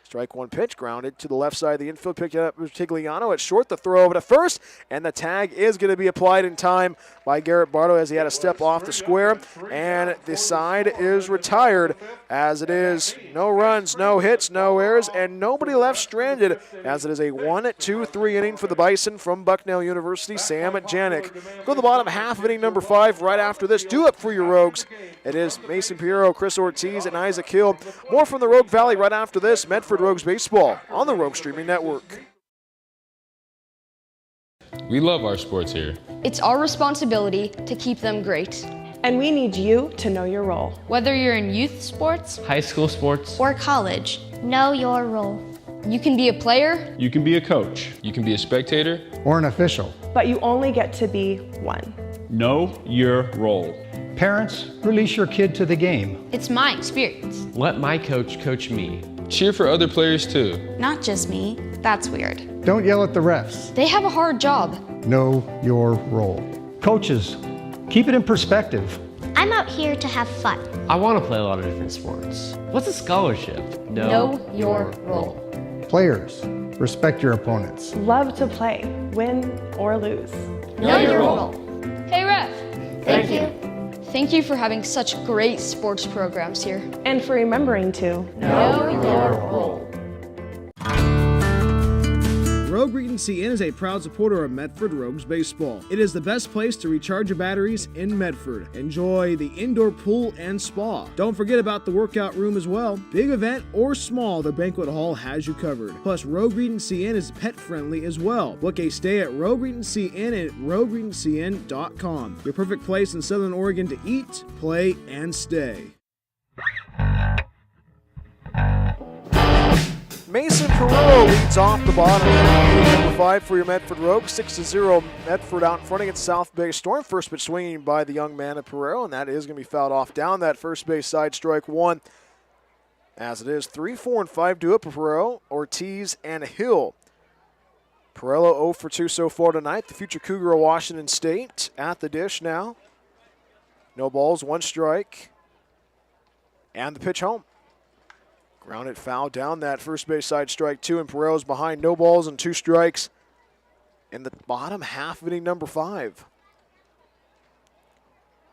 Strike 1 pitch, grounded to the left side of the infield, picked up Tigliano at short, the throw over to first, and the tag is going to be applied in time by Garrett Bardo as he had a step off the square, and the side is retired as it is no runs, no hits, no errors, and nobody left stranded as it is a 1-2-3 inning for the Bison from Bucknell University, Sam Janik. Go to the bottom half of inning number 5 right after this. Do up for your Rogues. It is Mason Piero, Chris Ortiz, and Isaac Hill. More from the Rogue Valley right after this. Medford Rogues Baseball on the Rogue Streaming Network. We love our sports here. It's our responsibility to keep them great. And we need you to know your role. Whether you're in youth sports, high school sports, or college, know your role. You can be a player. You can be a coach. You can be a spectator. Or an official. But you only get to be one. Know your role. Parents, release your kid to the game. it's my experience. let my coach coach me. Cheer for other players too. Not just me. That's weird. Don't yell at the refs. They have a hard job. Know your role. Coaches, keep it in perspective. I'm out here to have fun. I want to play a lot of different sports. What's a scholarship? Know your role. Players, respect your opponents. Love to play, win or lose. Know your role. Hey, ref. Thank you. Thank you for having such great sports programs here. And for remembering to Know your role. Rogue Regency Inn is a proud supporter of Medford Rogues Baseball. It is the best place to recharge your batteries in Medford. Enjoy the indoor pool and spa. Don't forget about the workout room as well. Big event or small, the banquet hall has you covered. Plus, Rogue Regency Inn is pet friendly as well. Book a stay at Rogue Regency Inn at rogueregencyinn.com. Your perfect place in Southern Oregon to eat, play, and stay. Mason Perillo leads off the bottom. Number 5 for your Medford Rogues. 6-0 Medford out in front against South Bay Storm. First pitch swinging by the young man of Perillo, and that is going to be fouled off down that first base side, strike 1. As it is 3, 4, and 5 do it for Perillo, Ortiz, and Hill. Perillo 0 for 2 so far tonight. The future Cougar of Washington State at the dish now. No balls, 1 strike. And the pitch home. Grounded foul down that first base side, strike 2, and Perillo's behind, no balls and 2 strikes. in the bottom half of inning number 5.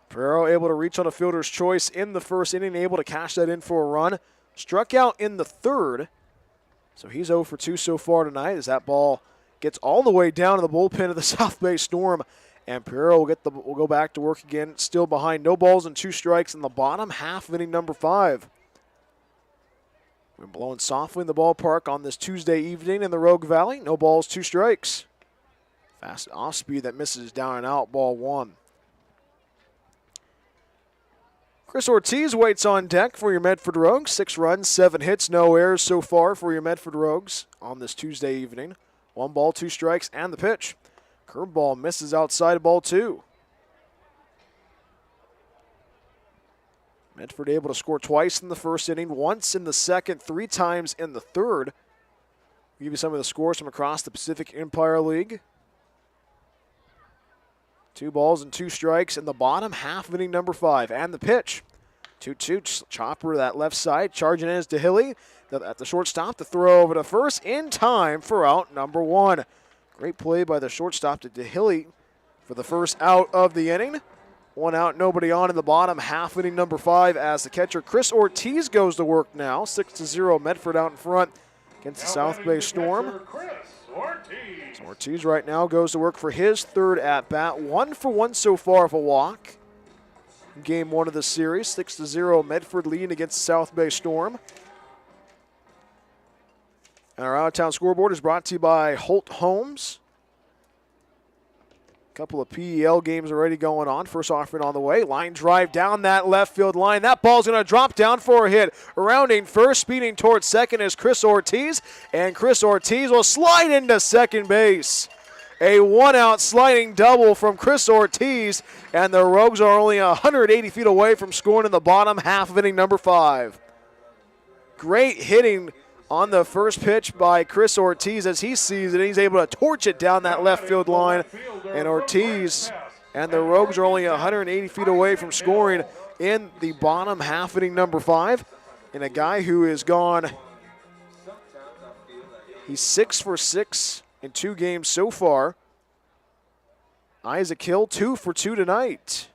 Ferrero able to reach on a fielder's choice in the first inning, able to cash that in for a run. Struck out in the third, so he's 0 for 2 so far tonight as that ball gets all the way down to the bullpen of the South Bay Storm. And Ferrero will go back to work again, still behind. No balls and 2 strikes in the bottom half of inning number 5. We're blowing softly in the ballpark on this Tuesday evening in the Rogue Valley. No balls, 2 strikes. Fast off speed that misses down and out, ball 1. Chris Ortiz waits on deck for your Medford Rogues. 6 runs, 7 hits, no errors so far for your Medford Rogues on this Tuesday evening. 1 ball, 2 strikes, and the pitch. Curveball misses outside of ball 2. Medford able to score twice in the first inning, once in the second, 3 times in the third. I'll give you some of the scores from across the Pacific Empire League. 2 balls and 2 strikes in the bottom half of inning number 5. And the pitch. 2-2 chopper to that left side. Charging in is DeHilly at the shortstop to throw over to first in time for out number 1. Great play by the shortstop to DeHilly for the first out of the inning. 1 out, nobody on in the bottom half inning number 5 as the catcher Chris Ortiz goes to work now. 6-0 Medford out in front against the South Bay Storm. So Ortiz right now goes to work for his 3rd at-bat. 1 for 1 so far of a walk. Game 1 of the series, 6-0 Medford leading against the South Bay Storm. And our out-of-town scoreboard is brought to you by Holt Homes. A couple of PEL games already going on. First offering on the way. Line drive down that left field line. That ball's going to drop down for a hit. Rounding first, speeding towards second is Chris Ortiz. And Chris Ortiz will slide into second base. A 1-out sliding double from Chris Ortiz. And the Rogues are only 180 feet away from scoring in the bottom half of inning number 5. Great hitting on the first pitch by Chris Ortiz as he sees it. He's able to torch it down that left field line. And Ortiz and the Rogues are only 180 feet away from scoring in the bottom half inning number 5. And a guy who is gone, he's 6 for 6 in 2 games so far. Isaac Hill, 2 for 2 tonight.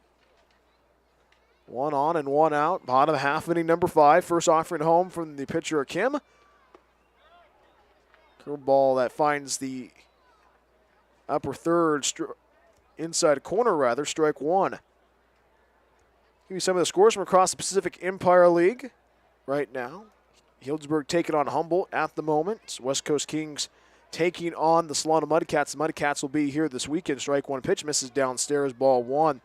1 on and 1 out. Bottom half inning number 5. First offering home from the pitcher Kim. Curveball that finds the upper third, inside corner rather, strike 1. Give you some of the scores from across the Pacific Empire League right now. Healdsburg taking on Humboldt at the moment. West Coast Kings taking on the Solano Mudcats. The Mudcats will be here this weekend. Strike 1 pitch misses downstairs, ball 1.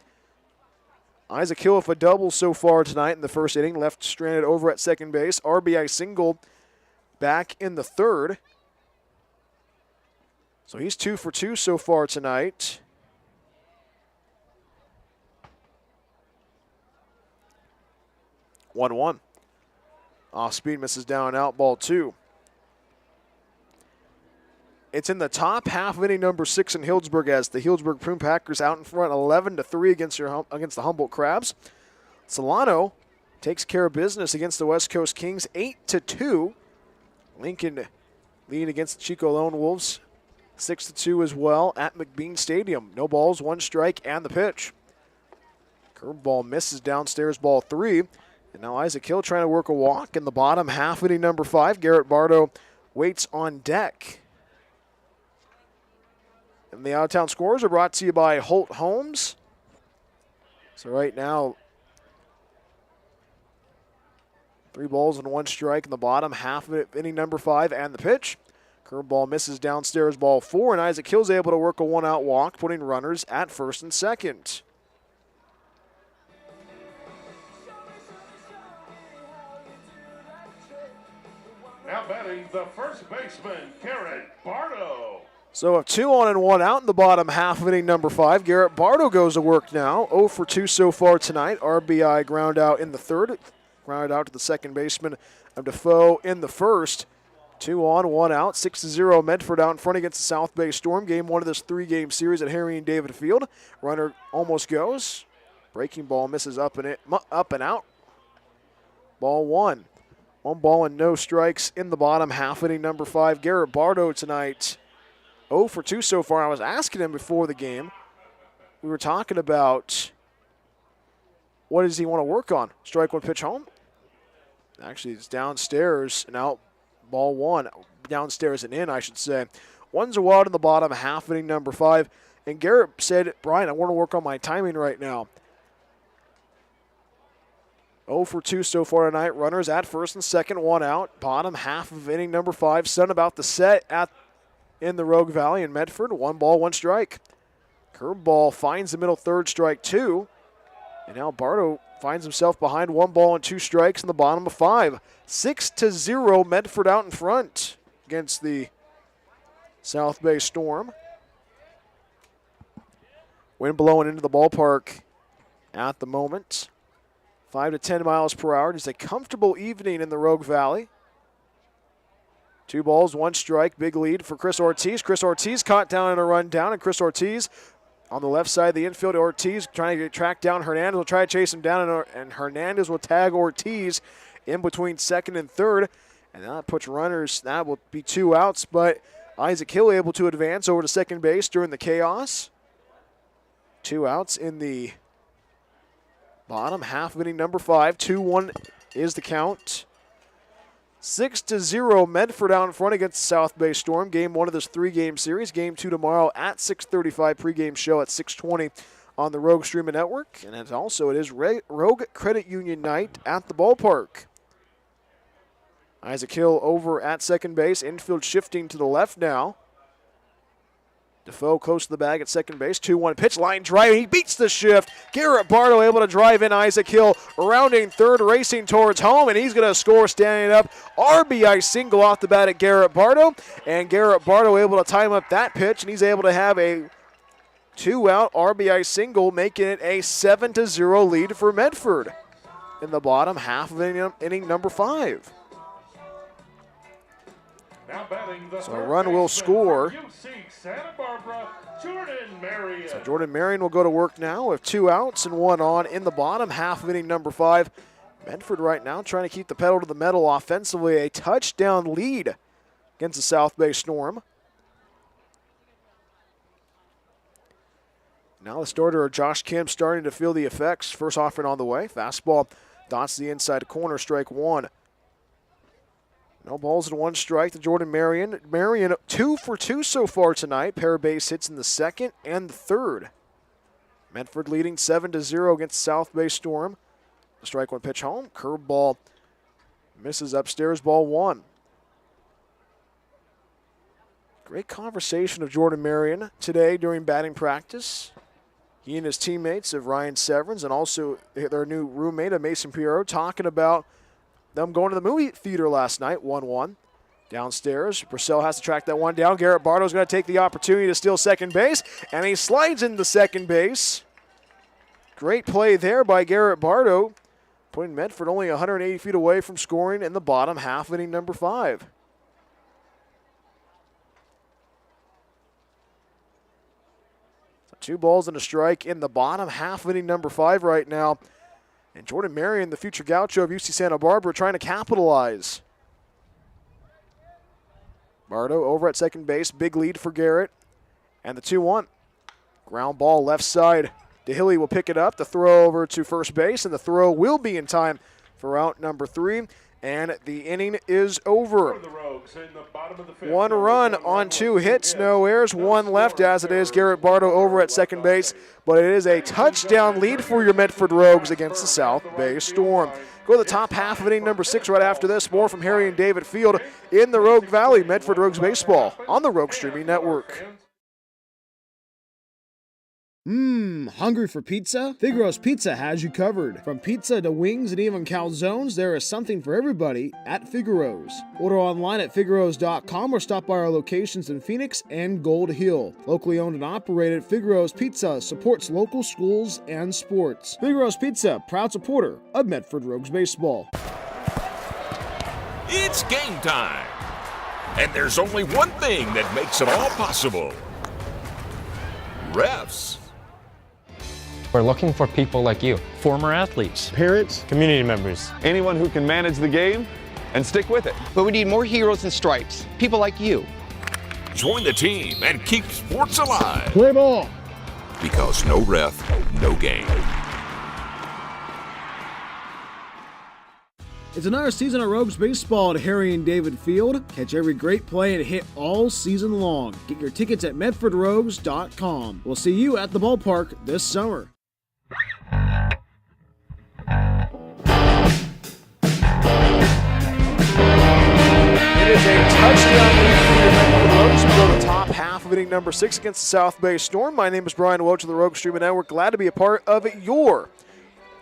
Isaac Hill with a double so far tonight in the first inning. Left stranded over at second base. RBI single back in the third. So he's 2 for 2 so far tonight. One. Off speed misses down and out, ball 2. It's in the top half of inning number 6 in Healdsburg as the Healdsburg Prune Packers out in front 11-3 against the Humboldt Crabs. Solano takes care of business against the West Coast Kings 8-2. Lincoln leading against the Chico Lone Wolves 6-2 as well at McBean Stadium. No balls, 1 strike, and the pitch. Curveball misses downstairs, ball 3. And now Isaac Hill trying to work a walk in the bottom half inning number 5. Garrett Bardo waits on deck. And the out-of-town scores are brought to you by Holt Homes. So right now, 3 balls and 1 strike in the bottom half of inning number 5 and the pitch. Curveball misses downstairs, ball 4, and Isaac Hill's able to work a 1-out walk, putting runners at first and second. Now batting the first baseman, Garrett Bardo. So a 2 on and 1 out in the bottom half of inning number 5. Garrett Bardo goes to work now. 0 for 2 so far tonight. RBI ground out in the third. Grounded out to the second baseman of Defoe in the first. 2 on, 1 out. 6-0 Medford out in front against the South Bay Storm. Game 1 of this 3-game series at Harry and David Field. Runner almost goes. Breaking ball misses up and out. Ball 1. 1 ball and no strikes in the bottom half inning number 5. Garrett Bardo tonight 0 for 2 so far. I was asking him before the game. We were talking about what does he want to work on? Strike one, pitch home? Actually, it's downstairs and out. Ball one, downstairs and in, I should say. One's a wild in the bottom, half inning number 5. And Garrett said, Brian, I want to work on my timing right now. 0 for 2 so far tonight. Runners at first and second, one out. Bottom half of inning number 5. Sun about to set in the Rogue Valley in Medford. 1 ball, 1 strike. Curveball finds the middle third, strike 2. And now Bardo finds himself behind 1 ball and 2 strikes in the bottom of 5. 6-0, Medford out in front against the South Bay Storm. Wind blowing into the ballpark at the moment. 5 to 10 miles per hour. Just a comfortable evening in the Rogue Valley. 2 balls, 1 strike. Big lead for Chris Ortiz. Chris Ortiz caught down in a run down, and Chris Ortiz on the left side of the infield. Ortiz trying to track down Hernandez. Will try to chase him down, and Hernandez will tag Ortiz in between second and third. And that puts runners, that will be 2 outs, but Isaac Hill able to advance over to second base during the chaos. 2 outs in the bottom half of inning number 5. 2-1 is the count. 6-0, Medford out in front against the South Bay Storm. Game 1 of this 3-game series. Game 2 tomorrow at 6:35. Pregame show at 6:20 on the Rogue Streaming Network. And it is Rogue Credit Union night at the ballpark. Isaac Hill over at second base. Infield shifting to the left now. Defoe close to the bag at second base. 2-1 pitch, line drive. He beats the shift. Garrett Bardo able to drive in Isaac Hill, rounding third, racing towards home, and he's going to score standing up. RBI single off the bat at Garrett Bardo, and Garrett Bardo able to time up that pitch, and he's able to have a 2-out RBI single, making it a 7-0 lead for Medford in the bottom half of inning number 5. So a run will score. So Jordan Marion will go to work now with 2 outs and 1 on in the bottom half of inning number 5. Medford right now trying to keep the pedal to the metal offensively. A touchdown lead against the South Bay Storm. Now the starter, Josh Kim, starting to feel the effects. First offering on the way. Fastball dots the inside corner, strike 1. No balls and 1 strike to Jordan Marion. Marion 2 for 2 so far tonight. Pair of base hits in the second and the third. Medford leading 7-0 against South Bay Storm. The strike 1 pitch home. Curveball misses upstairs, ball 1. Great conversation of Jordan Marion today during batting practice. He and his teammates of Ryan Severance and also their new roommate of Mason Piero talking about them going to the movie theater last night, 1-1. Downstairs, Purcell has to track that one down. Garrett Bardo's going to take the opportunity to steal second base, and he slides into second base. Great play there by Garrett Bardo, putting Medford only 180 feet away from scoring in the bottom half of inning number 5. So 2 balls and a strike in the bottom half of inning number 5 right now. And Jordan Marion, the future Gaucho of UC Santa Barbara, trying to capitalize. Bardo over at second base. Big lead for Garrett. And the 2-1. Ground ball left side. DeHilly will pick it up. The throw over to first base. And the throw will be in time for out number 3. And the inning is over. 1 run on 2 hits, no errors, 1 left as it is Garrett Bardo over at second base. But it is a touchdown lead for your Medford Rogues against the South Bay Storm. Go to the top half of inning number 6 right after this. More from Harry and David Field in the Rogue Valley. Medford Rogues Baseball on the Rogue Streaming Network. Hungry for pizza? Figaro's Pizza has you covered. From pizza to wings and even calzones, there is something for everybody at Figaro's. Order online at figaros.com or stop by our locations in Phoenix and Gold Hill. Locally owned and operated, Figaro's Pizza supports local schools and sports. Figaro's Pizza, proud supporter of Medford Rogues Baseball. It's game time. And there's only one thing that makes it all possible. Refs. We're looking for people like you. Former athletes, Parents, community members. anyone who can manage the game and stick with it. But we need more heroes and stripes. People like you. Join the team and keep sports alive. Play ball. Because no ref, no game. It's another season of Rogues Baseball at Harry and David Field. Catch every great play and hit all season long. Get your tickets at medfordrogues.com. We'll see you at the ballpark this summer. It is a touchdown lead for your Medford Rogues. We go to the top half of inning number 6 against the South Bay Storm. My name is Brian Welch of the Rogue Streaming Network. Glad to be a part of your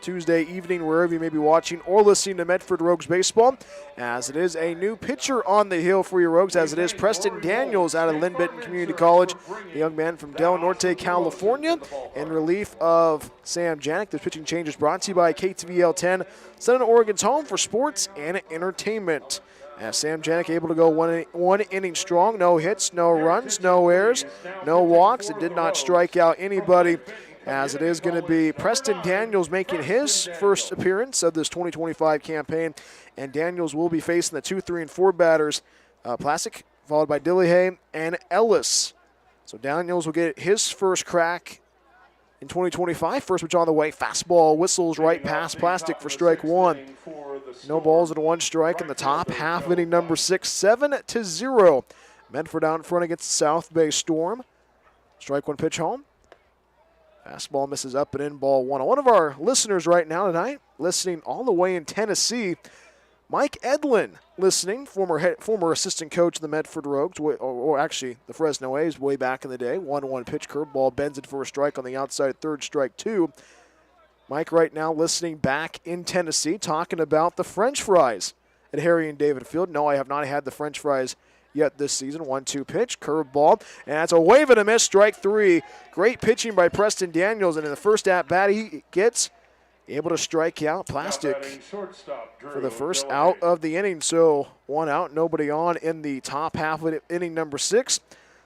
Tuesday evening, wherever you may be watching or listening to Medford Rogues Baseball, as it is a new pitcher on the hill for your Rogues, as it is Preston Daniels out of Lynn Benton Community College, a young man from Del Norte, California, in relief of Sam Janik. This pitching change is brought to you by KTVL 10, Southern Oregon's home for sports and entertainment. As Sam Janik able to go one inning strong, no hits, no runs, no errors, no walks, and did not strike out anybody, as it is going to be Preston Daniels making his first appearance of this 2025 campaign. And Daniels will be facing the 2, 3, and 4 batters, Plastic, followed by Dillihay and Ellis. So Daniels will get his first crack in 2025. First pitch on the way, fastball whistles right past Plastic for strike 1. No balls and 1 strike in the top half of inning number 6, 7-0. Medford out in front against the South Bay Storm. Strike 1 pitch home. Fastball misses up and in, ball 1. One of our listeners right now tonight, listening all the way in Tennessee, Mike Edlin, listening, former assistant coach of the Medford Rogues, or actually the Fresno A's way back in the day. 1-1 pitch, curveball, bends it for a strike on the outside, third, strike 2. Mike right now listening back in Tennessee, talking about the French fries at Harry and David Field. No, I have not had the French fries yet this season. 1-2 pitch, curveball, and that's a wave and a miss, strike 3. Great pitching by Preston Daniels, and in the first at-bat he gets able to strike out Plastic for the first out of the inning. So 1 out, nobody on in the top half of inning number 6.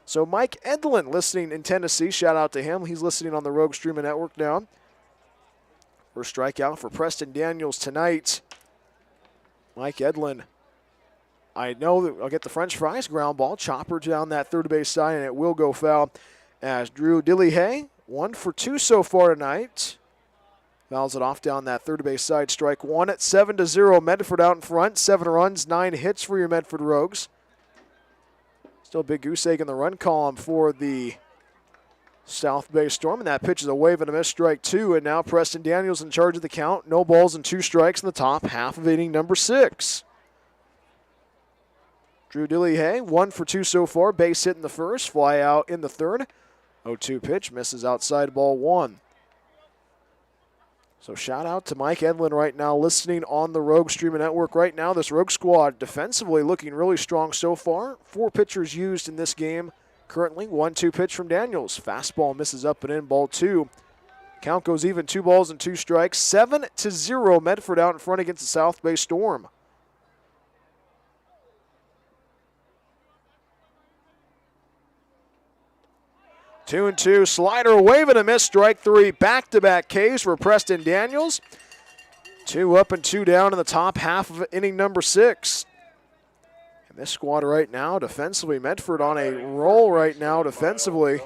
So Mike Edlin listening in Tennessee, shout out to him. He's listening on the Rogue Streaming Network now. First strikeout for Preston Daniels tonight. Mike Edlin, I know that I'll get the French fries, ground ball, chopper down that third base side, and it will go foul as Drew Dillihay, 1 for 2 so far tonight. Fouls it off down that third base side, strike 1 at 7-0. Medford out in front, 7 runs, 9 hits for your Medford Rogues. Still a big goose egg in the run column for the South Bay Storm, and that pitch is a wave and a miss, strike 2, and now Preston Daniels in charge of the count. No balls and 2 strikes in the top half of inning number 6. Drew Dillihay, 1 for 2 so far, base hit in the first, fly out in the third. 0-2 pitch, misses outside, ball 1. So shout out to Mike Edlin right now, listening on the Rogue Streaming Network right now. This Rogue squad defensively looking really strong so far. 4 pitchers used in this game currently. 1-2 pitch from Daniels. Fastball misses up and in, ball 2. Count goes even, 2 balls and 2 strikes. 7-0, Medford out in front against the South Bay Storm. Two and 2, slider, wave and a miss, strike 3. Back-to-back Ks for Preston Daniels. 2 up and 2 down in the top half of inning number 6. And this squad right now, defensively, Medford on a roll right now defensively.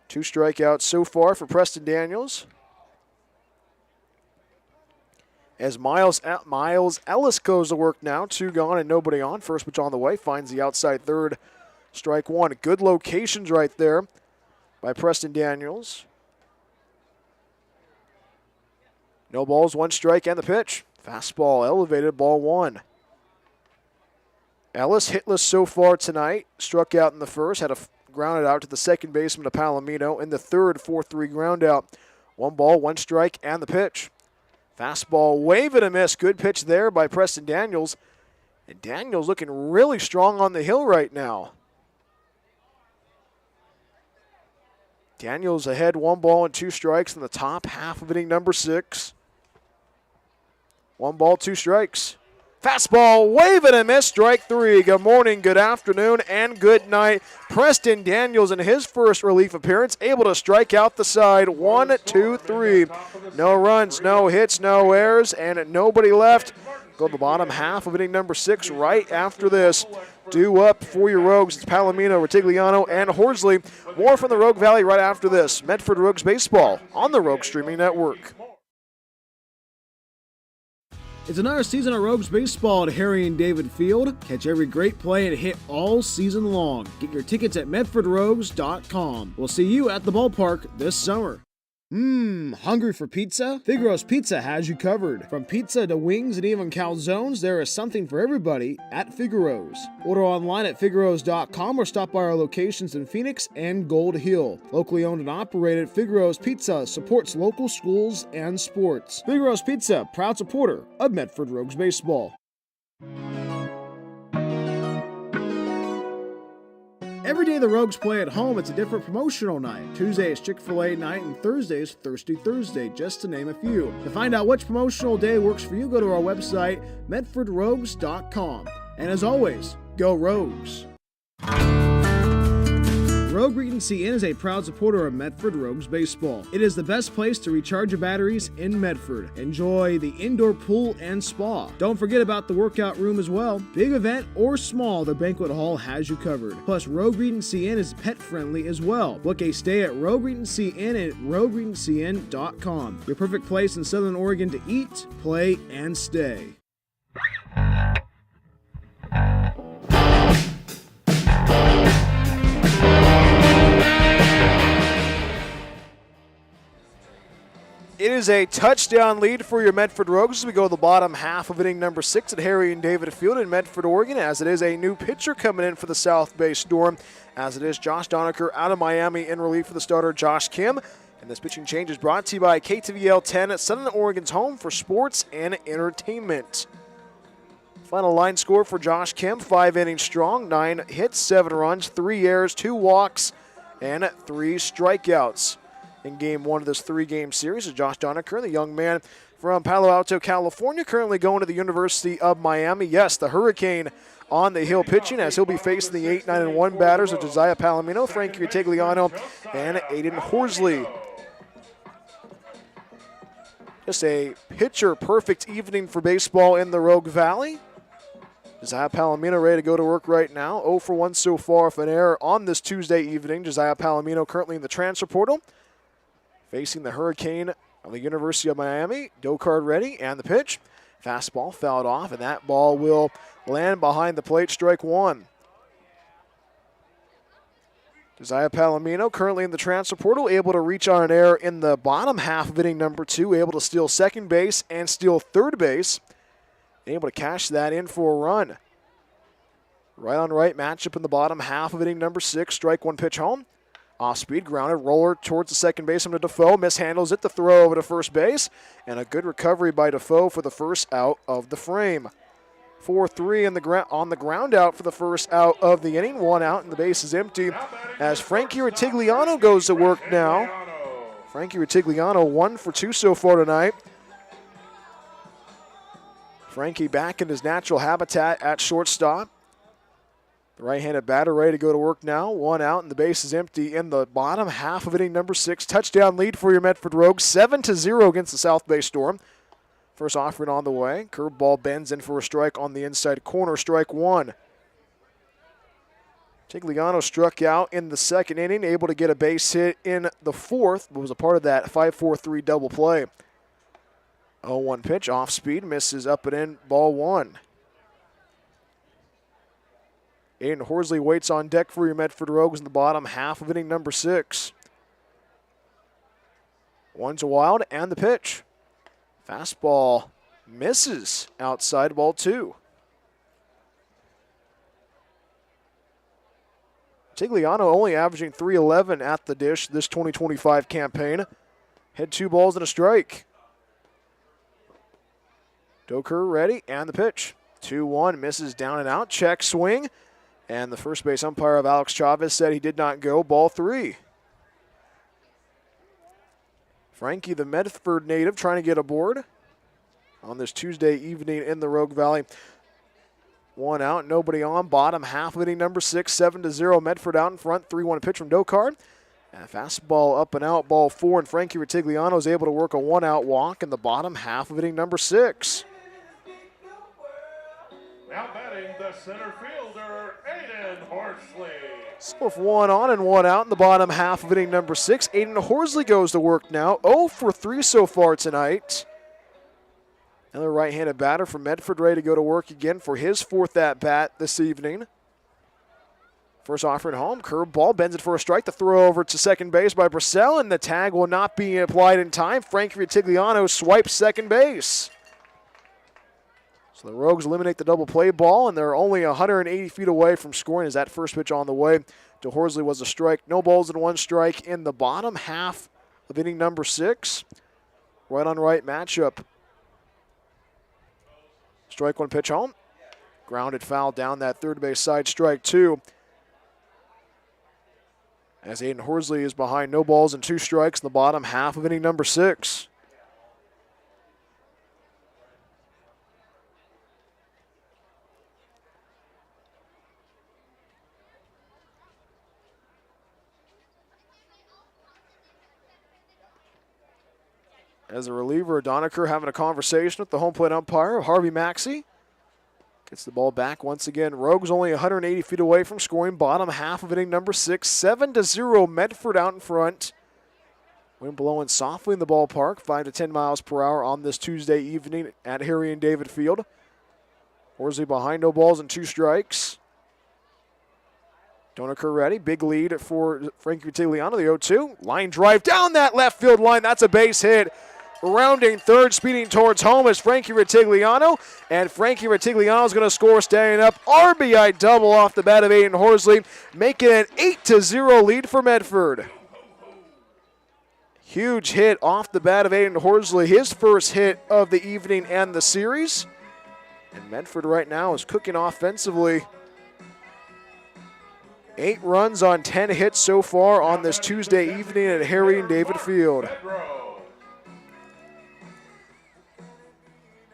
2 strikeouts so far for Preston Daniels. As Miles Ellis goes to work now, 2 gone and nobody on. First pitch on the way, finds the outside third. Strike 1. Good locations right there by Preston Daniels. No balls, 1 strike, and the pitch. Fastball elevated, ball 1. Ellis hitless so far tonight. Struck out in the first, had a grounded out to the second baseman of Palomino. In the third, 4-3 ground out. 1 ball, 1 strike, and the pitch. Fastball, wave and a miss. Good pitch there by Preston Daniels. And Daniels looking really strong on the hill right now. Daniels ahead, 1 ball and 2 strikes in the top half of inning number 6. 1 ball, 2 strikes. Fastball, wave and a miss, strike 3. Good morning, good afternoon, and good night. Preston Daniels in his first relief appearance, able to strike out the side. 1, 2, 3. No runs, no hits, no errors, and nobody left. Go to the bottom half of inning number 6 right after this. due up for your Rogues. It's Palomino, Retigliano, and Horsley. More from the Rogue Valley right after this. Medford Rogues Baseball on the Rogue Streaming Network. It's another season of Rogues Baseball at Harry and David Field. Catch every great play and hit all season long. Get your tickets at medfordrogues.com. We'll see you at the ballpark this summer. Hungry for pizza? Figaro's Pizza has you covered. From pizza to wings and even calzones, there is something for everybody at Figaro's. Order online at figaros.com or stop by our locations in Phoenix and Gold Hill. Locally owned and operated, Figaro's Pizza supports local schools and sports. Figaro's Pizza, proud supporter of Medford Rogues Baseball. Every day the Rogues play at home, it's a different promotional night. Tuesday is Chick-fil-A night and Thursday is Thirsty Thursday, just to name a few. To find out which promotional day works for you, go to our website, medfordrogues.com. And as always, go Rogues! Rogue Regency Inn is a proud supporter of Medford Rogues Baseball. It is the best place to recharge your batteries in Medford. Enjoy the indoor pool and spa. Don't forget about the workout room as well. Big event or small, the banquet hall has you covered. Plus, Rogue Regency Inn is pet friendly as well. Book a stay at Rogue Regency Inn at rogueregencyn.com. Your perfect place in Southern Oregon to eat, play, and stay. It is a touchdown lead for your Medford Rogues as we go to the bottom half of inning number 6 at Harry and David Field in Medford, Oregon, as it is a new pitcher coming in for the South Bay Storm, as it is Josh Donaker out of Miami in relief for the starter Josh Kim. And this pitching change is brought to you by KTVL 10, Southern Oregon's home for sports and entertainment. Final line score for Josh Kim, 5 innings strong, 9 hits, 7 runs, 3 errors, 2 walks, and 3 strikeouts. In game 1 of this 3-game series is Josh Donaker, the young man from Palo Alto, California, currently going to the University of Miami. Yes, the Hurricane on the hill pitching as he'll be facing the 8, 9, and 1 batters of Josiah Palomino, Frankie Retigliano, and Aiden Horsley. Just a pitcher-perfect evening for baseball in the Rogue Valley. Josiah Palomino ready to go to work right now. 0 for 1 so far with an error on this Tuesday evening. Josiah Palomino currently in the transfer portal, facing the Hurricane of the University of Miami. Dokard ready, and the pitch. Fastball fouled off, and that ball will land behind the plate, strike 1. Josiah Palomino currently in the transfer portal, able to reach on an error in the bottom half of inning number 2, able to steal second base and steal third base, able to cash that in for a run. Right on right matchup in the bottom half of inning number 6, strike 1 pitch home. Off-speed, grounded, roller towards the second baseman to Defoe. Mishandles it, the throw over to first base. And a good recovery by Defoe for the first out of the frame. 4-3 on the ground out for the first out of the inning. 1 out and the base is empty as Frankie Retigliano goes to work now. Frankie Retigliano 1 for 2 so far tonight. Frankie back in his natural habitat at shortstop. The right-handed batter ready to go to work now. 1 out, and the base is empty in the bottom half of inning number 6. Touchdown lead for your Medford Rogues, 7-0 against the South Bay Storm. First offering on the way. Curveball bends in for a strike on the inside corner, strike 1. Tigliano struck out in the second inning, able to get a base hit in the 4th, but was a part of that 5-4-3 double play. 0-1 pitch, off speed, misses up and in, ball 1. Aiden Horsley waits on deck for your Medford Rogues in the bottom half of inning number 6. 1's a wild, and the pitch. Fastball misses outside, ball 2. Tigliano only averaging .311 at the dish this 2025 campaign. Had 2 balls and a strike. Doker ready, and the pitch. 2-1, misses down and out, check swing. And the first base umpire of Alex Chavez said he did not go, ball 3. Frankie, the Medford native, trying to get aboard on this Tuesday evening in the Rogue Valley. 1 out, nobody on, bottom half of inning number 6, 7-0. Medford out in front, 3-1 pitch from Dokard. And fastball up and out, ball 4, and Frankie Retigliano is able to work a 1-out walk in the bottom half of inning number 6. Now batting batting the center fielder, Aiden Horsley. Score of 1 on and 1 out in the bottom half of inning number 6. Aiden Horsley goes to work now. 0 for 3 so far tonight. Another right-handed batter from Medford ready to go to work again for his 4th at-bat this evening. First offering home, curveball, bends it for a strike. The throw over to second base by Brissell, and the tag will not be applied in time. Frankie Ritigliano swipes second base. So the Rogues eliminate the double play ball, and they're only 180 feet away from scoring as that first pitch on the way to Horsley was a strike. No balls and 1 strike in the bottom half of inning number 6. Right on right matchup. Strike 1 pitch home. Grounded foul down that third base side, strike 2. As Aiden Horsley is behind no balls and 2 strikes in the bottom half of inning number 6. As a reliever, Doniker having a conversation with the home plate umpire, Harvey Maxey. Gets the ball back once again. Rogues only 180 feet away from scoring. Bottom half of inning number 6. 7-0 Medford out in front. Wind blowing softly in the ballpark. 5 to 10 miles per hour on this Tuesday evening at Harry and David Field. Horsley behind no balls and 2 strikes. Doniker ready. Big lead for Frankie Ritigliano, the 0-2. Line drive down that left field line. That's a base hit. Rounding third, speeding towards home is Frankie Ritigliano. And Frankie Ritigliano is going to score standing up. RBI double off the bat of Aiden Horsley, making it an 8-0 lead for Medford. Huge hit off the bat of Aiden Horsley, his first hit of the evening and the series. And Medford right now is cooking offensively. 8 runs on 10 hits so far on this Tuesday evening at Harry and David Field.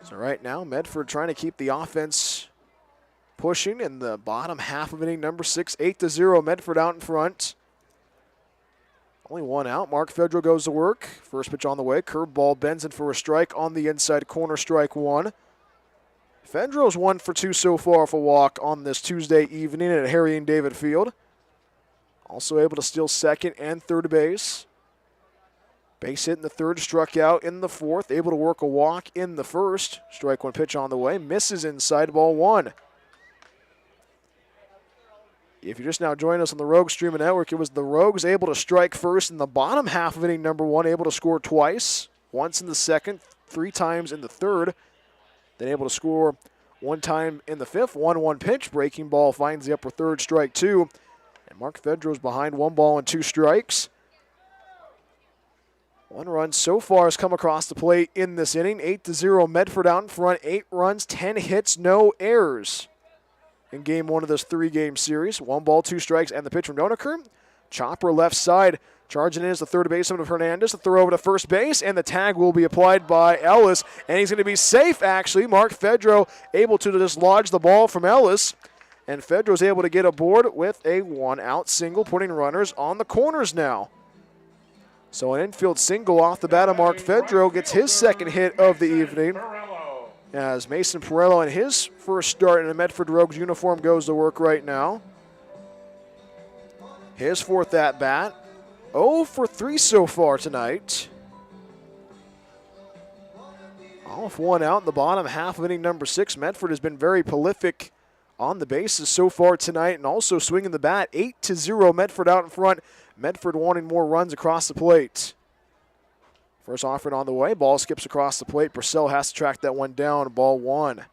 So right now, Medford trying to keep the offense pushing in the bottom half of inning number 6. 8-0, Medford out in front. Only 1 out. Mark Fedro goes to work. First pitch on the way. Curveball bends in for a strike on the inside corner, strike 1. Fedro's 1 for 2 so far for a walk on this Tuesday evening at Harry and David Field. Also able to steal second and third base. Base hit in the third, struck out in the fourth. Able to work a walk in the first. Strike 1 pitch on the way. Misses inside, ball 1. If you're just now joining us on the Rogues Streaming Network, it was the Rogues able to strike first in the bottom half of inning number 1. Able to score twice. Once in the second, 3 times in the third. Then able to score 1 time in the fifth. 1-1 pitch. Breaking ball finds the upper third, strike 2. And Mark Fedro's behind 1 ball and 2 strikes. 1 run so far has come across the plate in this inning. 8-0 Medford out in front. 8 runs, 10 hits, no errors in game 1 of this 3-game series. 1 ball, 2 strikes, and the pitch from Doniker. Chopper left side. Charging in is the third baseman of Hernandez. The throw over to first base, and the tag will be applied by Ellis. And he's going to be safe, actually. Mark Fedro able to dislodge the ball from Ellis. And Fedro's able to get aboard with a 1-out single, putting runners on the corners now. So an infield single off the bat of Mark Fedro gets his second hit of the evening. As Mason Perello in his first start in a Medford Rogues uniform goes to work right now. His 4th at-bat. 0 for 3 so far tonight. Off 1 out in the bottom half of inning number 6. Medford has been very prolific on the bases so far tonight and also swinging the bat. 8-0 Medford out in front. Medford wanting more runs across the plate. First offering on the way. Ball skips across the plate. Purcell has to track that one down. Ball 1.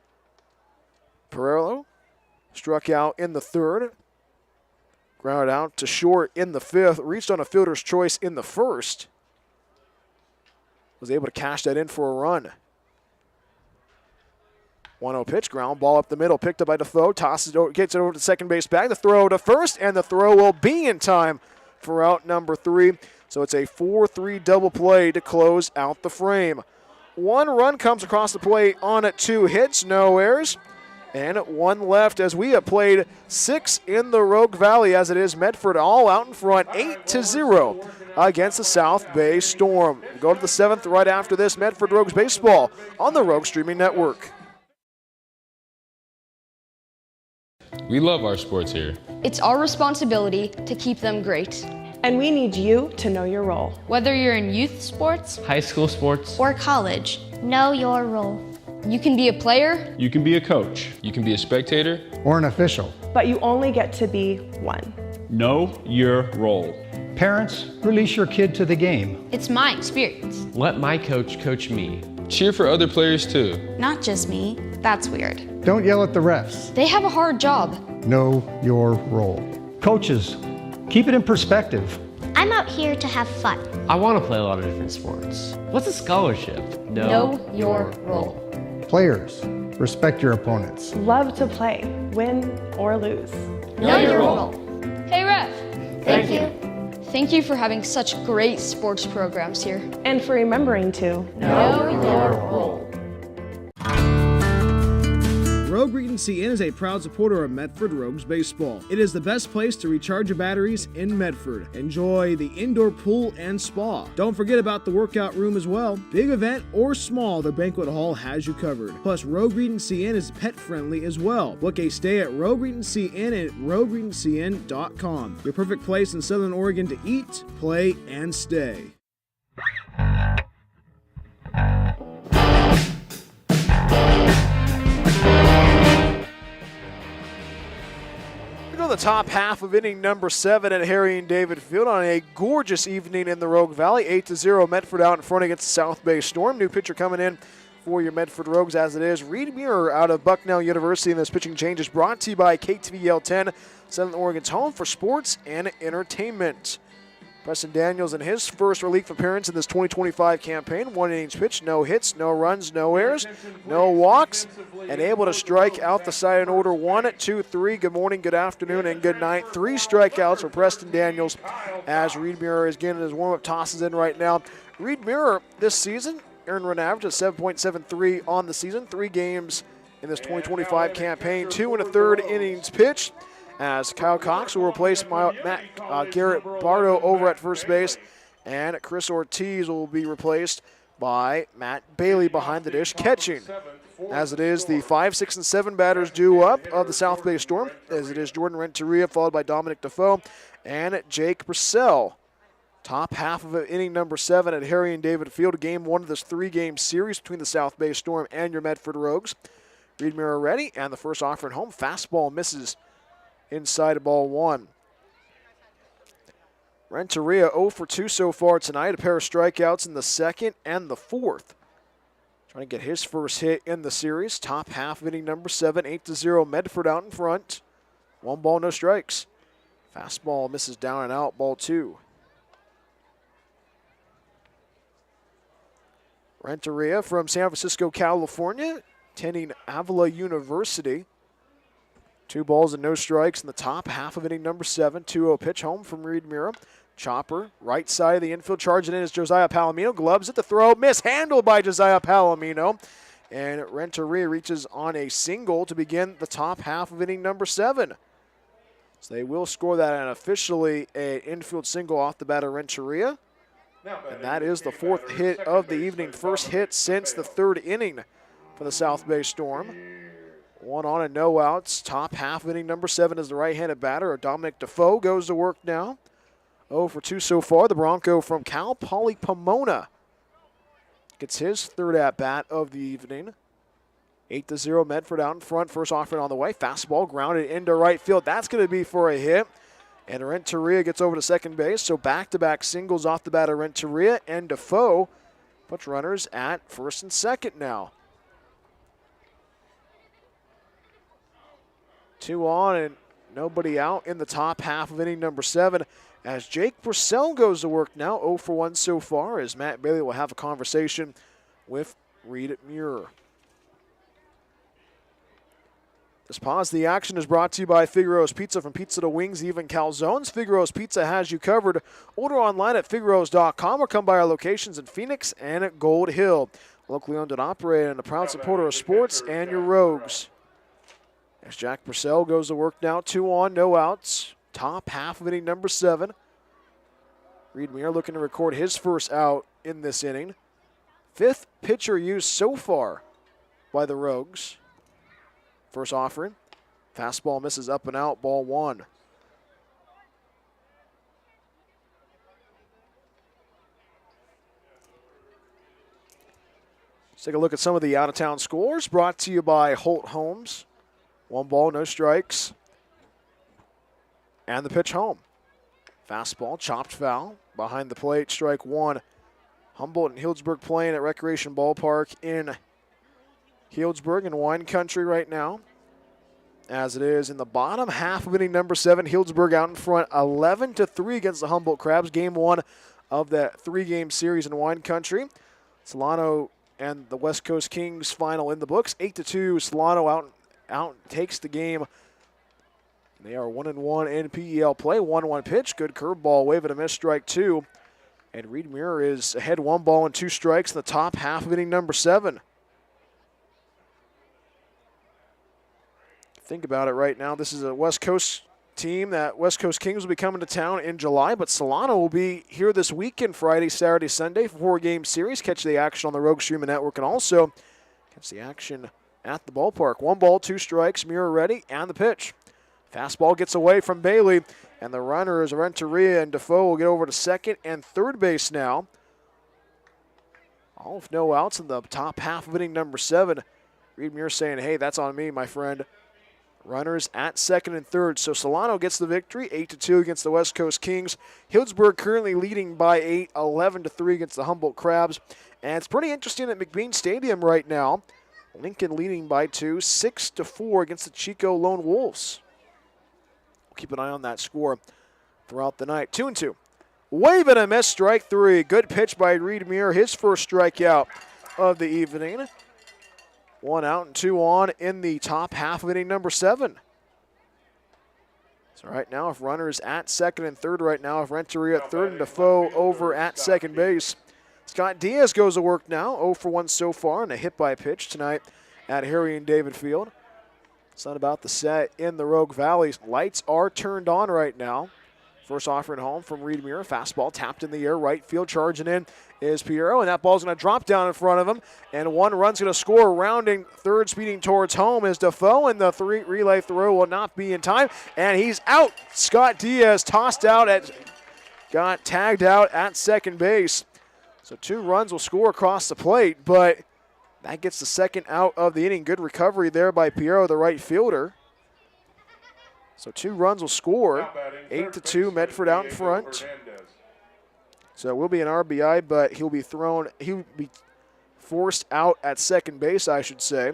Perello struck out in the third. Grounded out to short in the 5th. Reached on a fielder's choice in the first. Was able to cash that in for a run. 1-0 pitch, ground ball up the middle, picked up by Defoe, tosses it over, gets it over to second base bag. The throw to first, and the throw will be in time for out number 3. So it's a 4-3 double play to close out the frame. 1 run comes across the plate on 2 hits, no errors. And 1 left as we have played 6 in the Rogue Valley as it is Medford all out in front, 8-0 against the South Bay Storm. We go to the 7th right after this, Medford Rogues Baseball on the Rogue Streaming Network. We love our sports here. It's our responsibility to keep them great. And we need you to know your role. Whether you're in youth sports, high school sports, or college, know your role. You can be a player. You can be a coach. You can be a spectator. Or an official. But you only get to be one. Know your role. Parents, release your kid to the game. it's my experience. let my coach coach me. Cheer for other players too. Not just me. That's weird. Don't yell at the refs. They have a hard job. Know your role. Coaches, keep it in perspective. I'm out here to have fun. I want to play a lot of different sports. What's a scholarship? Know your role. Players, respect your opponents. Love to play, win or lose. Know your role. Hey, ref. Thank you. Thank you for having such great sports programs here. And for remembering to Know your role. Rogue Regency Inn is a proud supporter of Medford Rogues Baseball. It is the best place to recharge your batteries in Medford. Enjoy the indoor pool and spa. Don't forget about the workout room as well. Big event or small, the banquet hall has you covered. Plus, Rogue Regency Inn is pet friendly as well. Book a stay at Rogue Regency Inn at rogueregencyinn.com. Your perfect place in Southern Oregon to eat, play, and stay. The top half of inning number 7 at Harry and David Field on a gorgeous evening in the Rogue Valley. 8-0 Medford out in front against the South Bay Storm. New pitcher coming in for your Medford Rogues as it is. Reed Muir out of Bucknell University, and this pitching change is brought to you by KTVL 10, Southern Oregon's home for sports and entertainment. Preston Daniels in his first relief appearance in this 2025 campaign. 1 innings pitched, no hits, no runs, no errors, no walks, and able to strike out the side in order 1, 2, 3. Good morning, good afternoon, and good night. 3 strikeouts for Preston Daniels as Reed Muir is getting his warm-up tosses in right now. Reed Muir this season earned run average of 7.73 on the season. 3 games in this 2025 campaign, 2 1/3 innings pitched, as Kyle Cox will replace Garrett Bardo over at first base, and Chris Ortiz will be replaced by Matt Bailey behind the dish catching. As it is, the 5, 6, and 7 batters due up of the South Bay Storm, as it is Jordan Renteria followed by Dominic Defoe and Jake Purcell. Top half of inning number 7 at Harry and David Field, game 1 of this 3-game series between the South Bay Storm and your Medford Rogues. Reed Muir ready, and the first offering home. Fastball misses inside of ball 1. Renteria 0 for 2 so far tonight. A pair of strikeouts in the second and the fourth. Trying to get his first hit in the series. Top half of inning number 7, 8-0 Medford out in front. 1 ball, no strikes. Fastball misses down and out, ball 2. Renteria from San Francisco, California, attending Avila University. 2 balls and no strikes in the top half of inning number 7. 2-0 pitch home from Reed Muir. Chopper, right side of the infield, charging in is Josiah Palomino. Gloves at the throw, mishandled by Josiah Palomino. And Renteria reaches on a single to begin the top half of inning number 7. So they will score that, and officially an infield single off the bat of Renteria. And that is the 4th hit of the evening, first hit since the 3rd inning for the South Bay Storm. 1 on and no outs. Top half of inning number 7 is the right-handed batter. Dominic Defoe goes to work now. 0 for 2 so far. The Bronco from Cal Poly Pomona gets his 3rd at-bat of the evening. 8-0 Medford out in front. First offering on the way. Fastball grounded into right field. That's going to be for a hit. And Renteria gets over to second base. So back-to-back singles off the bat of Renteria, and Defoe puts runners at first and second now. 2 on and nobody out in the top half of inning number 7 as Jake Purcell goes to work now. 0 for 1 so far as Matt Bailey will have a conversation with Reed Muir. This pause of the action is brought to you by Figueroa's Pizza. From pizza to wings, even calzones, Figueroa's Pizza has you covered. Order online at figueroas.com or come by our locations in Phoenix and at Gold Hill. Locally owned and operated and a proud supporter of sports and your Rogues. As Jack Purcell goes to work now, 2 on, no outs. Top half of inning number 7. Reed Muir looking to record his first out in this inning. 5th pitcher used so far by the Rogues. First offering. Fastball misses up and out, ball 1. Let's take a look at some of the out-of-town scores brought to you by Holt Homes. 1 ball, no strikes. And the pitch home. Fastball, chopped foul, behind the plate, strike 1. Humboldt and Healdsburg playing at Recreation Ballpark in Healdsburg in wine country right now. As it is in the bottom half of inning number 7, Healdsburg out in front 11-3 against the Humboldt Crabs. Game 1 of that 3-game series in wine country. Solano and the West Coast Kings final in the books. 8-2, Solano out takes the game. They are 1-1 in PEL play. 1-1 pitch, good curveball, wave and a miss, strike 2. And Reed Muir is ahead 1 ball and 2 strikes in the top half of inning number 7. Think about it right now. This is a West Coast team that West Coast Kings will be coming to town in July, but Solano will be here this weekend, Friday, Saturday, Sunday, for 4-game series. Catch the action on the Rogue Streaming Network and also catch the action at the ballpark. 1 ball, 2 strikes, Muir ready, and the pitch. Fastball gets away from Bailey, and the runners, Renteria and Defoe, will get over to second and third base now. All with no outs in the top half of inning number 7. Reed Muir saying, hey, that's on me, my friend. Runners at second and third. So Solano gets the victory, 8-2 against the West Coast Kings. Healdsburg currently leading by 8, 11-3 against the Humboldt Crabs. And it's pretty interesting at McBean Stadium right now. Lincoln leading by 2, 6-4 against the Chico Lone Wolves. We'll keep an eye on that score throughout the night. 2-2. Wave and a miss, strike 3. Good pitch by Reed Muir, his first strikeout of the evening. 1 out and 2 on in the top half of inning number 7. So right now, if runners at second and third right now, if Renteria at third and Defoe over at second base. Scott Diaz goes to work now, 0 for 1 so far, and a hit by pitch tonight at Harry and David Field. It's not about the set in the Rogue Valley. Lights are turned on right now. First offering home from Reed Muir. Fastball tapped in the air. Right field charging in is Piero, and that ball's going to drop down in front of him. And 1 run's going to score. Rounding third, speeding towards home is Defoe, and the 3 relay throw will not be in time. And he's out. Scott Diaz got tagged out at second base. So 2 runs will score across the plate, but that gets the second out of the inning. Good recovery there by Piero, the right fielder. So 2 runs will score. 8-2, Medford out in front. So it will be an RBI, but he'll be forced out at second base, I should say.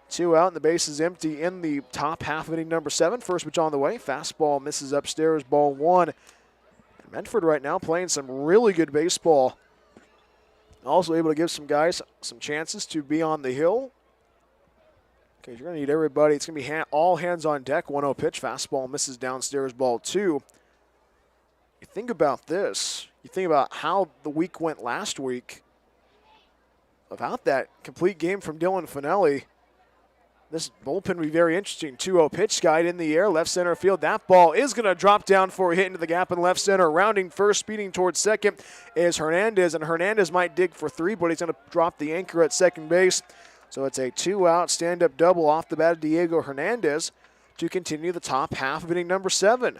2 out, and the base is empty in the top half of inning number 7. First pitch on the way. Fastball misses upstairs, ball 1. And Medford right now playing some really good baseball. Also able to give some guys some chances to be on the hill. Okay, you're going to need everybody. It's going to be all hands on deck. 1-0 pitch. Fastball misses downstairs, ball 2. You think about this. You think about how the week went last week. Without that complete game from Dylan Finelli, this bullpen will be very interesting. 2-0 pitch, skied in the air, left center field. That ball is going to drop down for a hit into the gap in left center. Rounding first, speeding towards second is Hernandez, and Hernandez might dig for 3, but he's going to drop the anchor at second base. So it's a 2-out stand-up double off the bat of Diego Hernandez to continue the top half of inning number 7.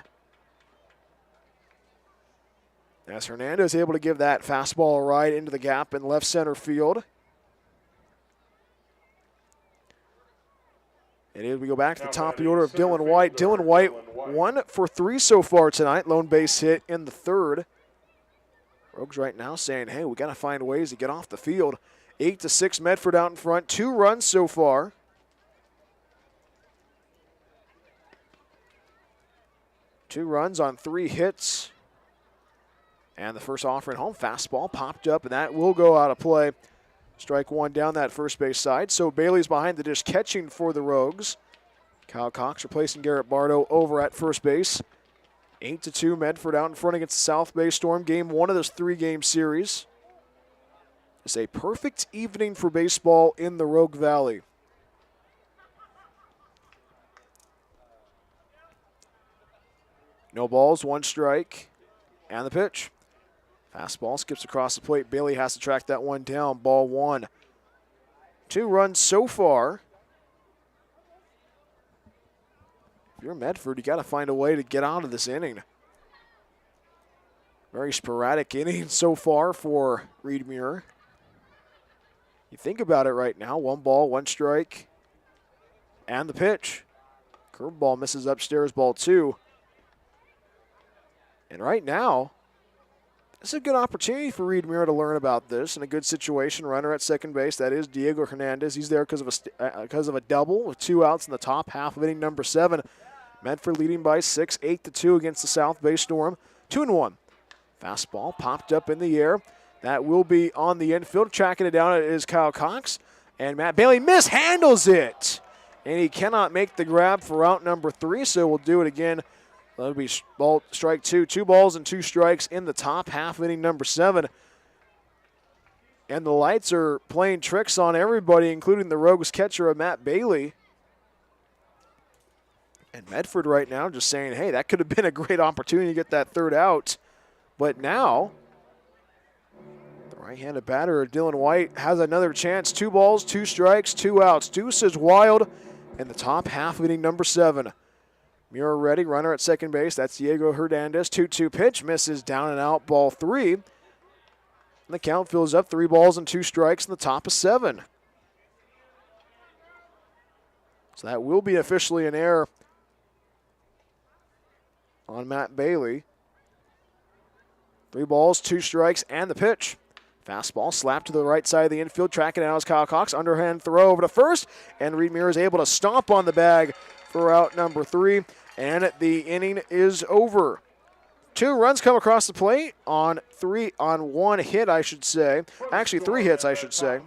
As Hernandez able to give that fastball a ride into the gap in left center field. And we go back to the top of the order of Dylan White. Dylan White 1 for 3 so far tonight. Lone base hit in the 3rd. Rogues right now saying, hey, we got to find ways to get off the field. 8-6, Medford out in front. 2 runs so far. Two runs on 3 hits. And the first offering home, fastball popped up, and that will go out of play. Strike 1 down that first base side. So Bailey's behind the dish catching for the Rogues. Kyle Cox replacing Garrett Bardo over at first base. 8-2, Medford out in front against the South Bay Storm. Game 1 of this 3-game series. It's a perfect evening for baseball in the Rogue Valley. No balls, 1 strike, and the pitch. Fastball skips across the plate. Bailey has to track that one down. Ball 1. 2 runs so far. if you're Medford, you got to find a way to get out of this inning. Very sporadic inning so far for Reed Muir. You think about it right now, 1 ball, 1 strike, and the pitch. Curveball misses upstairs, ball 2. And right now, this is a good opportunity for Reed Muir to learn about this in a good situation. Runner at second base, that is Diego Hernandez. He's there because of a double with 2 outs in the top half of inning number 7. Medford leading by 6, 8-2 against the South Bay Storm. 2-1. Fastball popped up in the air. That will be on the infield. Tracking it down is Kyle Cox. And Matt Bailey mishandles it. And he cannot make the grab for out number 3, so we'll do it again. That'll be ball strike 2. 2 balls and 2 strikes in the top half inning number 7. And the lights are playing tricks on everybody, including the Rogues catcher of Matt Bailey. And Medford right now just saying, hey, that could have been a great opportunity to get that 3rd out. But now, the right-handed batter, Dylan White, has another chance. 2 balls, 2 strikes, 2 outs. Deuce is wild in the top half of inning number 7. Muir ready, runner at second base. That's Diego Hernandez. 2-2 pitch, misses down and out, ball 3. And the count fills up, 3 balls and 2 strikes in the top of 7. So that will be officially an error on Matt Bailey. 3 balls, 2 strikes, and the pitch. Fastball slapped to the right side of the infield. Tracking it out is Kyle Cox. Underhand throw over to first. And Reed Muir is able to stomp on the bag for out number 3. And the inning is over. 2 runs come across the plate on 1 hit, I should say. Actually, 3 hits, I should say.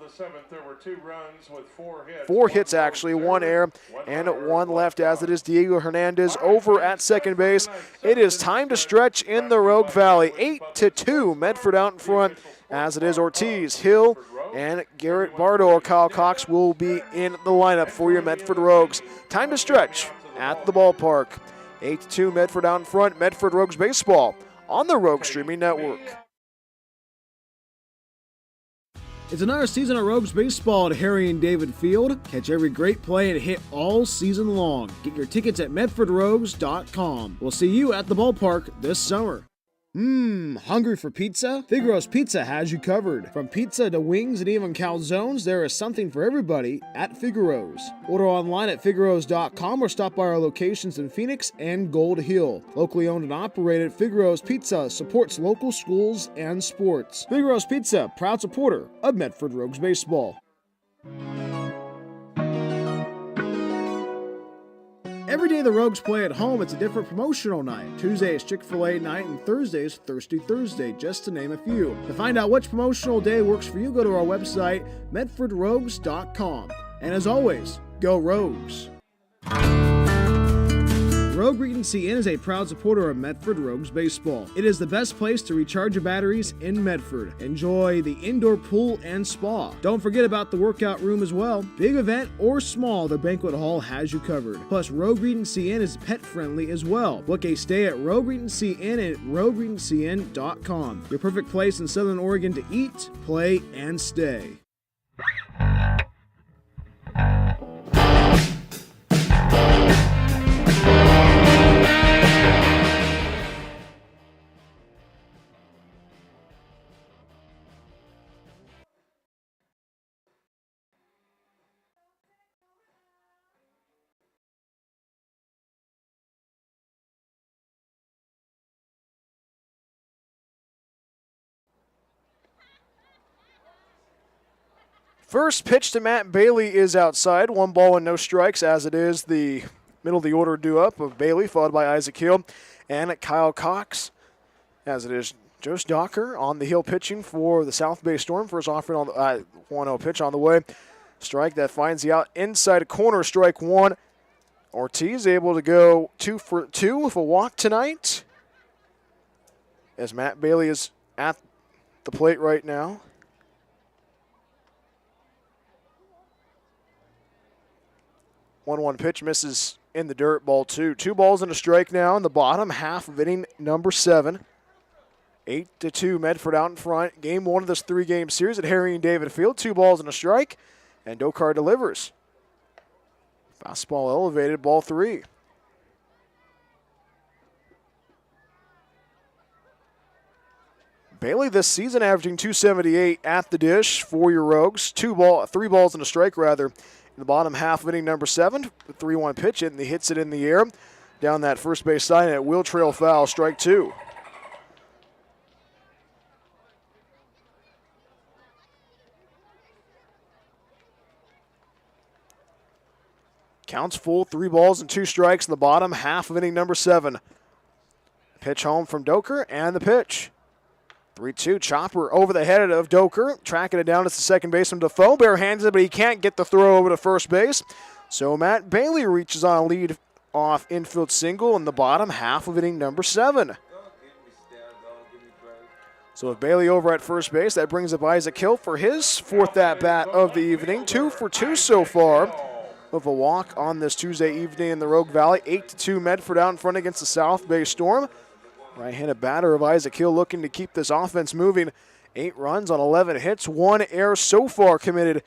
4 hits, actually. 1 error and 1 left, as it is Diego Hernandez over at second base. It is time to stretch in the Rogue Valley. 8-2, Medford out in front, as it is Ortiz, Hill, and Garrett Bardo. Kyle Cox will be in the lineup for your Medford Rogues. Time to stretch at the ballpark. 8-2, Medford out in front. Medford Rogues baseball on the Rogue Streaming Network. It's another season of Rogues baseball at Harry and David Field. Catch every great play and hit all season long. Get your tickets at medfordrogues.com. We'll see you at the ballpark this summer. Hungry for pizza? Figaro's Pizza has you covered. From pizza to wings and even calzones, there is something for everybody at Figaro's. Order online at figaros.com or stop by our locations in Phoenix and Gold Hill. Locally owned and operated, Figaro's Pizza supports local schools and sports. Figaro's Pizza, proud supporter of Medford Rogues baseball. Every day the Rogues play at home, it's a different promotional night. Tuesday is Chick-fil-A night and Thursday is Thirsty Thursday, just to name a few. To find out which promotional day works for you, go to our website, medfordrogues.com. And as always, go Rogues! Rogue Regency Inn is a proud supporter of Medford Rogues baseball. It is the best place to recharge your batteries in Medford. Enjoy the indoor pool and spa. Don't forget about the workout room as well. Big event or small, the banquet hall has you covered. Plus, Rogue Regency Inn is pet friendly as well. Book a stay at Rogue Regency Inn at rogueregencyn.com. Your perfect place in Southern Oregon to eat, play, and stay. First pitch to Matt Bailey is outside. 1 ball and no strikes, as it is the middle of the order due up of Bailey, followed by Isaac Hill and Kyle Cox, as it is Joe Stocker on the hill pitching for the South Bay Storm. First offering on the 1-0 pitch on the way. Strike that finds the out inside corner, strike 1. Ortiz able to go 2 for 2 with a walk tonight, as Matt Bailey is at the plate right now. One pitch misses in the dirt, ball 2. 2 balls and a strike now in the bottom half of inning number 7. 8-2, Medford out in front. Game 1 of this 3-game series at Harry and David Field. 2 balls and a strike, and Dokar delivers. Fastball elevated, ball 3. Bailey this season averaging 278 at the dish for your Rogues. 3 balls and a strike rather in the bottom half of inning number 7. The 3-1 pitch it, and he hits it in the air down that first base side, and it will trail foul, strike 2. Counts full, 3 balls and 2 strikes in the bottom half of inning number 7. Pitch home from Doker, and the pitch. 3-2, chopper over the head of Doker, tracking it down to the second baseman Defoe. Barehands it, but he can't get the throw over to first base. So Matt Bailey reaches on a lead-off infield single in the bottom half of inning number 7. So with Bailey over at first base, that brings up Isaac Hill for his 4th at-bat of the evening. 2 for 2 so far of a walk on this Tuesday evening in the Rogue Valley. 8-2 Medford out in front against the South Bay Storm. Right-handed batter of Isaac Hill looking to keep this offense moving. 8 runs on 11 hits. 1 error so far committed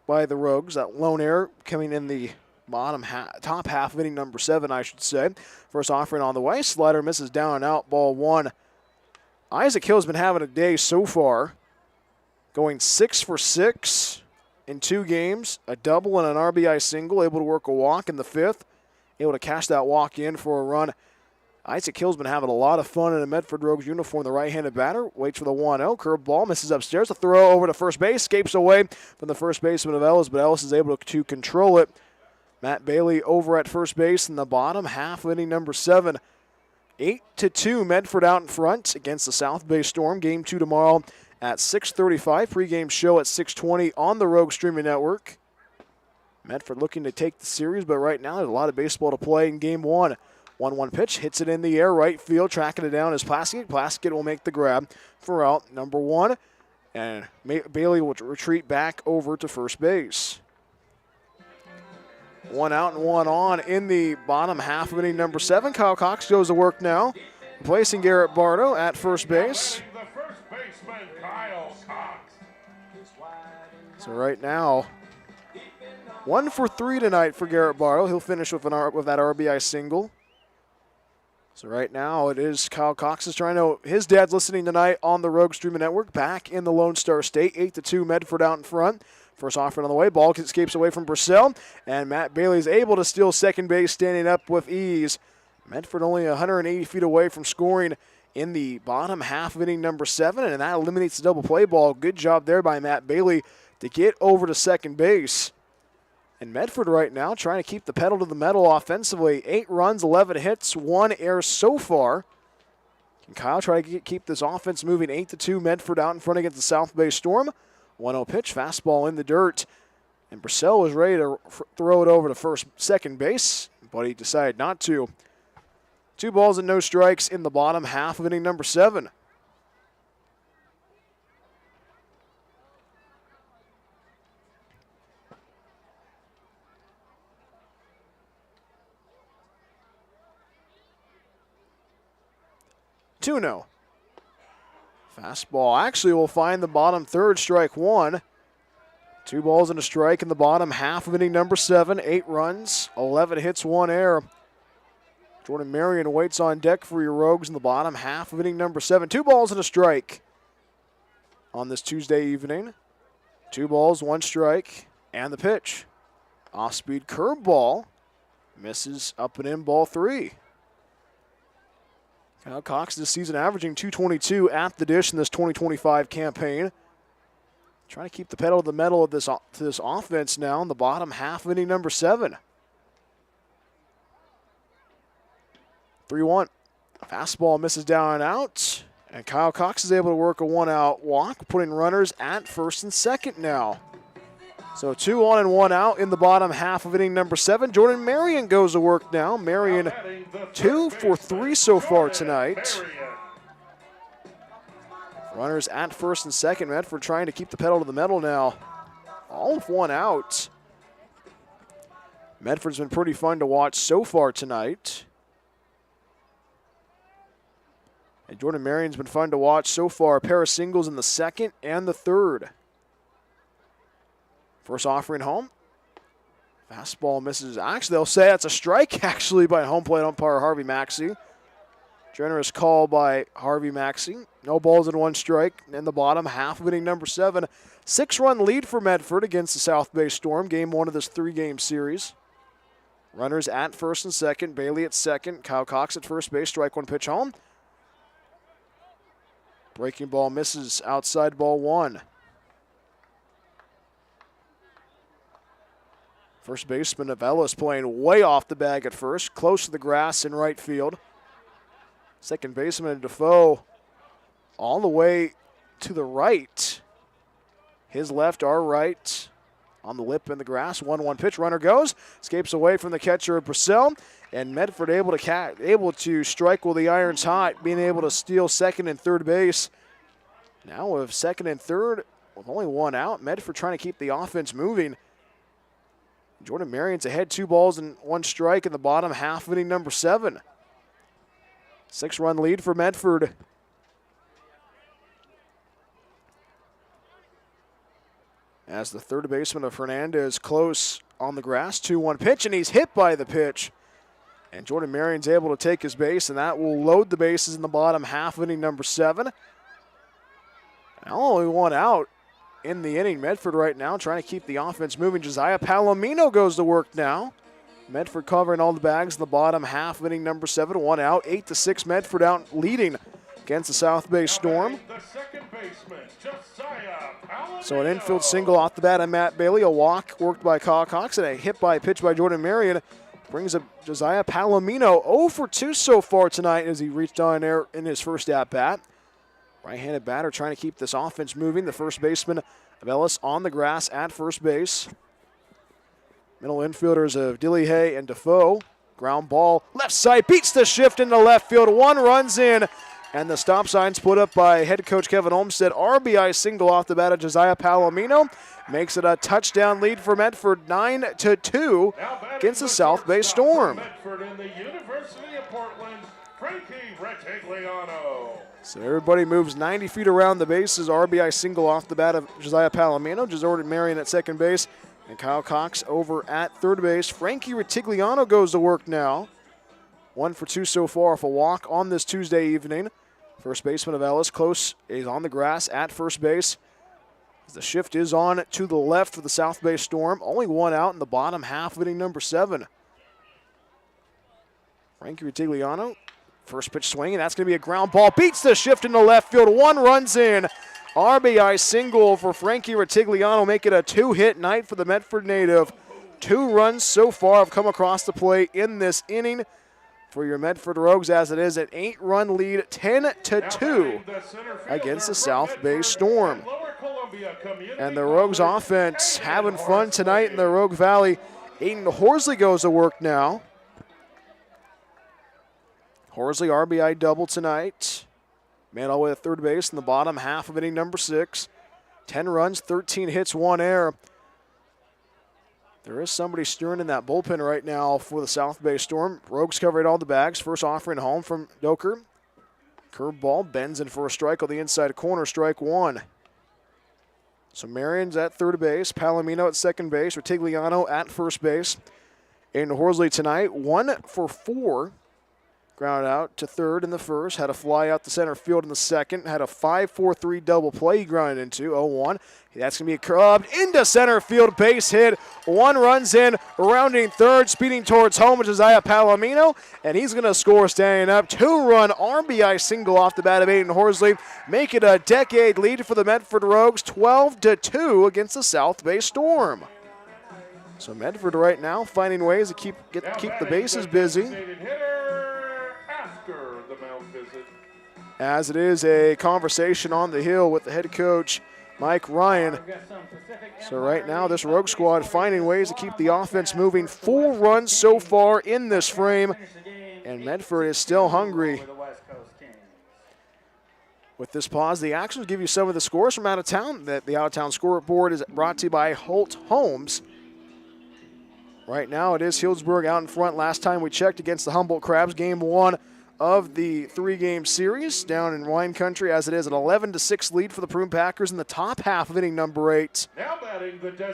by the Rogues. That lone error coming in the top half of inning number 7, I should say. First offering on the way. Slider misses down and out. Ball 1. Isaac Hill's been having a day so far. Going 6 for 6 in 2 games. A double and an RBI single. Able to work a walk in the 5th. Able to cash that walk in for a run. Isaac Hill's been having a lot of fun in a Medford Rogues uniform. The right-handed batter waits for the 1-0. Curveball misses upstairs. A throw over to first base. Escapes away from the first baseman of Ellis, but Ellis is able to control it. Matt Bailey over at first base in the bottom half of inning number 7. 8-2 Medford out in front against the South Bay Storm. Game 2 tomorrow at 6:35. Pregame show at 6:20 on the Rogue Streaming Network. Medford looking to take the series, but right now there's a lot of baseball to play in Game 1. 1-1 pitch, hits it in the air, right field, tracking it down is Plaskett. Plaskett will make the grab for out number 1, and Bailey will retreat back over to first base. 1 out and 1 on in the bottom half of inning number 7. Kyle Cox goes to work now, replacing Garrett Bardo at first base. So right now, 1 for 3 tonight for Garrett Bardo. He'll finish with that RBI single. So right now it is Kyle Cox is trying to, his dad's listening tonight on the Rogue Streaming Network, back in the Lone Star State. 8-2 Medford out in front. First offering on the way, ball escapes away from Brissell, and Matt Bailey is able to steal second base, standing up with ease. Medford only 180 feet away from scoring in the bottom half of inning number 7, and that eliminates the double play ball. Good job there by Matt Bailey to get over to second base. And Medford right now trying to keep the pedal to the metal offensively. 8 runs, 11 hits, 1 error so far. Can Kyle try to keep this offense moving? 8-2 Medford out in front against the South Bay Storm. 1-0 pitch, fastball in the dirt. And Brissell was ready to throw it over to second base, but he decided not to. 2 balls and no strikes in the bottom half of inning number 7. Tuno. Fastball actually will find the bottom third, strike 1. 2 balls and a strike in the bottom half of inning number 7. 8 runs, 11 hits, 1 error. Jordan Marion waits on deck for your Rogues in the bottom half of inning number 7. 2 balls and a strike on this Tuesday evening. 2 balls, 1 strike, and the pitch. Off-speed curveball misses up and in, ball 3. Kyle Cox this season averaging 222 at the dish in this 2025 campaign. Trying to keep the pedal to the metal of this offense now in the bottom half of inning number 7. 3-1. Fastball misses down and out. And Kyle Cox is able to work a 1-out walk, putting runners at first and second now. So 2 on and 1 out in the bottom half of inning number 7. Jordan Marion goes to work now. Marion 2 for 3 so far tonight. Runners at first and second. Medford trying to keep the pedal to the metal now. All with 1 out. Medford's been pretty fun to watch so far tonight. And Jordan Marion's been fun to watch so far. A pair of singles in the second and the third. First offering home. Fastball misses. Actually, they'll say that's a strike, actually, by home plate umpire Harvey Maxey. Generous call by Harvey Maxey. No balls and 1 strike in the bottom half of inning number 7. 6-run lead for Medford against the South Bay Storm. Game 1 of this 3-game series. Runners at first and second. Bailey at second. Kyle Cox at first base. Strike 1 pitch home. Breaking ball misses outside, ball 1. First baseman Avellis playing way off the bag at first, close to the grass in right field. Second baseman Defoe all the way to the right. His left, our right. On the lip in the grass, 1-1 pitch. Runner goes, escapes away from the catcher of Purcell, and Medford able to strike while the iron's hot, being able to steal second and third base. Now with second and third, with only 1 out, Medford trying to keep the offense moving. Jordan Marion's ahead, 2 balls and 1 strike in the bottom half of inning number 7. 6-run lead for Medford. As the third baseman of Hernandez close on the grass, 2-1 pitch, and he's hit by the pitch. And Jordan Marion's able to take his base, and that will load the bases in the bottom half of inning number 7. Now only 1 out in the inning. Medford right now trying to keep the offense moving. Josiah Palomino goes to work now. Medford covering all the bags in the bottom half of inning number 7. 1 out, 8-6. Medford out leading against the South Bay Storm. So an infield single off the bat on Matt Bailey. A walk worked by Kyle Cox, and a hit by pitch by Jordan Marion brings up Josiah Palomino. 0 for 2 so far tonight as he reached on there in his first at-bat. Right-handed batter trying to keep this offense moving. The first baseman of Ellis on the grass at first base. Middle infielders of Dillihay and Defoe. Ground ball, left side, beats the shift into left field. 1 runs in, and the stop sign's put up by head coach Kevin Olmstead. RBI single off the bat of Josiah Palomino. Makes it a touchdown lead for Medford, 9-2 against the South Bay Storm. Medford in the University of Portland, Frankie Retigliano. So everybody moves 90 feet around the bases. RBI single off the bat of Josiah Palomino. Jordan Marion at second base. And Kyle Cox over at third base. Frankie Retigliano goes to work now. 1 for 2 so far off a walk on this Tuesday evening. First baseman of Ellis, close, is on the grass at first base. The shift is on to the left for the South Bay Storm. Only 1 out in the bottom half of inning number 7. Frankie Retigliano, first pitch swing, and that's going to be a ground ball. Beats the shift into left field. 1 runs in. RBI single for Frankie Retigliano. Make it a 2-hit night for the Medford native. 2 runs so far have come across the plate in this inning for your Medford Rogues, as it is an 8-run lead, 10-2 against the South Bay Storm. And the Rogues offense having fun tonight in the Rogue Valley. Aiden Horsley goes to work now. Horsley RBI double tonight. Man all the way to third base in the bottom half of inning number 6. 10 runs, 13 hits, 1 error. There is somebody stirring in that bullpen right now for the South Bay Storm. Rogues covering all the bags. First offering home from Doker. Curveball bends in for a strike on the inside corner, strike 1. So Marion's at third base, Palomino at second base, Retigliano at first base. Aiden Horsley tonight, 1 for 4. Ground out to third in the first, had a fly out to center field in the second, had a 5-4-3 double play he grounded into, 0-1. That's going to be clubbed into center field, base hit. 1 runs in, rounding third, speeding towards home, which is Josiah Palomino, and he's going to score standing up. 2-run RBI single off the bat of Aiden Horsley. Make it a decade lead for the Medford Rogues, 12-2 against the South Bay Storm. So Medford right now finding ways to keep the bases busy. As it is a conversation on the hill with the head coach, Mike Ryan. So right now, this Rogue squad finding ways to keep the offense moving. 4 runs so far in this frame, and Medford is still hungry. With this pause, the action will give you some of the scores from out of town. The out-of-town scoreboard is brought to you by Holt Homes. Right now, it is Healdsburg out in front. Last time we checked against the Humboldt Crabs, game 1 of the 3-game series down in wine country, as it is an 11-6 lead for the Prune Packers in the top half of inning number 8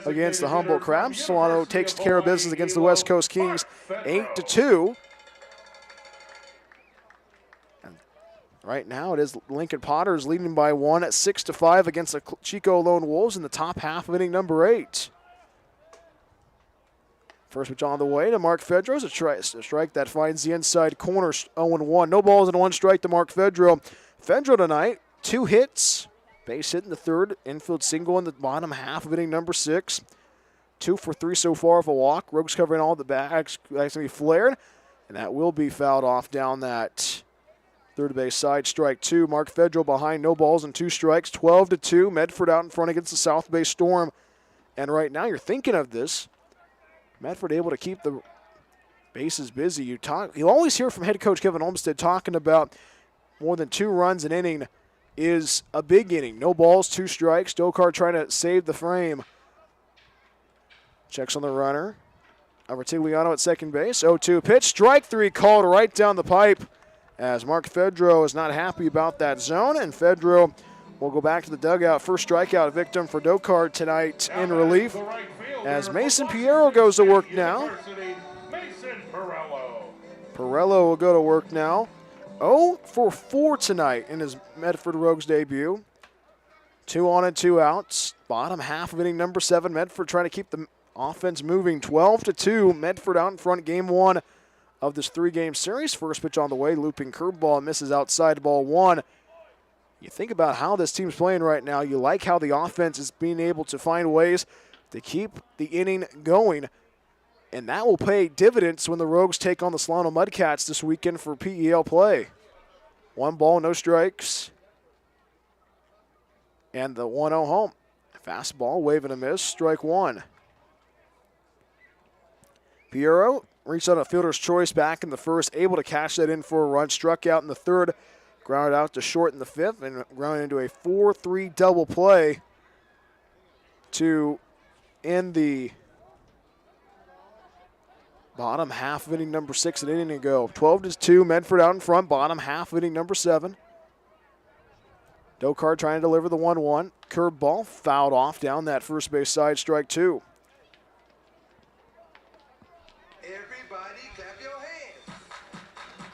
against the Humboldt Crabs. Solano takes care of business against the West Coast Kings, 8-2. And Right now it is Lincoln Potters leading by 1 at 6-5 against the Chico Lone Wolves in the top half of inning number 8. First pitch on the way to Mark Fedro. A strike that finds the inside corner, 0-1. No balls and 1 strike to Mark Fedro. Fedro tonight, 2 hits, base hit in the third, infield single in the bottom half of inning number 6. 2 for 3 so far of a walk. Rogues covering all the bags. That's going to be flared, and that will be fouled off down that third base side. Strike 2. Mark Fedro behind, no balls and 2 strikes. 12-2. Medford out in front against the South Bay Storm. And right now you're thinking of this. Medford able to keep the bases busy. You always hear from head coach Kevin Olmsted talking about more than 2 runs an inning is a big inning. No balls, 2 strikes. Dokar trying to save the frame. Checks on the runner. Artigliano at second base. 0-2 pitch. Strike 3 called right down the pipe as Mark Fedro is not happy about that zone, and Fedro will go back to the dugout. First strikeout victim for Dokar tonight in relief as Mason Piero goes to work now. Perello will go to work now. 0 for 4 tonight in his Medford Rogues debut. 2 on and 2 outs. Bottom half of inning number 7. Medford trying to keep the offense moving. 12-2. Medford out in front, game 1 of this 3-game series. First pitch on the way, looping curveball, misses outside, ball 1. You think about how this team's playing right now. You like how the offense is being able to find ways to keep the inning going, and that will pay dividends when the Rogues take on the Solano Mudcats this weekend for PEL play. 1 ball, no strikes, and the 1-0 home. Fastball, wave and a miss, strike 1. Piero reached on a fielder's choice back in the first, able to cash that in for a run, struck out in the third, grounded out to short in the 5th, and grounded into a 4-3 double play to end the bottom half of inning number 6 an inning ago. 12-2, Medford out in front, bottom half of inning number 7. Dokar trying to deliver the 1-1. Curveball fouled off down that first base side, strike 2.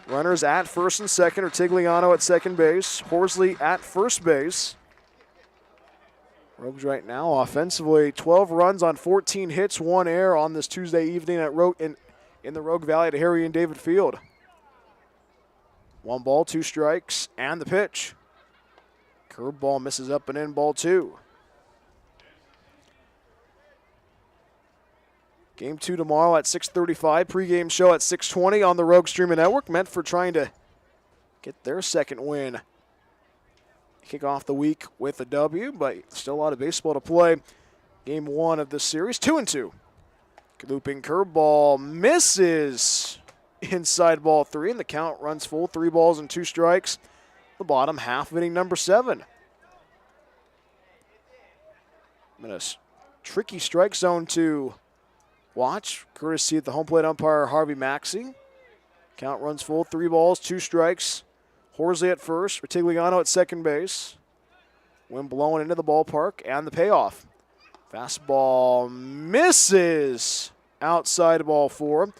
Runners at first and second. Artigliano at second base. Horsley at first base. Rogues right now offensively 12 runs on 14 hits, 1 error on this Tuesday evening at in the Rogue Valley at Harry and David Field. 1 ball, 2 strikes, and the pitch. Curveball misses up and in, ball 2. Game 2 tomorrow at 6:35. Pregame show at 6:20 on the Rogue Streaming Network. Medford trying to get their second win. Kick off the week with a W, but still a lot of baseball to play. Game 1 of this series, 2-2. Looping curveball misses inside ball 3, and the count runs full. 3 balls and 2 strikes. The bottom half of inning number 7. In a tricky strike zone to watch, courtesy of the home plate umpire Harvey Maxey. Count runs full, 3 balls, 2 strikes. Horsley at first, Retigliano at second base. Wind blowing into the ballpark, and the payoff. Fastball misses outside ball 4.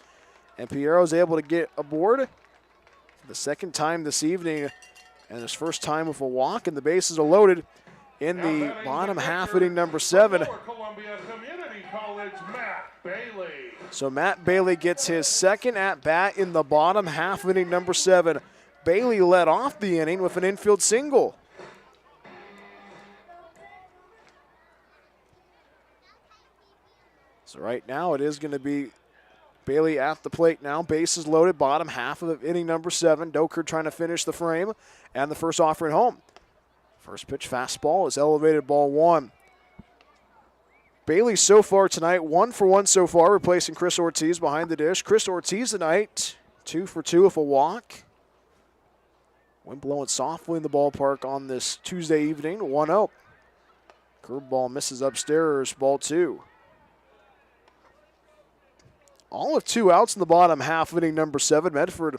And Piero's able to get aboard for the second time this evening, and his first time with a walk, and the bases are loaded in the bottom half inning number 7. So Matt Bailey gets his second at-bat in the bottom half of inning number 7. Bailey led off the inning with an infield single. So right now it is going to be Bailey at the plate now. Bases loaded, bottom half of inning number 7. Dokar trying to finish the frame, and the first offering home. First pitch fastball is elevated, ball 1. Bailey so far tonight, 1 for 1 so far, replacing Chris Ortiz behind the dish. Chris Ortiz tonight, 2 for 2 with a walk. Wind blowing softly in the ballpark on this Tuesday evening, 1-0. Curveball misses upstairs, ball 2. All of 2 outs in the bottom half of inning number 7. Medford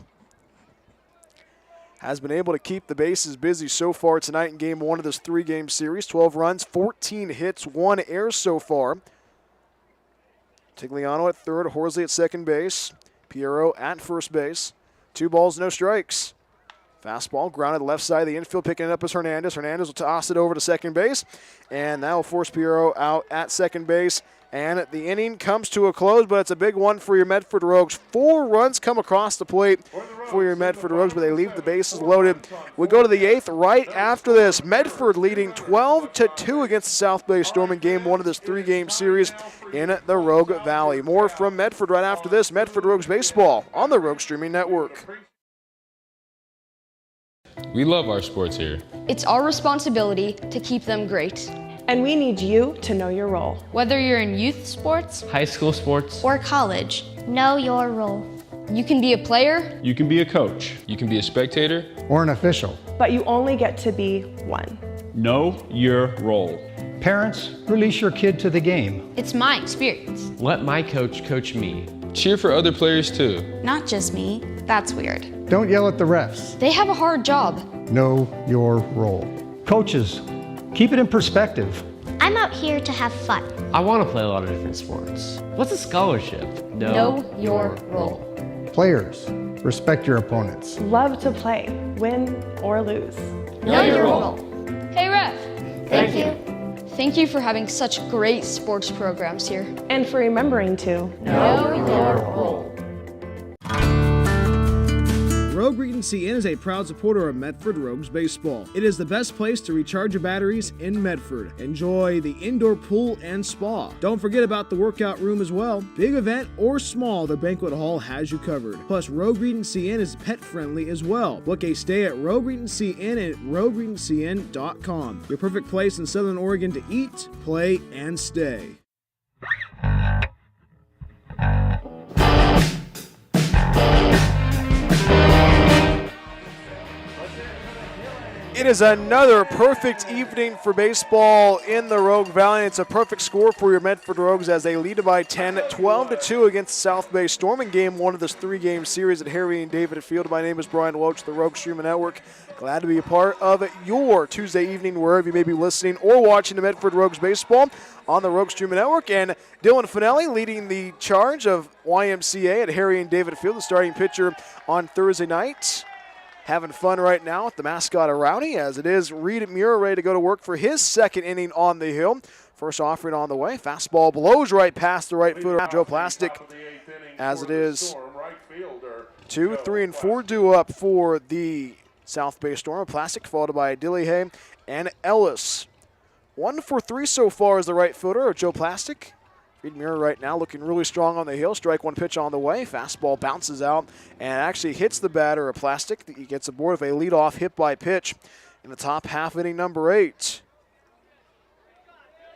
has been able to keep the bases busy so far tonight in game 1 of this 3-game series. 12 runs, 14 hits, 1 error so far. Tigliano at third, Horsley at second base, Piero at first base. 2 balls, no strikes. Fastball grounded left side of the infield, picking it up as Hernandez. Hernandez will toss it over to second base, and that will force Piero out at second base. And the inning comes to a close, but it's a big one for your Medford Rogues. 4 runs come across the plate for your Medford Rogues, but they leave the bases loaded. We go to the 8th right after this. Medford leading 12-2 against the South Bay Storm in Game 1 of this 3-game series in the Rogue Valley. More from Medford right after this. Medford Rogues Baseball on the Rogue Streaming Network. We love our sports here. It's our responsibility to keep them great. And we need you to know your role. Whether you're in youth sports, high school sports, or college, know your role. You can be a player. You can be a coach. You can be a spectator. Or an official. But you only get to be one. Know your role. Parents, release your kid to the game. it's my experience. let my coach coach me. Cheer for other players too. Not just me. That's weird. Don't yell at the refs. They have a hard job. Know your role. Coaches, keep it in perspective. I'm out here to have fun. I want to play a lot of different sports. What's a scholarship? Know your role. Players, respect your opponents. Love to play, win or lose. Know your role. Hey, Ref. Thank you. Thank you for having such great sports programs here. And for remembering to Know your role. Rogue Regency Inn is a proud supporter of Medford Rogues Baseball. It is the best place to recharge your batteries in Medford. Enjoy the indoor pool and spa. Don't forget about the workout room as well. Big event or small, the banquet hall has you covered. Plus, Rogue Regency Inn is pet friendly as well. Book a stay at Rogue Regency Inn at rogueregencyinn.com. Your perfect place in Southern Oregon to eat, play, and stay. It is another perfect evening for baseball in the Rogue Valley. It's a perfect score for your Medford Rogues as they lead by 10, 12-2 against South Bay Storm in Game 1 of this 3-game series at Harry and David Field. My name is Brian Welch, the Rogue Streaming Network. Glad to be a part of your Tuesday evening, wherever you may be listening or watching the Medford Rogues Baseball on the Rogue Streaming Network. And Dylan Finelli leading the charge of YMCA at Harry and David Field, the starting pitcher on Thursday night. Having fun right now with the mascot of Rowdy, as it is Reed Muir ready to go to work for his second inning on the hill. First offering on the way. Fastball blows right past the right footer, Joe Plastic, as it is 2, 3, and 4 due up for the South Bay Storm. Plastic followed by Dillihay and Ellis. 1 for 3 so far is the right footer, Joe Plastic. Reed Muir right now looking really strong on the hill. Strike one pitch on the way. Fastball bounces out and actually hits the batter of Plastic. He gets aboard with a leadoff hit by pitch in the top half inning number 8.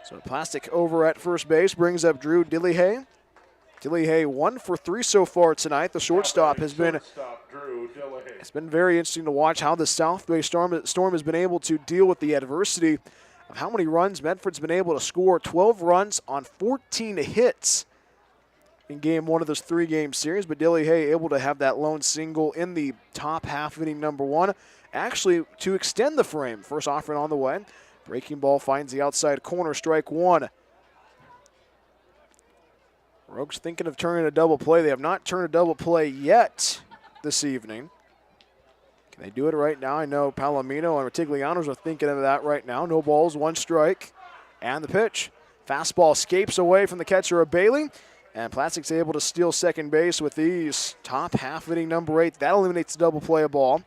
So Plastic over at first base brings up Drew Dillihay. Dillihay 1 for 3 so far tonight. The shortstop has been it's been very interesting to watch how the South Bay Storm has been able to deal with the adversity of how many runs Medford's been able to score. 12 runs on 14 hits in Game 1 of this 3-game series, but Dillihay able to have that lone single in the top half inning number 1, actually to extend the frame. First offering on the way. Breaking ball finds the outside corner, strike one. Rogues thinking of turning a double play. They have not turned a double play yet this evening. Can they do it right now? I know Palomino and Retiglianos are thinking of that right now. No balls, 1 strike, and the pitch. Fastball escapes away from the catcher of Bailey, and Plastic's able to steal second base with these. Top half inning number 8. That eliminates the double play ball.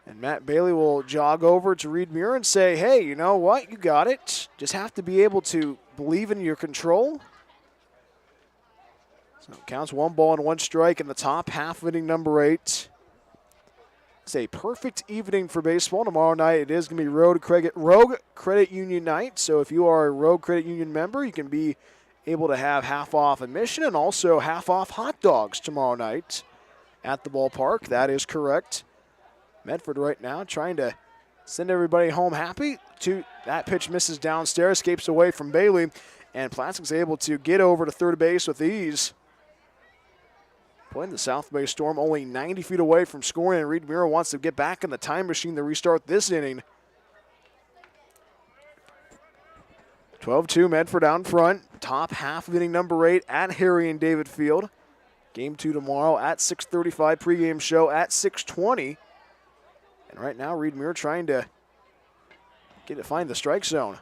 And Matt Bailey will jog over to Reed Muir and say, hey, you know what? You got it. Just have to be able to believe in your control. So it counts 1 ball and 1 strike in the top half inning number 8. It's a perfect evening for baseball. Tomorrow night it is going to be Rogue Credit Union night. So if you are a Rogue Credit Union member, you can be able to have half off admission and also half off hot dogs tomorrow night at the ballpark. That is correct. Medford right now trying to send everybody home happy. That pitch misses downstairs, escapes away from Bailey, and Plastic's able to get over to third base with ease. Playing the South Bay Storm only 90 feet away from scoring, and Reed Muir wants to get back in the time machine to restart this inning. 12-2, Medford out front. Top half of inning number 8 at Harry and David Field. Game 2 tomorrow at 6:35, pregame show at 6:20. And right now, Reed Muir trying to find the strike zone.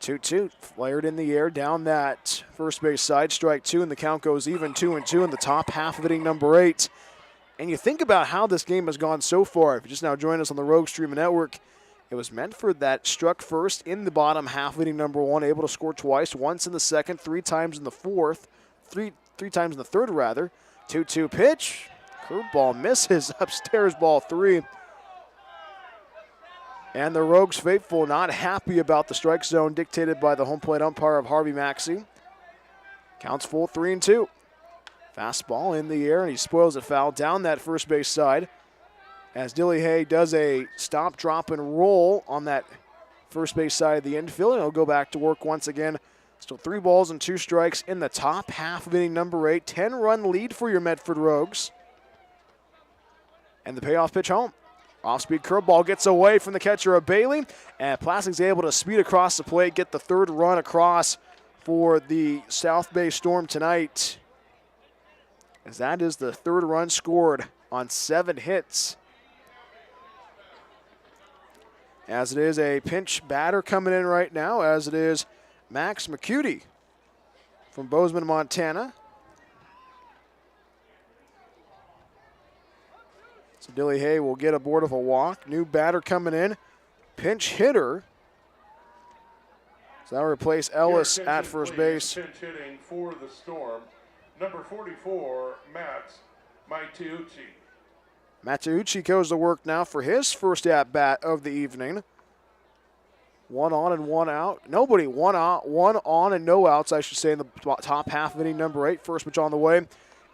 2-2, flared in the air down that first base side, strike two, and the count goes even 2-2 in the top half of inning number 8. And you think about how this game has gone so far. If you just now join us on the Rogue Streaming Network, it was Medford that struck first in the bottom half of inning number 1, able to score twice, once in the second, 3 times in the fourth, three times in the third rather. 2-2 pitch, curveball misses, upstairs ball 3. And the Rogues faithful not happy about the strike zone dictated by the home plate umpire of Harvey Maxey. Counts full 3-2. Fastball in the air, and he spoils a foul down that first base side as Dilly Hay does a stop, drop, and roll on that first base side of the infield, and he'll go back to work once again. Still 3 balls and 2 strikes in the top half of inning number 8. 10-run lead for your Medford Rogues. And the payoff pitch home. Off-speed curveball gets away from the catcher of Bailey, and Plastic's able to speed across the plate, get the 3rd run across for the South Bay Storm tonight. As that is the 3rd run scored on 7 hits. As it is a pinch batter coming in right now, as it is Max McCuty from Bozeman, Montana. So Dilly Hay will get aboard of a walk. New batter coming in, pinch hitter. So that'll replace Ellis at first base. Pinch hitting for the Storm, number 44, Matt Maiteucci. Matteucci goes to work now for his first at-bat of the evening. 1 on and 1 out. Nobody, 1 out, 1 on and no outs, I should say, in the top half of inning number 8. First pitch on the way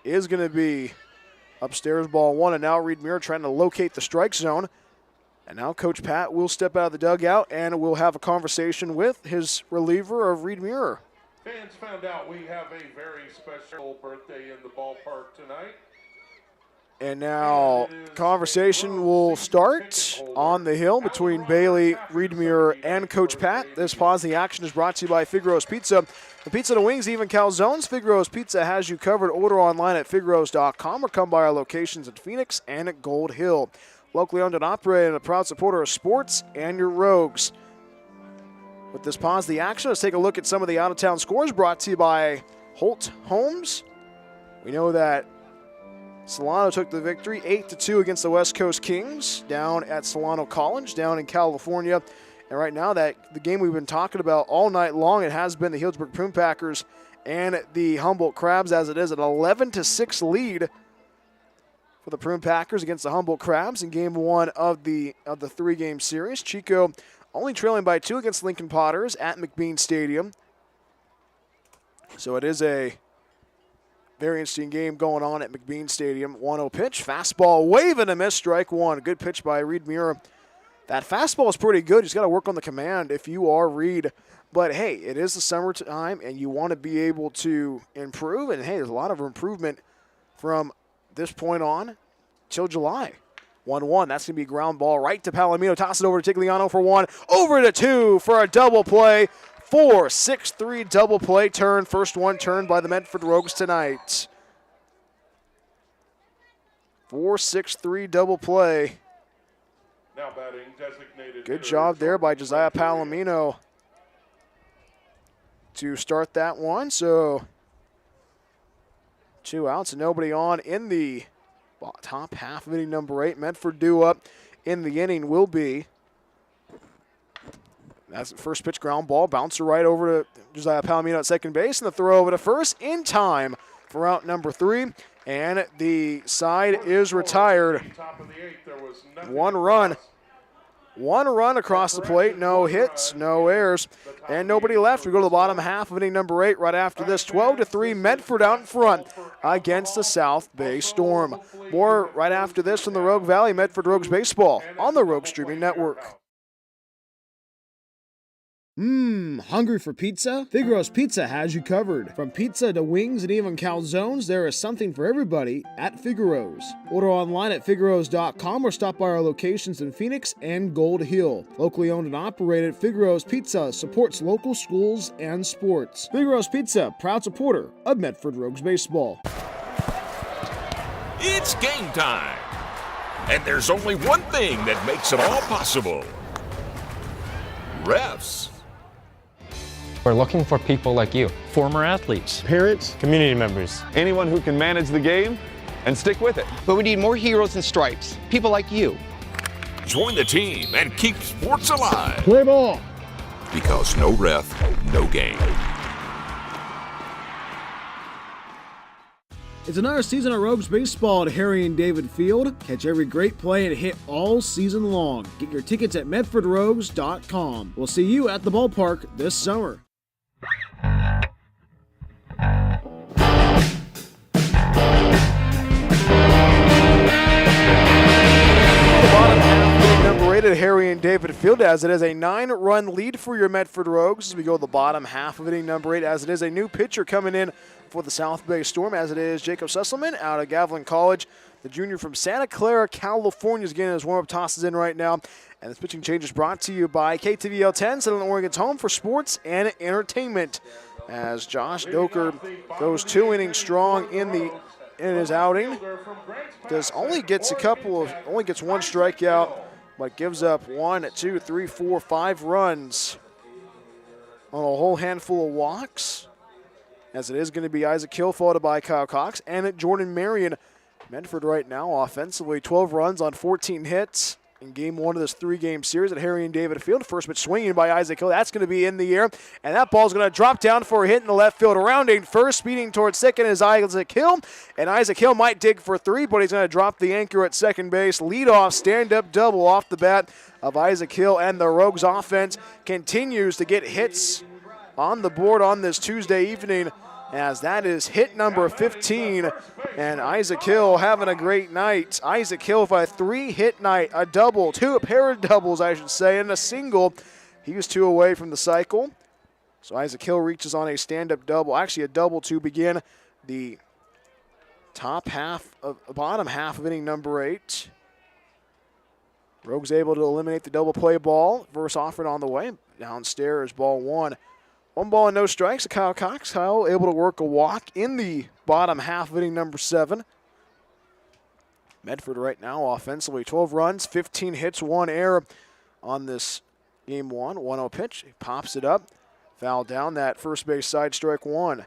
is going to be upstairs ball 1, and now Reed Muir trying to locate the strike zone. And now Coach Pat will step out of the dugout and we'll have a conversation with his reliever of Reed Muir. Fans found out we have a very special birthday in the ballpark tonight. And now conversation will start on the hill between Bailey, Reed Muir, and Coach Pat. This pause of the action is brought to you by Figaro's Pizza. The pizza to wings, even calzones. Figaro's Pizza has you covered. Order online at figaros.com or come by our locations in Phoenix and at Gold Hill. Locally owned and operated and a proud supporter of sports and your Rogues. With this pause of the action, let's take a look at some of the out-of-town scores brought to you by Holt Homes. We know that Solano took the victory 8-2 against the West Coast Kings down at Solano College down in California. And right now, that the game we've been talking about all night long, it has been the Healdsburg Prune Packers and the Humboldt Crabs, as it is an 11-6 lead for the Prune Packers against the Humboldt Crabs in game 1 of the 3-game series. Chico only trailing by 2 against Lincoln Potters at McBean Stadium. So it is a very interesting game going on at McBean Stadium. 1-0 pitch, fastball, wave and a miss, strike 1. Good pitch by Reed Muir. That fastball is pretty good. You just got to work on the command if you are Reed. But hey, it is the summertime and you want to be able to improve. And hey, there's a lot of improvement from this point on till July. 1-1, that's going to be a ground ball right to Palomino. Toss it over to Tigliano for 1. Over to 2 for a double play. 4-6-3 double play turn. First one turned by the Medford Rogues tonight. 4-6-3 double play. Now batting designated. Good job there by Josiah Palomino to start that one. So 2 outs and nobody on in the top half of inning number 8. Medford due up in the inning will be. That's the first pitch, ground ball, bouncer right over to Josiah Palomino at second base, and the throw over to first in time for out number 3. And the side is retired. 1 run. 1 run across the plate, no hits, no errors, and nobody left. We go to the bottom half of inning number 8 right after this. 12-3, Medford out in front against the South Bay Storm. More right after this from the Rogue Valley Medford Rogues Baseball on the Rogue Streaming Network. Hungry for pizza? Figaro's Pizza has you covered. From pizza to wings and even calzones, there is something for everybody at Figaro's. Order online at figaros.com or stop by our locations in Phoenix and Gold Hill. Locally owned and operated, Figaro's Pizza supports local schools and sports. Figaro's Pizza, proud supporter of Medford Rogues Baseball. It's game time. And there's only one thing that makes it all possible. Refs. We're looking for people like you. Former athletes. Parents. Community members. Anyone who can manage the game and stick with it. But we need more heroes and stripes. People like you. Join the team and keep sports alive. Play ball. Because no ref, no game. It's another season of Rogues Baseball at Harry and David Field. Catch every great play and hit all season long. Get your tickets at medfordrogues.com. We'll see you at the ballpark this summer. Number 8 at Harry and David Field, as it is a 9-run lead for your Medford Rogues as we go to the bottom half of inning number 8, as it is a new pitcher coming in for the South Bay Storm, as it is Jacob Susselman out of Gavilan College. The junior from Santa Clara, California, is getting his warm-up tosses in right now. And this pitching change is brought to you by KTVL 10, Southern Oregon's home for sports and entertainment. As Josh Doker goes 2 innings strong in his outing, only gets one strikeout, but gives up 1, 2, 3, 4, 5 runs on a whole handful of walks. As it is going to be Isaac Hill followed by Kyle Cox and at Jordan Marion. Medford right now offensively 12 runs on 14 hits in game 1 of this 3-game series at Harry and David Field. First pitch swinging by Isaac Hill. That's going to be in the air, and that ball's going to drop down for a hit in the left field. Rounding first, speeding towards second is Isaac Hill, and Isaac Hill might dig for 3, but he's going to drop the anchor at second base. Leadoff stand-up double off the bat of Isaac Hill, and the Rogues offense continues to get hits on the board on this Tuesday evening, as that is hit number 15, and Isaac Hill having a great night. Isaac Hill with a 3-hit night, a double, a pair of doubles, I should say, and a single. He was 2 away from the cycle. So Isaac Hill reaches on a stand-up double, actually a double to begin the bottom half of inning number 8. Rogues able to eliminate the double play ball. Verse offered on the way. Downstairs, ball 1. 1 ball and no strikes to Kyle Cox. Kyle able to work a walk in the bottom half of inning number 7. Medford right now offensively 12 runs, 15 hits, 1 error on this game 1. 1-0 pitch. He pops it up. Foul down that first base side, strike 1.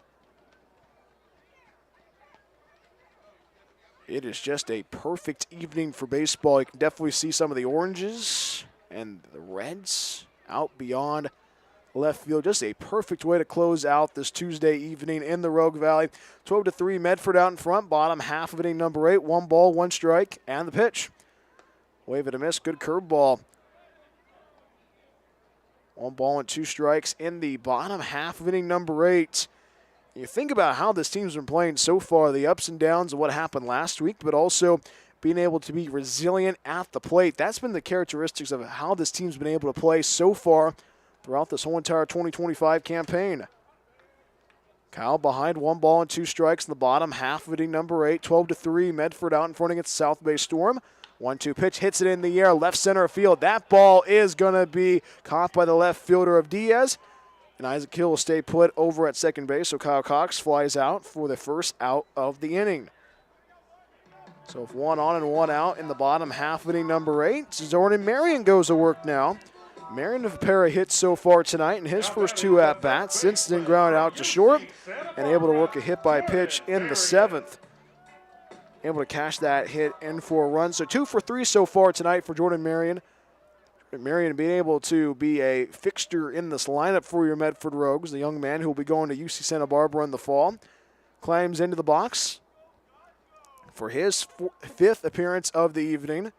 It is just a perfect evening for baseball. You can definitely see some of the oranges and the reds out beyond left field. Just a perfect way to close out this Tuesday evening in the Rogue Valley. 12-3, Medford out in front. Bottom half of inning number 8. 1 ball, 1 strike, and the pitch. Wave it a miss. Good curveball. 1 ball and 2 strikes in the bottom half of inning number 8. You think about how this team's been playing so far, the ups and downs of what happened last week, but also being able to be resilient at the plate. That's been the characteristics of how this team's been able to play so far throughout this whole entire 2025 campaign. Kyle behind, 1 ball and 2 strikes in the bottom half of inning number 8. 12-3, Medford out in front against the South Bay Storm. 1-2 pitch, hits it in the air, left center field. That ball is going to be caught by the left fielder of Diaz. And Isaac Hill will stay put over at second base, so Kyle Cox flies out for the first out of the inning. So if 1 on and 1 out in the bottom half of inning number 8, Jordan Marion goes to work now. Marion with a pair of hits so far tonight in his first 2 at-bats. Since then ground out to short and able to work a hit by pitch in the 7th. Able to cash that hit in for a run. So 2 for 3 so far tonight for Jordan Marion. Marion being able to be a fixture in this lineup for your Medford Rogues, the young man who will be going to UC Santa Barbara in the fall. Climbs into the box for his 5th appearance of the evening.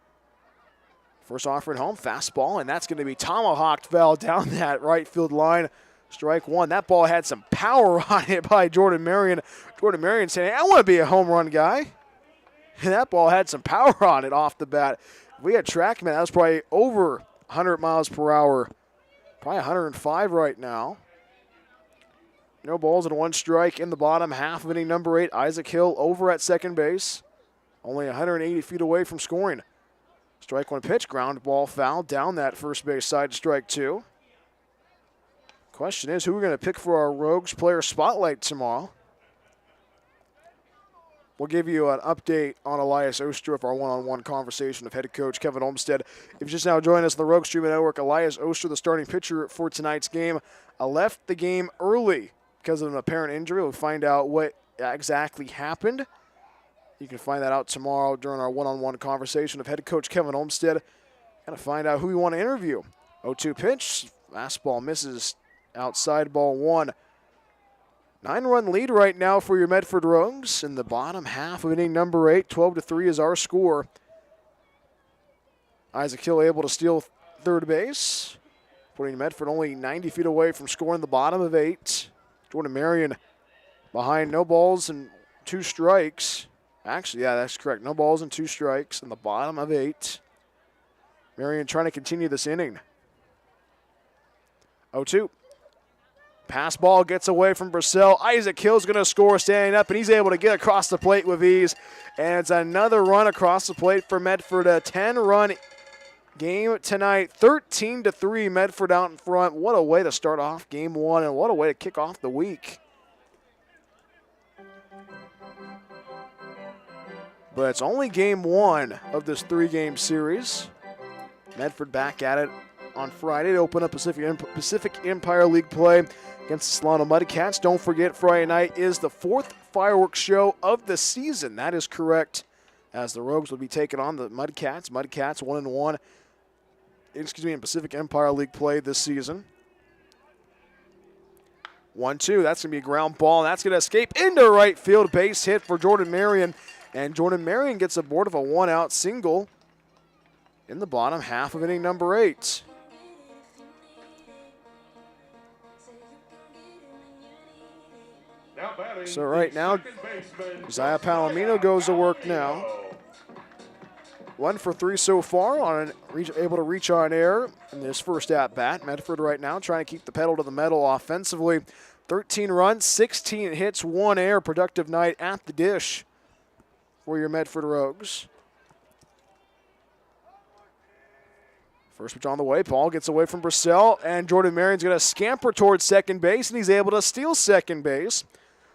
First offer at home, fastball, and that's going to be tomahawked foul down that right field line. Strike 1. That ball had some power on it by Jordan Marion. Jordan Marion saying, I want to be a home run guy. And that ball had some power on it off the bat. If we had TrackMan, that was probably over 100 miles per hour. Probably 105 right now. No balls and 1 strike in the bottom half of inning number 8. Isaac Hill over at second base. Only 180 feet away from scoring. Strike 1 pitch, ground ball foul down that first base side, strike 2. Question is, who we're going to pick for our Rogues player spotlight tomorrow? We'll give you an update on Elias Oster for our one-on-one conversation with head coach Kevin Olmstead. If you just now joined us on the Rogue Streaming Network, Elias Oster, the starting pitcher for tonight's game, left the game early because of an apparent injury. We'll find out what exactly happened. You can find that out tomorrow during our one-on-one conversation with head coach Kevin Olmstead. Got to find out who we want to interview. 0-2 pitch. Fastball misses outside, ball 1. 9-run lead right now for your Medford Rogues in the bottom half of inning number 8. 12-3 is our score. Isaac Hill able to steal third base, putting Medford only 90 feet away from scoring the bottom of 8. Jordan Marion behind, no balls and 2 strikes. Actually, yeah, that's correct. No balls and 2 strikes in the bottom of 8. Marion trying to continue this inning. 0-2. Pass ball gets away from Brissell. Isaac Hill's going to score standing up, and he's able to get across the plate with ease. And it's another run across the plate for Medford. A 10-run game tonight. 13-3, Medford out in front. What a way to start off game 1, and what a way to kick off the week. But it's only game 1 of this 3-game series. Medford back at it on Friday to open up Pacific Empire League play against the Solano Mudcats. Don't forget, Friday night is the 4th fireworks show of the season. That is correct, as the Rogues will be taking on the Mudcats. Mudcats 1-1, in Pacific Empire League play this season. 1-2, that's going to be a ground ball, and that's going to escape into right field. Base hit for Jordan Marion, and Jordan Marion gets aboard of a 1-out single in the bottom half of inning number 8. So right now, Josiah Palomino goes to work now. 1 for 3 so far, able to reach on air in this first at-bat. Medford right now trying to keep the pedal to the metal offensively. 13 runs, 16 hits, 1 error. Productive night at the dish for your Medford Rogues. First pitch on the way. Ball gets away from Brissell, and Jordan Marion's going to scamper towards second base, and he's able to steal second base.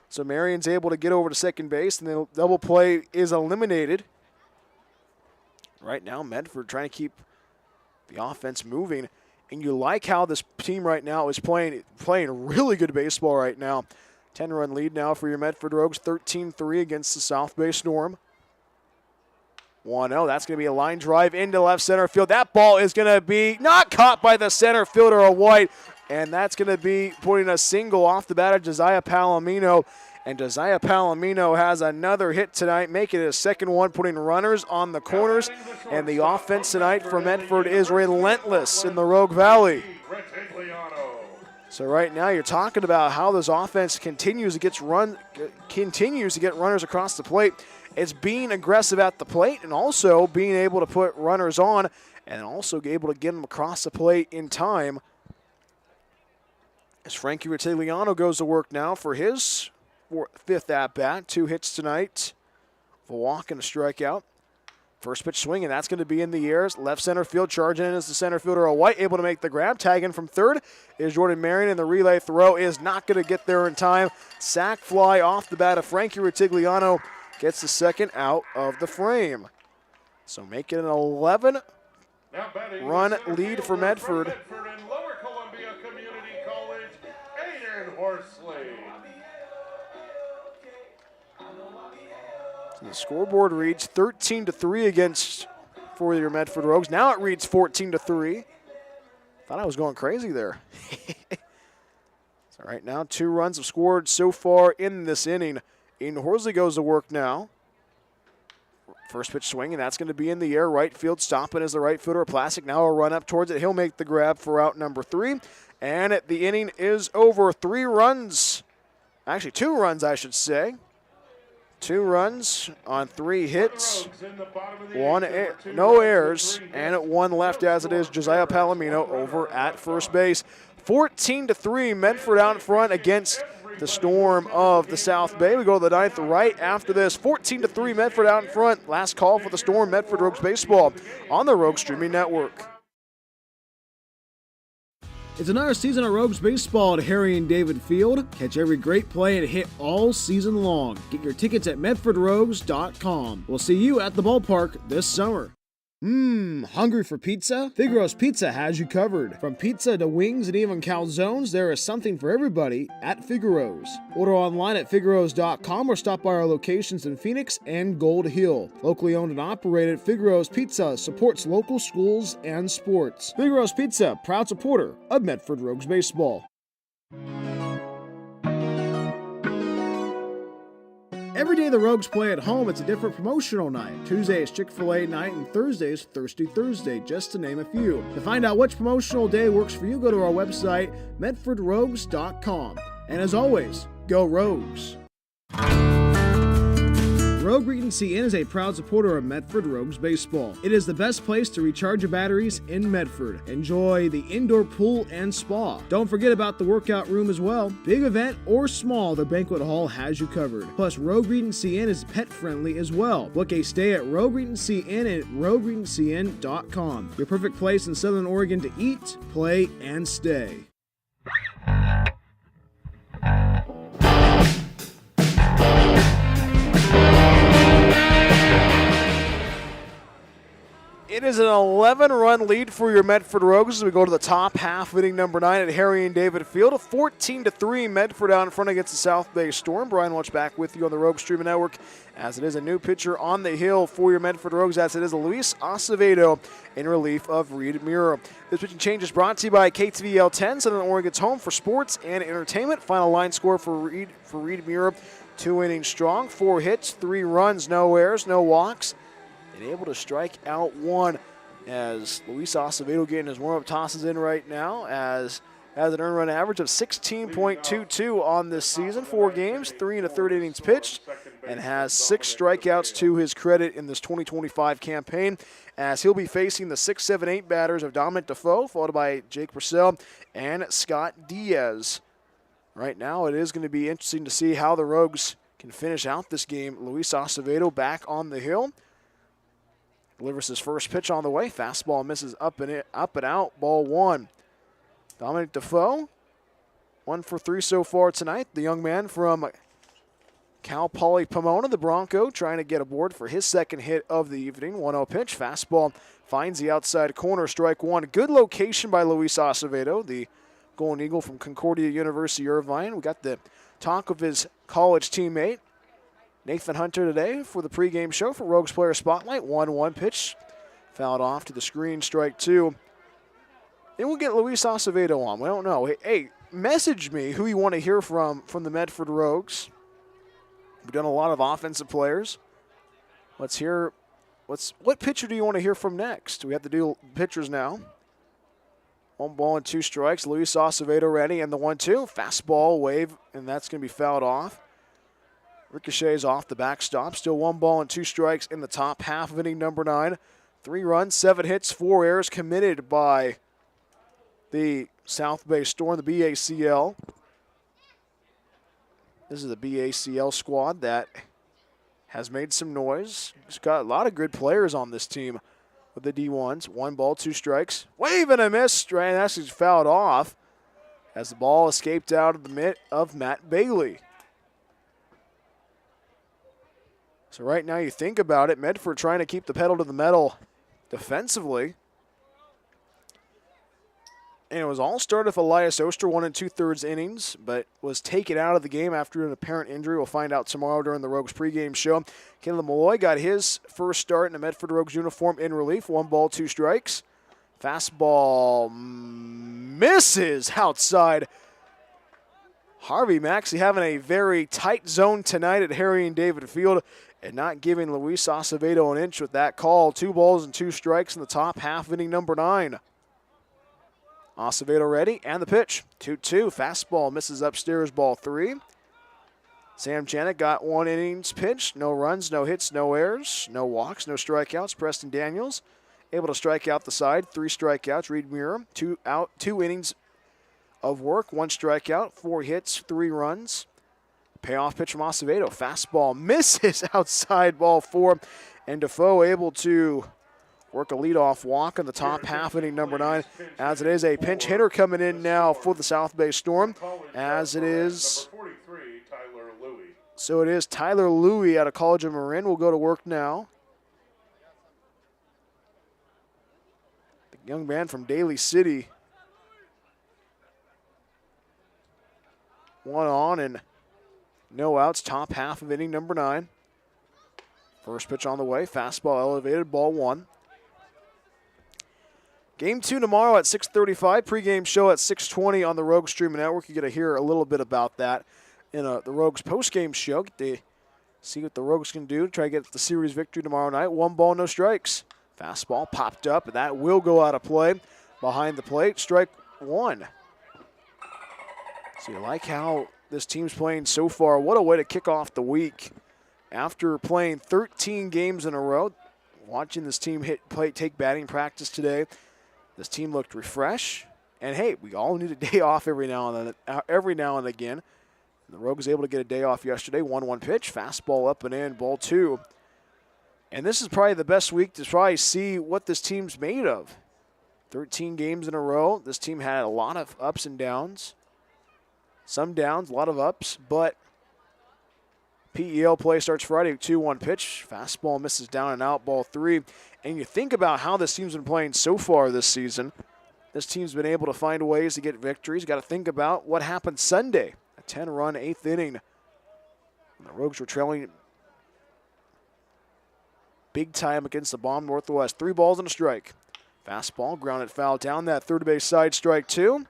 So Marion's able to get over to second base, and the double play is eliminated. Right now, Medford trying to keep the offense moving, and you like how this team right now is playing really good baseball right now. 10-run lead now for your Medford Rogues, 13-3 against the South Bay Storm. 1-0, that's going to be a line drive into left center field. That ball is going to be not caught by the center fielder of White, and that's going to be putting a single off the bat of Josiah Palomino. And Josiah Palomino has another hit tonight, making it a second one, putting runners on the corners. And the offense tonight for Medford is relentless in the Rogue Valley. So right now you're talking about how this offense continues to get runners across the plate. It's being aggressive at the plate and also being able to put runners on and also able to get them across the plate in time. As Frankie Ritigliano goes to work now for his 5th at-bat, 2 hits tonight, a walk and a strikeout. First pitch swinging, that's going to be in the air. Left center field, charging in as the center fielder, White, able to make the grab. Tagging from third is Jordan Marion, and the relay throw is not going to get there in time. Sack fly off the bat of Frankie Ritigliano gets the second out of the frame. So making an 11-run lead for Medford. And Lower Columbia Community College, Aiden Horsley. The scoreboard reads 13-3 for your Medford Rogues. Now it reads 14-3. Thought I was going crazy there. So right now, 2 runs have scored so far in this inning. Aiden Horsley goes to work now. First pitch swing, and that's going to be in the air. Right field stopping as the right fielder. Plastic now a run up towards it. He'll make the grab for out number 3. And the inning is over. 3 runs. Actually, 2 runs, I should say. 2 runs on 3 hits, no errors, and 1 left as it is Josiah Palomino over at first base. 14-3, Medford out in front against the Storm of the South Bay. We go to the 9th right after this. 14-3, Medford out in front. Last call for the Storm, Medford Rogues Baseball on the Rogue Streaming Network. It's another season of Rogues Baseball at Harry and David Field. Catch every great play and hit all season long. Get your tickets at medfordrogues.com. We'll see you at the ballpark this summer. Hungry for pizza? Figaro's Pizza has you covered. From pizza to wings and even calzones, there is something for everybody at Figaro's. Order online at figaros.com or stop by our locations in Phoenix and Gold Hill. Locally owned and operated, Figaro's Pizza supports local schools and sports. Figaro's Pizza, proud supporter of Medford Rogues Baseball. Every day the Rogues play at home, it's a different promotional night. Tuesday is Chick-fil-A night and Thursday is Thirsty Thursday, just to name a few. To find out which promotional day works for you, go to our website, medfordrogues.com. And as always, go Rogues! Rogue Regency Inn is a proud supporter of Medford Rogues Baseball. It is the best place to recharge your batteries in Medford. Enjoy the indoor pool and spa. Don't forget about the workout room as well. Big event or small, their banquet hall has you covered. Plus, Rogue Regency Inn is pet friendly as well. Book a stay at Rogue Regency Inn at rogueregencyn.com. Your perfect place in Southern Oregon to eat, play, and stay. It is an 11-run lead for your Medford Rogues as we go to the top half of inning number 9 at Harry and David Field. 14-3, Medford out in front against the South Bay Storm. Brian Welch back with you on the Rogues Streaming Network as it is a new pitcher on the hill for your Medford Rogues, as it is Luis Acevedo in relief of Reed Mura. This pitching change is brought to you by KTVL 10, Southern Oregon's home for sports and entertainment. Final line score for Reed Mura, 2 innings strong, 4 hits, 3 runs, no errors, no walks, and able to strike out 1, as Luis Acevedo getting his warm-up tosses in right now, as has an earned run average of 16.22 on this season, 4 games, 3 1/3 innings pitched, and has 6 strikeouts to his credit in this 2025 campaign, as he'll be facing the 6, 7, 8 batters of Dominic Defoe, followed by Jake Purcell and Scott Diaz. Right now, it is going to be interesting to see how the Rogues can finish out this game. Luis Acevedo back on the hill. Delivers his first pitch on the way. Fastball misses up and out. Ball 1. Dominic Defoe, 1 for 3 so far tonight. The young man from Cal Poly Pomona, the Bronco, trying to get aboard for his second hit of the evening. 1-0 pitch. Fastball finds the outside corner. Strike 1. Good location by Luis Acevedo, the Golden Eagle from Concordia University, Irvine. We got the talk of his college teammate, Nathan Hunter, today for the pregame show for Rogues Player Spotlight. 1-1 pitch. Fouled off to the screen, strike 2. Then we'll get Luis Acevedo on. We don't know. Hey, message me who you want to hear from the Medford Rogues. We've done a lot of offensive players. Let's hear, what pitcher do you want to hear from next? We have to do pitchers now. 1 ball and 2 strikes. Luis Acevedo ready, and the 1-2. Fastball, wave, and that's going to be fouled off. Ricochets off the backstop. Still 1 ball and 2 strikes in the top half of inning number 9. 3 runs, 7 hits, 4 errors committed by the South Bay Storm, the BACL. This is the BACL squad that has made some noise. It's got a lot of good players on this team with the D1s. 1 ball, 2 strikes. Wave and a miss. And that's just fouled off as the ball escaped out of the mitt of Matt Bailey. So right now you think about it, Medford trying to keep the pedal to the metal defensively. And it was all started with Elias Oster, 1 2/3 innings, but was taken out of the game after an apparent injury. We'll find out tomorrow during the Rogues pregame show. Caleb Malloy got his first start in a Medford Rogues uniform in relief. 1 ball, 2 strikes. Fastball misses outside. Harvey Maxey having a very tight zone tonight at Harry and David Field, and not giving Luis Acevedo an inch with that call. 2 balls and 2 strikes in the top half of inning number 9. Acevedo ready, and the pitch. 2-2, fastball misses upstairs, ball 3. Sam Janet got 1 innings pitched. No runs, no hits, no errors, no walks, no strikeouts. Preston Daniels able to strike out the side. 3 strikeouts. Reed Mura, 2 innings of work, 1 strikeout, 4 hits, 3 runs. Payoff pitch from Acevedo. Fastball misses outside, ball 4. And Defoe able to work a leadoff walk in the top half inning number 9, as it is a pinch hitter coming in now for the South Bay Storm, as it is. So it is Tyler Louie out of College of Marin will go to work now. The young man from Daly City. One on and no outs, top half of inning number 9. First pitch on the way, fastball elevated, ball 1. Game 2 tomorrow at 6:35, pregame show at 6:20 on the Rogues Streaming Network. You get to hear a little bit about that in the Rogues postgame show. Get to see what the Rogues can do to try to get the series victory tomorrow night. 1 ball, no strikes. Fastball popped up, and that will go out of play. Behind the plate, strike 1. So you like how this team's playing so far. What a way to kick off the week. After playing 13 games in a row, watching this team take batting practice today, this team looked refreshed. And hey, we all need a day off every now and again. The Rogues able to get a day off yesterday. 1-1 pitch, fastball up and in, ball 2. And this is probably the best week to probably see what this team's made of. 13 games in a row. This team had a lot of ups and downs. Some downs, a lot of ups, but PEL play starts Friday, 2-1 pitch. Fastball misses down and out, ball 3. And you think about how this team's been playing so far this season. This team's been able to find ways to get victories. Got to think about what happened Sunday. A 10-run 8th inning. And the Rogues were trailing big time against the Bomb Northwest. 3 balls and a strike. Fastball, grounded foul down that third base side, strike 2.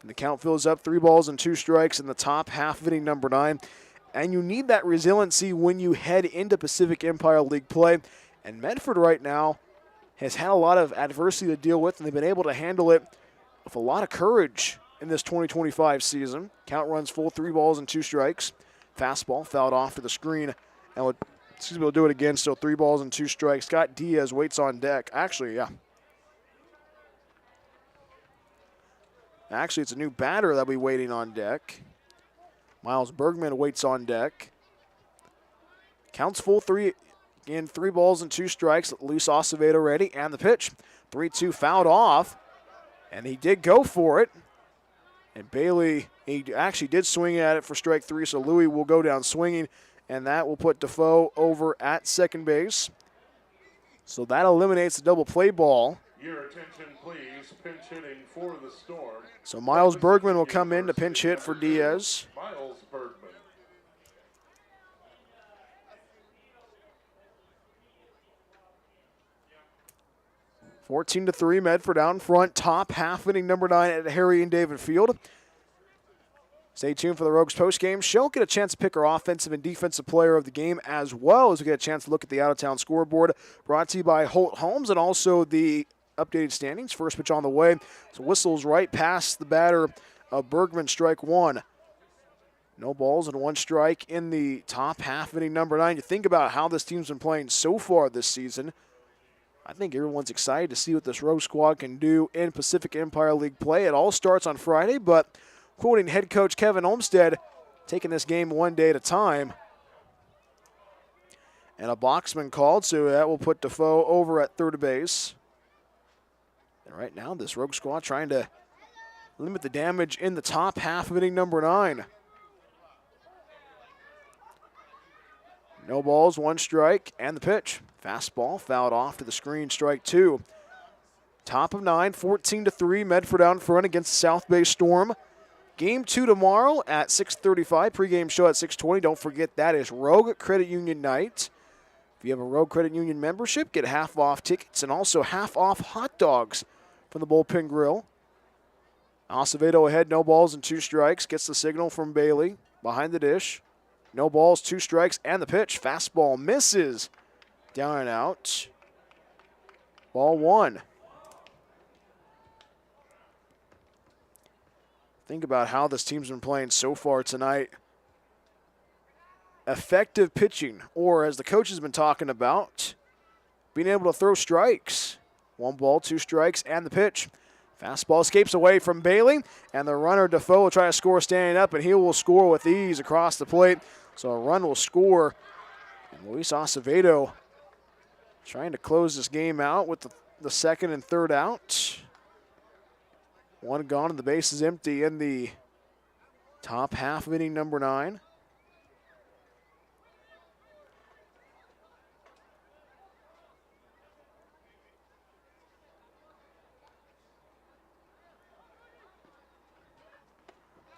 And the count fills up, 3 balls and 2 strikes in the top half of inning number 9. And you need that resiliency when you head into Pacific Empire League play. And Medford right now has had a lot of adversity to deal with, and they've been able to handle it with a lot of courage in this 2025 season. Count runs full, 3 balls and 2 strikes. Fastball fouled off to the screen. And we'll do it again, still 3 balls and 2 strikes. Scott Diaz waits on deck. Actually, it's a new batter that'll be waiting on deck. Miles Bergman waits on deck. Counts full, 3 balls and 2 strikes. Luis Acevedo ready, and the pitch. 3-2 fouled off, and he did go for it. And Bailey, he actually did swing at it for strike 3, so Louis will go down swinging, and that will put Defoe over at second base. So that eliminates the double play ball. Your attention, please. Pinch hitting for the Storm. So Miles Bergman will come in to pinch hit for Diaz. Miles Bergman. (14-3), Medford out in front. Top half inning number 9 at Harry and David Field. Stay tuned for the Rogues postgame show. Get a chance to pick our offensive and defensive player of the game, as well as we get a chance to look at the out-of-town scoreboard. Brought to you by Holt Homes and also the updated standings. First pitch on the way. So whistles right past the batter of Bergman, strike 1. No balls and 1 strike in the top half inning number 9. You think about how this team's been playing so far this season. I think everyone's excited to see what this Rogue squad can do in Pacific Empire League play. It all starts on Friday, but quoting head coach Kevin Olmstead, taking this game one day at a time. And a boxman called, so that will put Defoe over at third base. And right now, this Rogue squad trying to limit the damage in the top half of inning number 9. No balls, 1 strike, and the pitch. Fastball fouled off to the screen, strike 2. Top of 9, 14-3, Medford out in front against the South Bay Storm. Game 2 tomorrow at 6:35. Pregame show at 6:20. Don't forget that is Rogue Credit Union night. If you have a Rogue Credit Union membership, get half off tickets and also half off hot dogs from the Bullpen Grill. Acevedo ahead, no balls and 2 strikes. Gets the signal from Bailey behind the dish. No balls, 2 strikes, and the pitch. Fastball misses. Down and out. Ball 1. Think about how this team's been playing so far tonight. Effective pitching, or as the coach has been talking about, being able to throw strikes. 1 ball, 2 strikes, and the pitch. Fastball escapes away from Bailey, and the runner Defoe will try to score standing up, and he will score with ease across the plate. So a run will score, and Luis Acevedo trying to close this game out with the second and third out. One gone and the base is empty in the top half of inning number 9.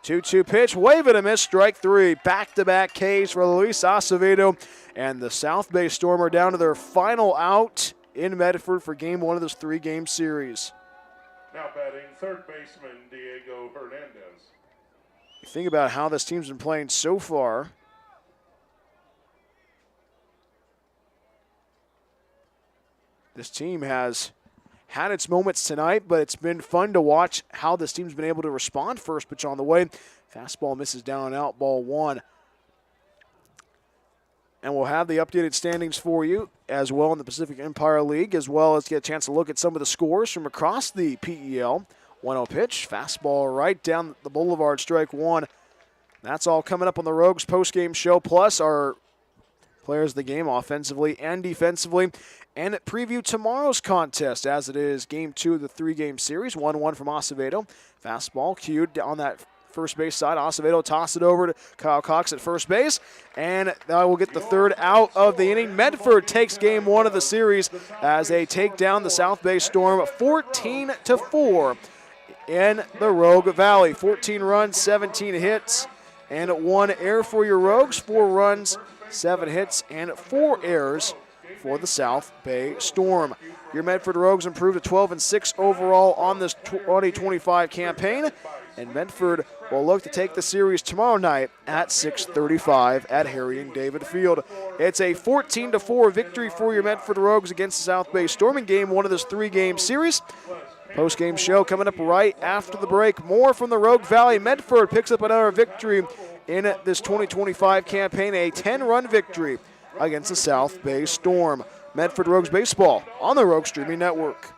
Two-two pitch, wave and a miss, strike 3. Back-to-back Ks for Luis Acevedo, and the South Bay Storm are down to their final out in Medford for game 1 of this 3-game series. Now batting third baseman Diego Hernandez. You think about how this team's been playing so far. This team has had its moments tonight, but it's been fun to watch how this team's been able to respond. First pitch on the way. Fastball misses down and out, ball 1. And we'll have the updated standings for you as well in the Pacific Empire League, as well as get a chance to look at some of the scores from across the PEL. 1-0 pitch, fastball right down the boulevard, strike 1. That's all coming up on the Rogues postgame show, plus our players of the game offensively and defensively, and preview tomorrow's contest as it is game 2 of the 3-game series. 1-1 from Acevedo. Fastball cued on that first base side. Acevedo toss it over to Kyle Cox at first base, and that will get the third out of the inning. Medford takes game 1 of the series as they take down the South Bay Storm 14-4 in the Rogue Valley. 14 runs, 17 hits, and 1 error for your Rogues. 4 runs, 7 hits, and 4 errors for the South Bay Storm. Your Medford Rogues improved to 12-6 overall on this 2025 campaign, and Medford will look to take the series tomorrow night at 6:35 at Harry and David Field. It's a 14-4 victory for your Medford Rogues against the South Bay Storm in game 1 of this 3-game series. Post-game show coming up right after the break. More from the Rogue Valley. Medford picks up another victory in this 2025 campaign, a 10-run victory against the South Bay Storm. Medford Rogues Baseball on the Rogue Streaming Network.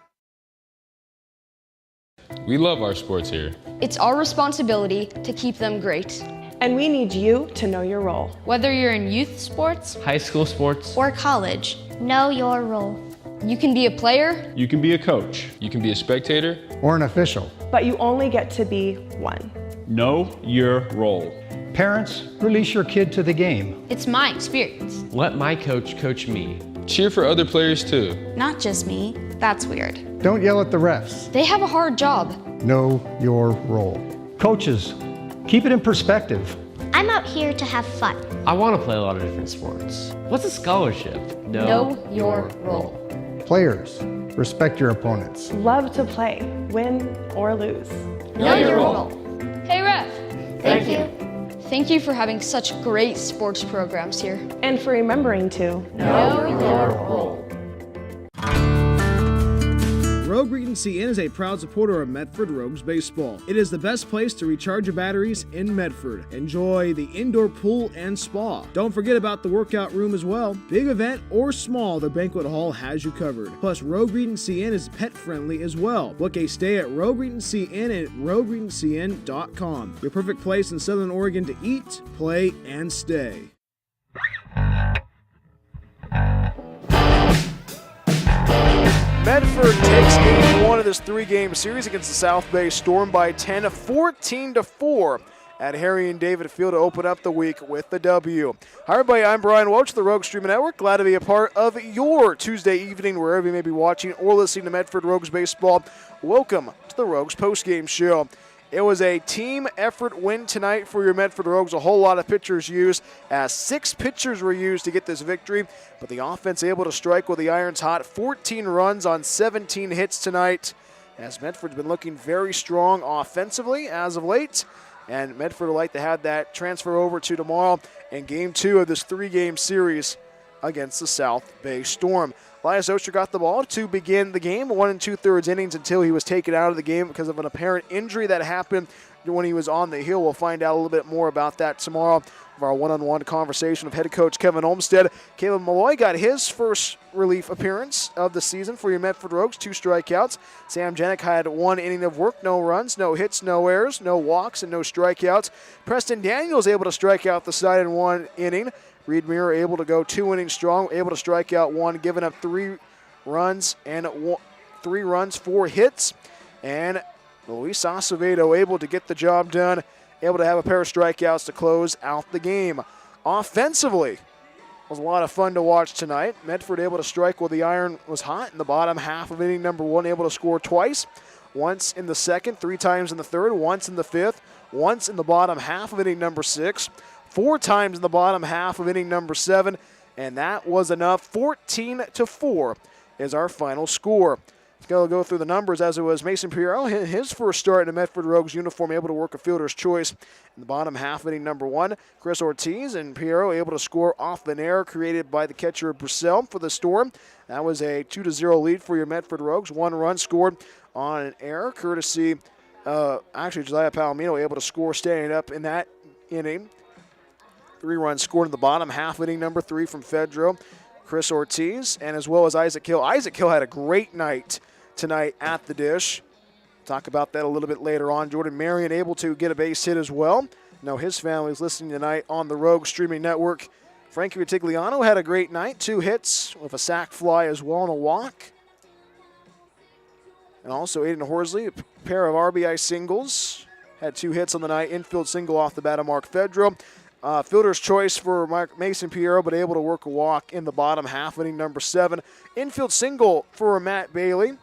We love our sports here. It's our responsibility to keep them great. And we need you to know your role. Whether you're in youth sports, High school sports, or college, know your role. You can be a player. You can be a coach. You can be a spectator. Or an official. But you only get to be one. Know your role. Parents, release your kid to the game. it's my experience. let my coach coach me. Cheer for other players too. Not just me. That's weird. Don't yell at the refs. They have a hard job. Know your role. Coaches, keep it in perspective. I'm out here to have fun. I want to play a lot of different sports. What's a scholarship? Know your role. Players, respect your opponents. Love to play, win or lose. Know your role. Hey, ref. Thank you. Thank you for having such great sports programs here. And for remembering to Know your role. Rogue Regency Inn is a proud supporter of Medford Rogues Baseball. It is the best place to recharge your batteries in Medford. Enjoy the indoor pool and spa. Don't forget about the workout room as well. Big event or small, the banquet hall has you covered. Plus, Rogue Regency Inn is pet friendly as well. Book a stay at Rogue Regency Inn at rogueregencyinn.com. Your perfect place in Southern Oregon to eat, play, and stay. Medford takes game 1 of this 3-game series against the South Bay Storm by 10, 14-4 at Harry and David Field to open up the week with the W. Hi everybody, I'm Brian Welch, the Rogue Streaming Network. Glad to be a part of your Tuesday evening, wherever you may be watching or listening to Medford Rogues Baseball. Welcome to the Rogues postgame show. It was a team effort win tonight for your Medford Rogues. A whole lot of pitchers used, as 6 pitchers were used to get this victory, but the offense able to strike with the irons hot. 14 runs on 17 hits tonight, as Medford's been looking very strong offensively as of late, and Medford would like to have that transfer over to tomorrow in game 2 of this 3-game series against the South Bay Storm. Elias Oster got the ball to begin the game, 1 2/3 innings, until he was taken out of the game because of an apparent injury that happened when he was on the hill. We'll find out a little bit more about that tomorrow of our one-on-one conversation of head coach Kevin Olmstead. Caleb Malloy got his first relief appearance of the season for your Medford Rogues, 2 strikeouts. Sam Janik had 1 inning of work, no runs, no hits, no errors, no walks, and no strikeouts. Preston Daniels able to strike out the side in 1 inning. Reed Muir able to go 2 innings strong, able to strike out 1, giving up 3 runs and 3 runs, 4 hits. And Luis Acevedo able to get the job done, able to have a pair of strikeouts to close out the game. Offensively, it was a lot of fun to watch tonight. Medford able to strike while the iron was hot in the bottom half of inning number 1, able to score twice. Once in the second, 3 times in the third, once in the fifth, once in the bottom half of inning number 6, 4 times in the bottom half of inning number 7, and that was enough. 14-4 is our final score. Let's go through the numbers as it was. Mason Piero, his first start in a Medford Rogues uniform, able to work a fielder's choice in the bottom half of inning number 1. Chris Ortiz and Piero able to score off an error created by the catcher Brissell for the Storm. That was a 2-0 lead for your Medford Rogues. 1 run scored on an error, courtesy, Josiah Palomino able to score standing up in that inning. 3 runs scored in the bottom half of inning number 3 from Fedro, Chris Ortiz, and as well as Isaac Hill. Isaac Hill had a great night tonight at the dish. Talk about that a little bit later on. Jordan Marion able to get a base hit as well. Now his family is listening tonight on the Rogue Streaming Network. Frankie Vitigliano had a great night. 2 hits with a sac fly as well and a walk. And also Aiden Horsley, a pair of RBI singles. Had 2 hits on the night. Infield single off the bat of Mark Fedro. Fielder's choice for Mason Piero, but able to work a walk in the bottom half, inning number 7. Infield single for Matt Bailey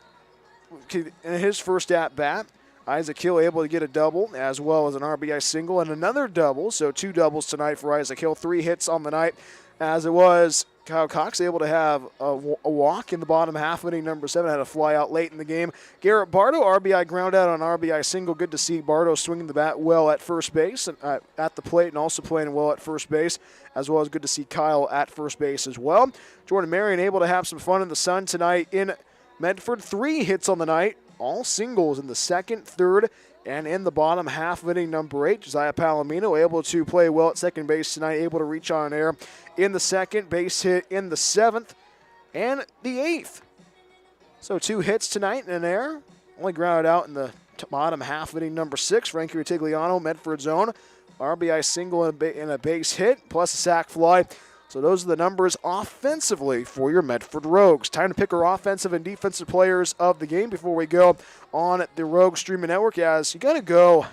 in his first at-bat. Isaac Hill able to get a double, as well as an RBI single and another double. So 2 doubles tonight for Isaac Hill. 3 hits on the night, as it was Kyle Cox able to have a walk in the bottom half of inning number 7, had a fly out late in the game. Garrett Bardo, RBI ground out on RBI single. Good to see Bardo swinging the bat well at first base, and at the plate, and also playing well at first base, as well as good to see Kyle at first base as well. Jordan Marion able to have some fun in the sun tonight in Medford. 3 hits on the night, all singles in the second, third, and in the bottom half of inning number 8. Josiah Palomino able to play well at second base tonight, able to reach on an error in the second, base hit in the 7th and the 8th. So 2 hits tonight and an error. Only grounded out in the bottom half of inning number 6. Frankie Rutigliano, Medford's own. RBI single and a base hit, plus a sac fly. So those are the numbers offensively for your Medford Rogues. Time to pick our offensive and defensive players of the game before we go on the Rogue Streaming Network. As you got to go,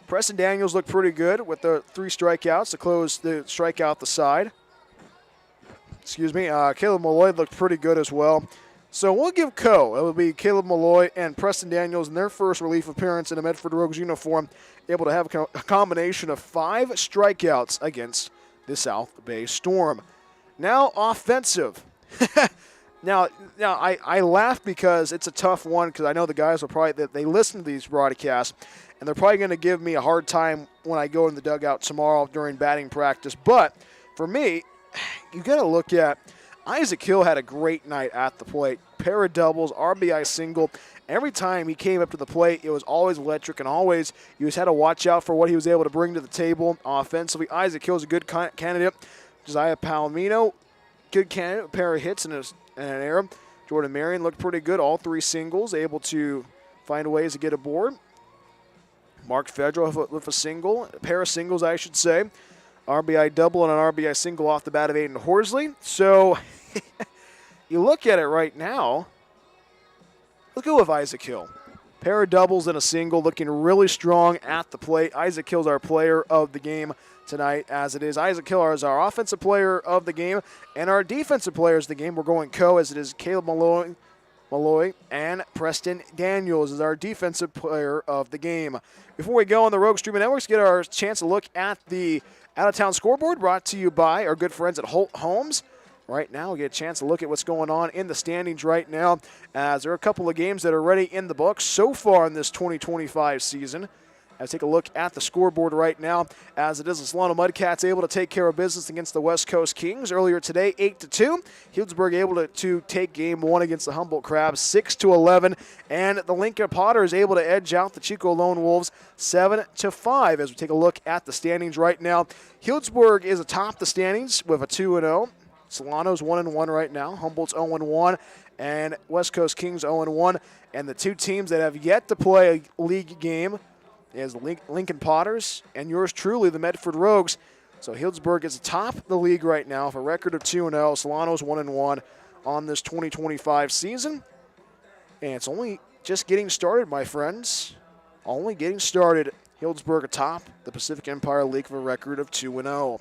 Preston Daniels looked pretty good with the 3 strikeouts to close the strikeout the side. Caleb Malloy looked pretty good as well. So we'll give it will be Caleb Malloy and Preston Daniels in their first relief appearance in a Medford Rogues uniform, able to have a combination of 5 strikeouts against the South Bay Storm. Now offensive. Now I laugh because it's a tough one, because I know the guys will probably, they listen to these broadcasts, and they're probably going to give me a hard time when I go in the dugout tomorrow during batting practice. But for me, you got to look at Isaac Hill had a great night at the plate. Pair of doubles, RBI single. Every time he came up to the plate, it was always electric, and always you just had to watch out for what he was able to bring to the table offensively. Isaac Hill's a good candidate. Josiah Palomino, good candidate, a pair of hits and an error. Jordan Marion looked pretty good, all 3 singles, able to find ways to get aboard. Mark Fedro with a single, a pair of singles, I should say. RBI double and an RBI single off the bat of Aiden Horsley. So you look at it right now, let's go with Isaac Hill. Pair of doubles and a single, looking really strong at the plate. Isaac Hill's our player of the game tonight, as it is. Isaac Hill is our offensive player of the game, and our defensive players of the game, we're going as it is Caleb Malloy and Preston Daniels is our defensive player of the game. Before we go on the Rogue Streaming Networks, get our chance to look at the out-of-town scoreboard, brought to you by our good friends at Holt Homes. Right now, we get a chance to look at what's going on in the standings right now, as there are a couple of games that are already in the books so far in this 2025 season, Let's take a look at the scoreboard right now. As it is, the Solano Mudcats able to take care of business against the West Coast Kings earlier today, 8-2. Healdsburg able to take game 1 against the Humboldt Crabs, 6-11. And the Lincoln Potters able to edge out the Chico Lone Wolves, 7-5. As we take a look at the standings right now, Healdsburg is atop the standings with a 2-0. Solano's 1-1 right now. Humboldt's 0-1. And West Coast Kings 0-1. And the two teams that have yet to play a league game is Lincoln Potters and yours truly, the Medford Rogues. So Healdsburg is atop the league right now with a record of 2-0. Solano's 1-1 on this 2025 season. And it's only just getting started, my friends. Only getting started. Healdsburg atop the Pacific Empire League with a record of 2-0.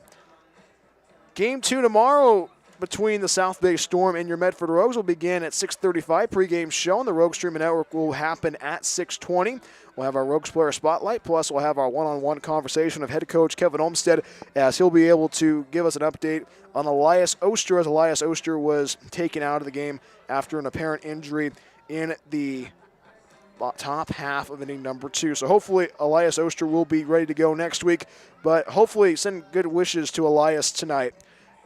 Game 2 tomorrow between the South Bay Storm and your Medford Rogues will begin at 6:35. Pregame show on the Rogues Streaming Network will happen at 6:20. We'll have our Rogues Player Spotlight, plus we'll have our one-on-one conversation of head coach Kevin Olmstead, as he'll be able to give us an update on Elias Oster, as Elias Oster was taken out of the game after an apparent injury in the top half of inning number 2. So hopefully Elias Oster will be ready to go next week, but hopefully send good wishes to Elias tonight,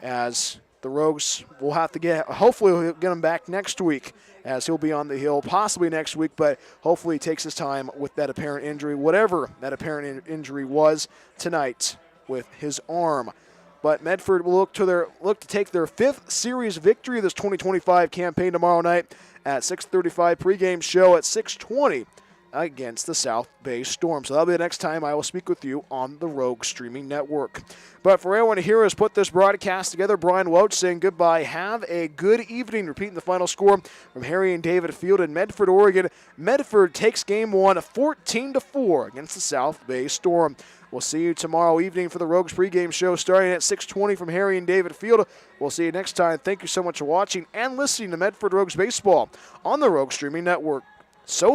as the Rogues will have to hopefully we'll get him back next week, as he'll be on the hill possibly next week, but hopefully he takes his time with that apparent injury, whatever that apparent injury was tonight with his arm. But Medford will look to take their 5th series victory of this 2025 campaign tomorrow night at 6:35. Pregame show at 6:20 against the South Bay Storm. So that'll be the next time I will speak with you on the Rogue Streaming Network. But for everyone here who's put this broadcast together, Brian Welch saying goodbye. Have a good evening. Repeating the final score from Harry and David Field in Medford, Oregon. Medford takes game 1 14-4 against the South Bay Storm. We'll see you tomorrow evening for the Rogues pregame show starting at 6:20 from Harry and David Field. We'll see you next time. Thank you so much for watching and listening to Medford Rogues Baseball on the Rogue Streaming Network. So